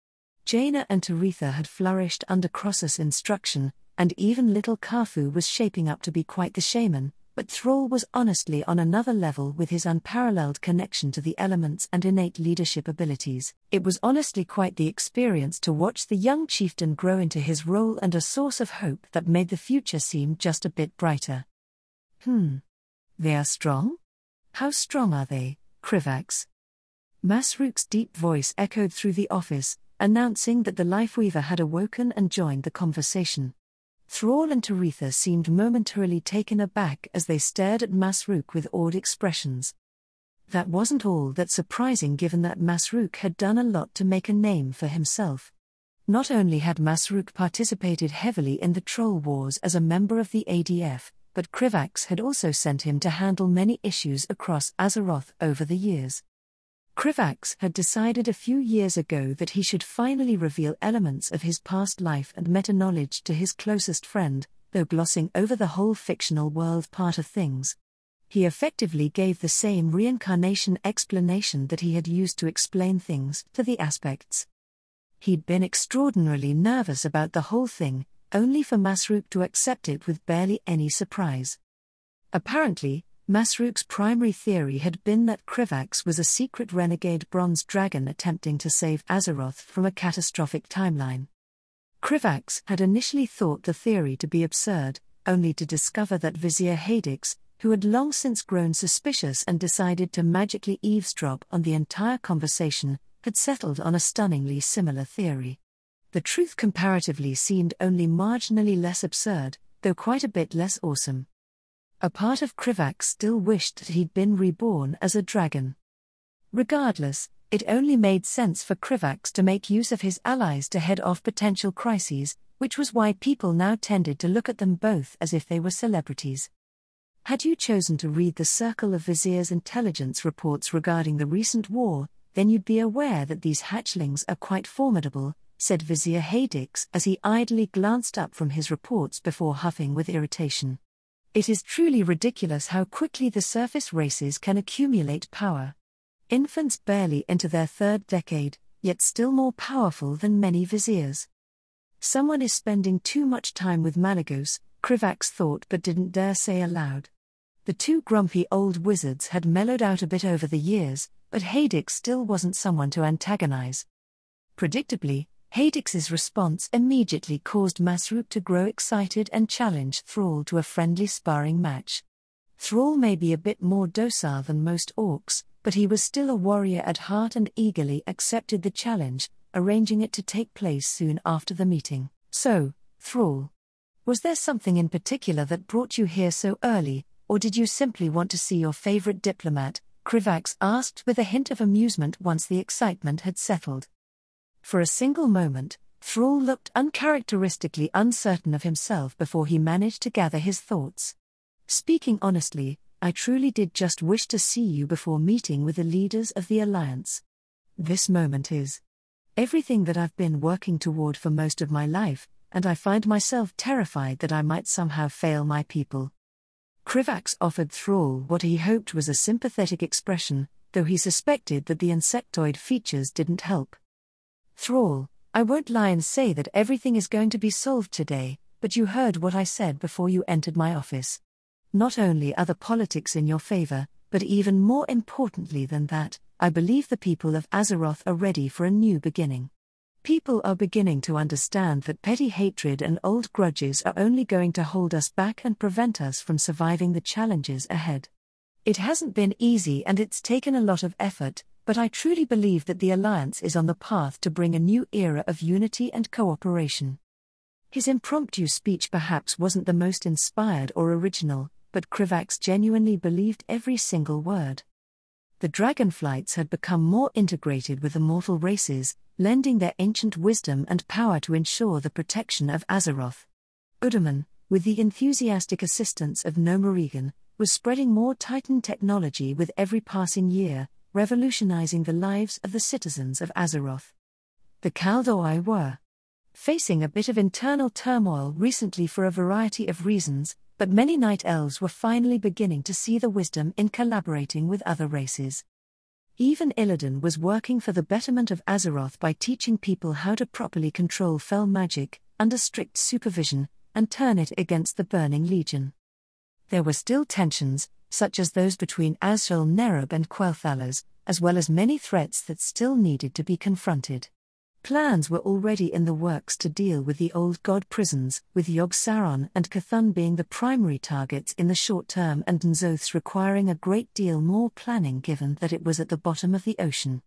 Jaina and Taretha had flourished under Cross's instruction, and even little Kafu was shaping up to be quite the shaman, but Thrall was honestly on another level with his unparalleled connection to the elements and innate leadership abilities. It was honestly quite the experience to watch the young chieftain grow into his role and a source of hope that made the future seem just a bit brighter. They are strong? How strong are they, Krivax? Masruk's deep voice echoed through the office, announcing that the Lifeweaver had awoken and joined the conversation. Thrall and Taretha seemed momentarily taken aback as they stared at Masruk with awed expressions. That wasn't all that surprising given that Masruk had done a lot to make a name for himself. Not only had Masruk participated heavily in the Troll Wars as a member of the ADF, but Krivax had also sent him to handle many issues across Azeroth over the years. Krivax had decided a few years ago that he should finally reveal elements of his past life and meta-knowledge to his closest friend, though glossing over the whole fictional world part of things. He effectively gave the same reincarnation explanation that he had used to explain things to the aspects. He'd been extraordinarily nervous about the whole thing, only for Masruk to accept it with barely any surprise. Apparently, Masruk's primary theory had been that Krivax was a secret renegade bronze dragon attempting to save Azeroth from a catastrophic timeline. Krivax had initially thought the theory to be absurd, only to discover that Vizier Hadix, who had long since grown suspicious and decided to magically eavesdrop on the entire conversation, had settled on a stunningly similar theory. The truth comparatively seemed only marginally less absurd, though quite a bit less awesome. A part of Krivax still wished that he'd been reborn as a dragon. Regardless, it only made sense for Krivax to make use of his allies to head off potential crises, which was why people now tended to look at them both as if they were celebrities. Had you chosen to read the Circle of Viziers intelligence reports regarding the recent war, then you'd be aware that these hatchlings are quite formidable, said Vizier Hadix as he idly glanced up from his reports before huffing with irritation. It is truly ridiculous how quickly the surface races can accumulate power. Infants barely into their third decade, yet still more powerful than many viziers. Someone is spending too much time with Malygos, Krivax thought but didn't dare say aloud. The two grumpy old wizards had mellowed out a bit over the years, but Hadix still wasn't someone to antagonize. Predictably, Hadix's response immediately caused Masruk to grow excited and challenge Thrall to a friendly sparring match. Thrall may be a bit more docile than most orcs, but he was still a warrior at heart and eagerly accepted the challenge, arranging it to take place soon after the meeting. So, Thrall, was there something in particular that brought you here so early, or did you simply want to see your favorite diplomat? Krivax asked with a hint of amusement once the excitement had settled. For a single moment, Thrall looked uncharacteristically uncertain of himself before he managed to gather his thoughts. Speaking honestly, I truly did just wish to see you before meeting with the leaders of the Alliance. This moment is everything that I've been working toward for most of my life, and I find myself terrified that I might somehow fail my people. Krivax offered Thrall what he hoped was a sympathetic expression, though he suspected that the insectoid features didn't help. Thrall, I won't lie and say that everything is going to be solved today, but you heard what I said before you entered my office. Not only are the politics in your favor, but even more importantly than that, I believe the people of Azeroth are ready for a new beginning. People are beginning to understand that petty hatred and old grudges are only going to hold us back and prevent us from surviving the challenges ahead. It hasn't been easy and it's taken a lot of effort, but I truly believe that the Alliance is on the path to bring a new era of unity and cooperation. His impromptu speech perhaps wasn't the most inspired or original, but Krivax genuinely believed every single word. The dragonflights had become more integrated with the mortal races, lending their ancient wisdom and power to ensure the protection of Azeroth. Udaman, with the enthusiastic assistance of Nerubian, was spreading more Titan technology with every passing year, revolutionizing the lives of the citizens of Azeroth. The Kaldoi were facing a bit of internal turmoil recently for a variety of reasons, but many Night Elves were finally beginning to see the wisdom in collaborating with other races. Even Illidan was working for the betterment of Azeroth by teaching people how to properly control fell magic, under strict supervision, and turn it against the Burning Legion. There were still tensions, such as those between Azrael Nerub and Quel'Thalas, as well as many threats that still needed to be confronted. Plans were already in the works to deal with the old god prisons, with Yogg-Saron and Cthulhu being the primary targets in the short term and N'Zoth's requiring a great deal more planning given that it was at the bottom of the ocean.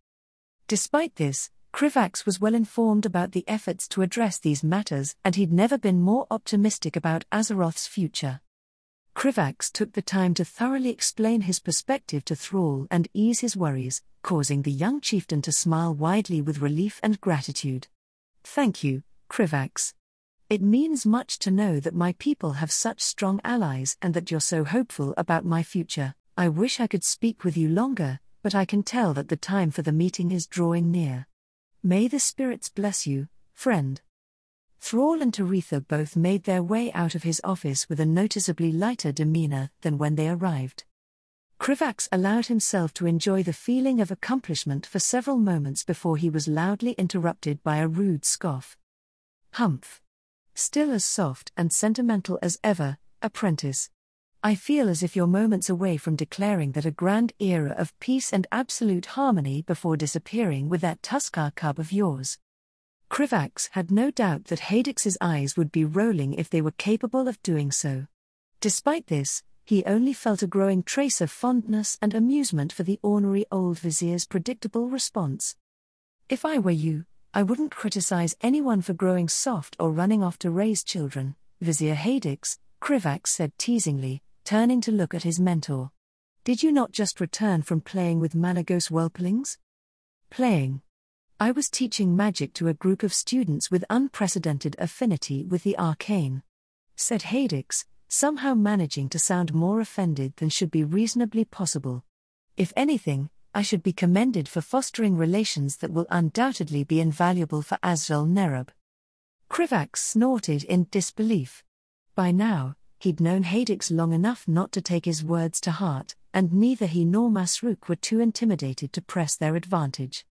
Despite this, Krivax was well informed about the efforts to address these matters and he'd never been more optimistic about Azeroth's future. Krivax took the time to thoroughly explain his perspective to Thrall and ease his worries, causing the young chieftain to smile widely with relief and gratitude. Thank you, Krivax. It means much to know that my people have such strong allies and that you're so hopeful about my future. I wish I could speak with you longer, but I can tell that the time for the meeting is drawing near. May the spirits bless you, friend. Thrall and Taretha both made their way out of his office with a noticeably lighter demeanor than when they arrived. Krivax allowed himself to enjoy the feeling of accomplishment for several moments before he was loudly interrupted by a rude scoff. Humph. Still as soft and sentimental as ever, apprentice. I feel as if you're moments away from declaring that a grand era of peace and absolute harmony before disappearing with that Tuskar cub of yours. Krivax had no doubt that Hadix's eyes would be rolling if they were capable of doing so. Despite this, he only felt a growing trace of fondness and amusement for the ornery old vizier's predictable response. If I were you, I wouldn't criticize anyone for growing soft or running off to raise children, Vizier Hadix, Krivax said teasingly, turning to look at his mentor. Did you not just return from playing with Malagos whelplings? Playing. I was teaching magic to a group of students with unprecedented affinity with the arcane, said Hadix, somehow managing to sound more offended than should be reasonably possible. If anything, I should be commended for fostering relations that will undoubtedly be invaluable for Azrael Nerub. Krivax snorted in disbelief. By now, he'd known Hadix long enough not to take his words to heart, and neither he nor Masruk were too intimidated to press their advantage.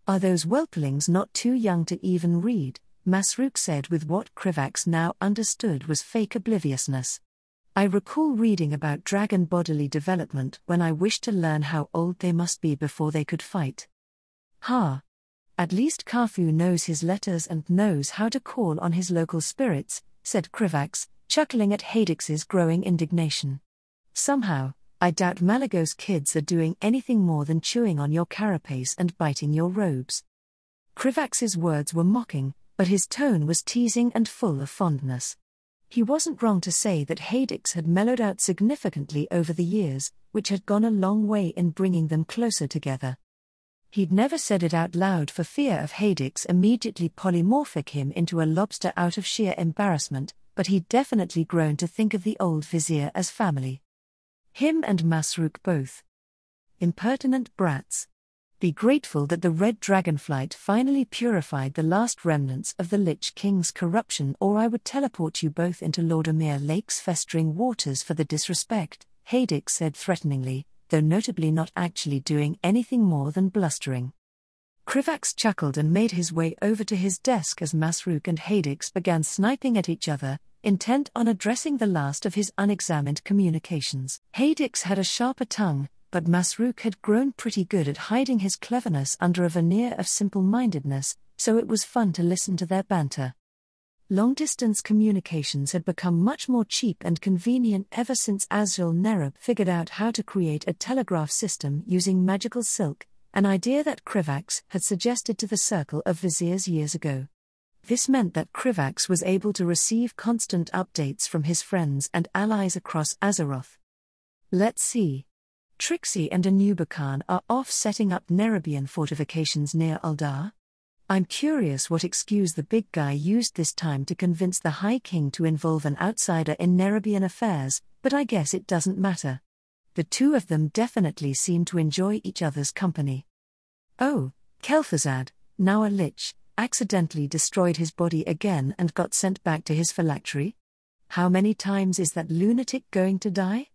Are those whelplings not too young to even read? Masruk said with what Krivax now understood was fake obliviousness. I recall reading about dragon bodily development when I wished to learn how old they must be before they could fight. Ha! At least Kafu knows his letters and knows how to call on his local spirits, said Krivax, chuckling at Hadix's growing indignation. Somehow, I doubt Malagos kids are doing anything more than chewing on your carapace and biting your robes. Krivax's words were mocking, but his tone was teasing and full of fondness. He wasn't wrong to say that Hadix had mellowed out significantly over the years, which had gone a long way in bringing them closer together. He'd never said it out loud for fear of Hadix immediately polymorphic him into a lobster out of sheer embarrassment, but he'd definitely grown to think of the old vizier as family. Him and Masruk both. Impertinent brats. Be grateful that the red dragonflight finally purified the last remnants of the Lich King's corruption, or I would teleport you both into Lordamere Lake's festering waters for the disrespect, Hadix said threateningly, though notably not actually doing anything more than blustering. Krivax chuckled and made his way over to his desk as Masruk and Hadix began sniping at each other, intent on addressing the last of his unexamined communications. Hadix had a sharper tongue, but Masruk had grown pretty good at hiding his cleverness under a veneer of simple-mindedness, so it was fun to listen to their banter. Long-distance communications had become much more cheap and convenient ever since Azrael Nerub figured out how to create a telegraph system using magical silk, an idea that Krivax had suggested to the Circle of Viziers years ago. This meant that Krivax was able to receive constant updates from his friends and allies across Azeroth. Let's see. Trixie and Anubakan are off setting up Nerubian fortifications near Uldar. I'm curious what excuse the big guy used this time to convince the High King to involve an outsider in Nerubian affairs, but I guess it doesn't matter. The two of them definitely seem to enjoy each other's company. Oh, Kel'Thuzad, now a lich, accidentally destroyed his body again and got sent back to his phylactery? How many times is that lunatic going to die?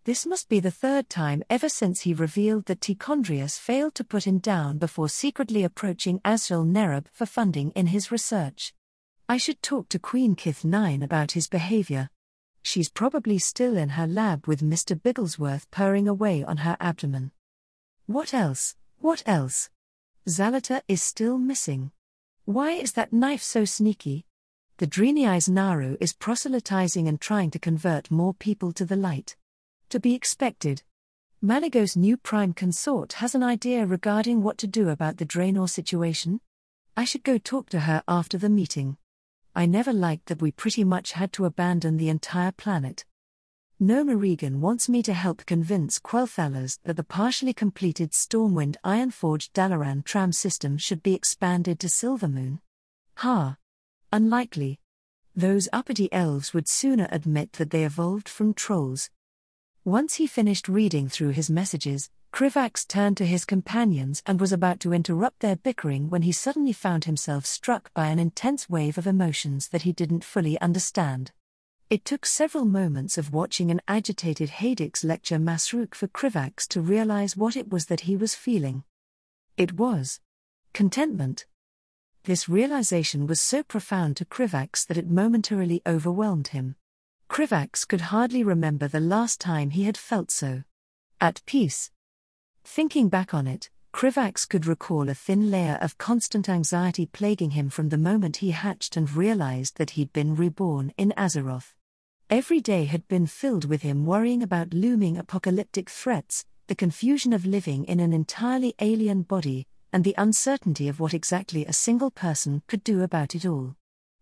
This must be the third time ever since he revealed that Tichondrius failed to put him down before secretly approaching Azrael Nerub for funding in his research. I should talk to Queen Kith-9 about his behavior. She's probably still in her lab with Mr. Bigglesworth purring away on her abdomen. What else? What else? Zalata is still missing. Why is that knife so sneaky? The Dreniai's Naru is proselytizing and trying to convert more people to the light. To be expected. Malagos' new prime consort has an idea regarding what to do about the Draenor situation. I should go talk to her after the meeting. I never liked that we pretty much had to abandon the entire planet. Nerubian wants me to help convince Quel'Thalas that the partially completed Stormwind Ironforged Dalaran tram system should be expanded to Silvermoon. Ha! Unlikely. Those uppity elves would sooner admit that they evolved from trolls. Once he finished reading through his messages, Krivax turned to his companions and was about to interrupt their bickering when he suddenly found himself struck by an intense wave of emotions that he didn't fully understand. It took several moments of watching an agitated Hadix lecture Masruk for Krivax to realize what it was that he was feeling. It was contentment. This realization was so profound to Krivax that it momentarily overwhelmed him. Krivax could hardly remember the last time he had felt so at peace. Thinking back on it, Krivax could recall a thin layer of constant anxiety plaguing him from the moment he hatched and realized that he'd been reborn in Azeroth. Every day had been filled with him worrying about looming apocalyptic threats, the confusion of living in an entirely alien body, and the uncertainty of what exactly a single person could do about it all.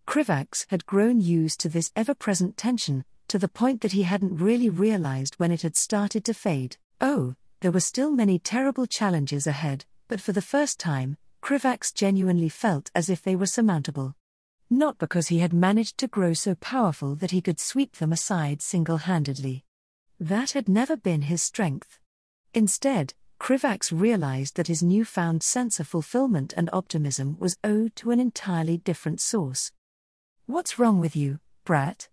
Krivax had grown used to this ever-present tension, to the point that he hadn't really realized when it had started to fade. Oh, there were still many terrible challenges ahead, but for the first time, Krivax genuinely felt as if they were surmountable. Not because he had managed to grow so powerful that he could sweep them aside single-handedly. That had never been his strength. Instead, Krivax realized that his newfound sense of fulfillment and optimism was owed to an entirely different source. "What's wrong with you, brat?"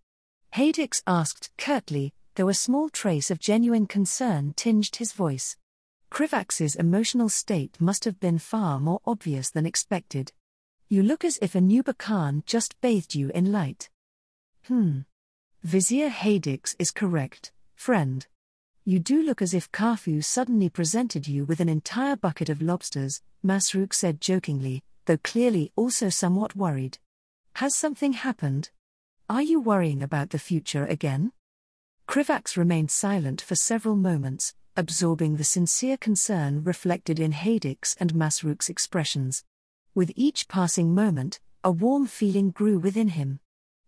Hadix asked curtly, though a small trace of genuine concern tinged his voice. Krivax's emotional state must have been far more obvious than expected. "You look as if a new Bakan just bathed you in light." Vizier Hadix is correct, friend. You do look as if Kafue suddenly presented you with an entire bucket of lobsters, Masruk said jokingly, though clearly also somewhat worried. Has something happened? Are you worrying about the future again? Krivax remained silent for several moments, absorbing the sincere concern reflected in Hadix and Masruk's expressions. With each passing moment, a warm feeling grew within him.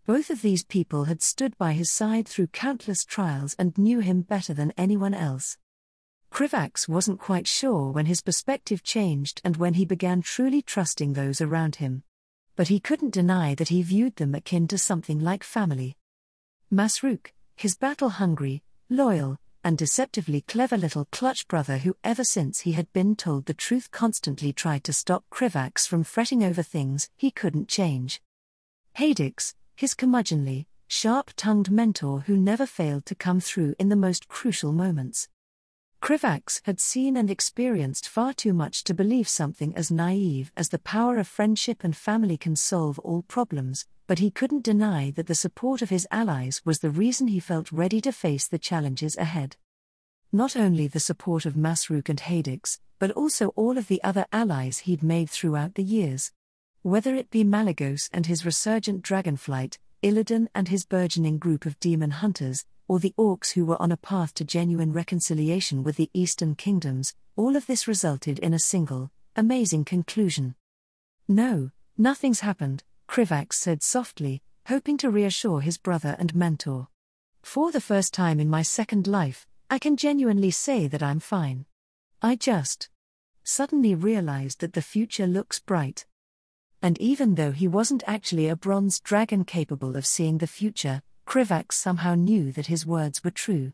Both of these people had stood by his side through countless trials and knew him better than anyone else. Krivax wasn't quite sure when his perspective changed and when he began truly trusting those around him. But he couldn't deny that he viewed them akin to something like family. Masruk, his battle-hungry, loyal, and deceptively clever little clutch brother who ever since he had been told the truth constantly tried to stop Krivax from fretting over things he couldn't change. Hadix, his curmudgeonly, sharp-tongued mentor who never failed to come through in the most crucial moments. Krivax had seen and experienced far too much to believe something as naive as the power of friendship and family can solve all problems, but he couldn't deny that the support of his allies was the reason he felt ready to face the challenges ahead. Not only the support of Masruk and Hadix, but also all of the other allies he'd made throughout the years. Whether it be Malygos and his resurgent dragonflight, Illidan and his burgeoning group of demon hunters, or the orcs who were on a path to genuine reconciliation with the Eastern Kingdoms, all of this resulted in a single, amazing conclusion. "No, nothing's happened," Krivax said softly, hoping to reassure his brother and mentor. "For the first time in my second life, I can genuinely say that I'm fine. I just suddenly realized that the future looks bright." And even though he wasn't actually a bronze dragon capable of seeing the future, Krivax somehow knew that his words were true.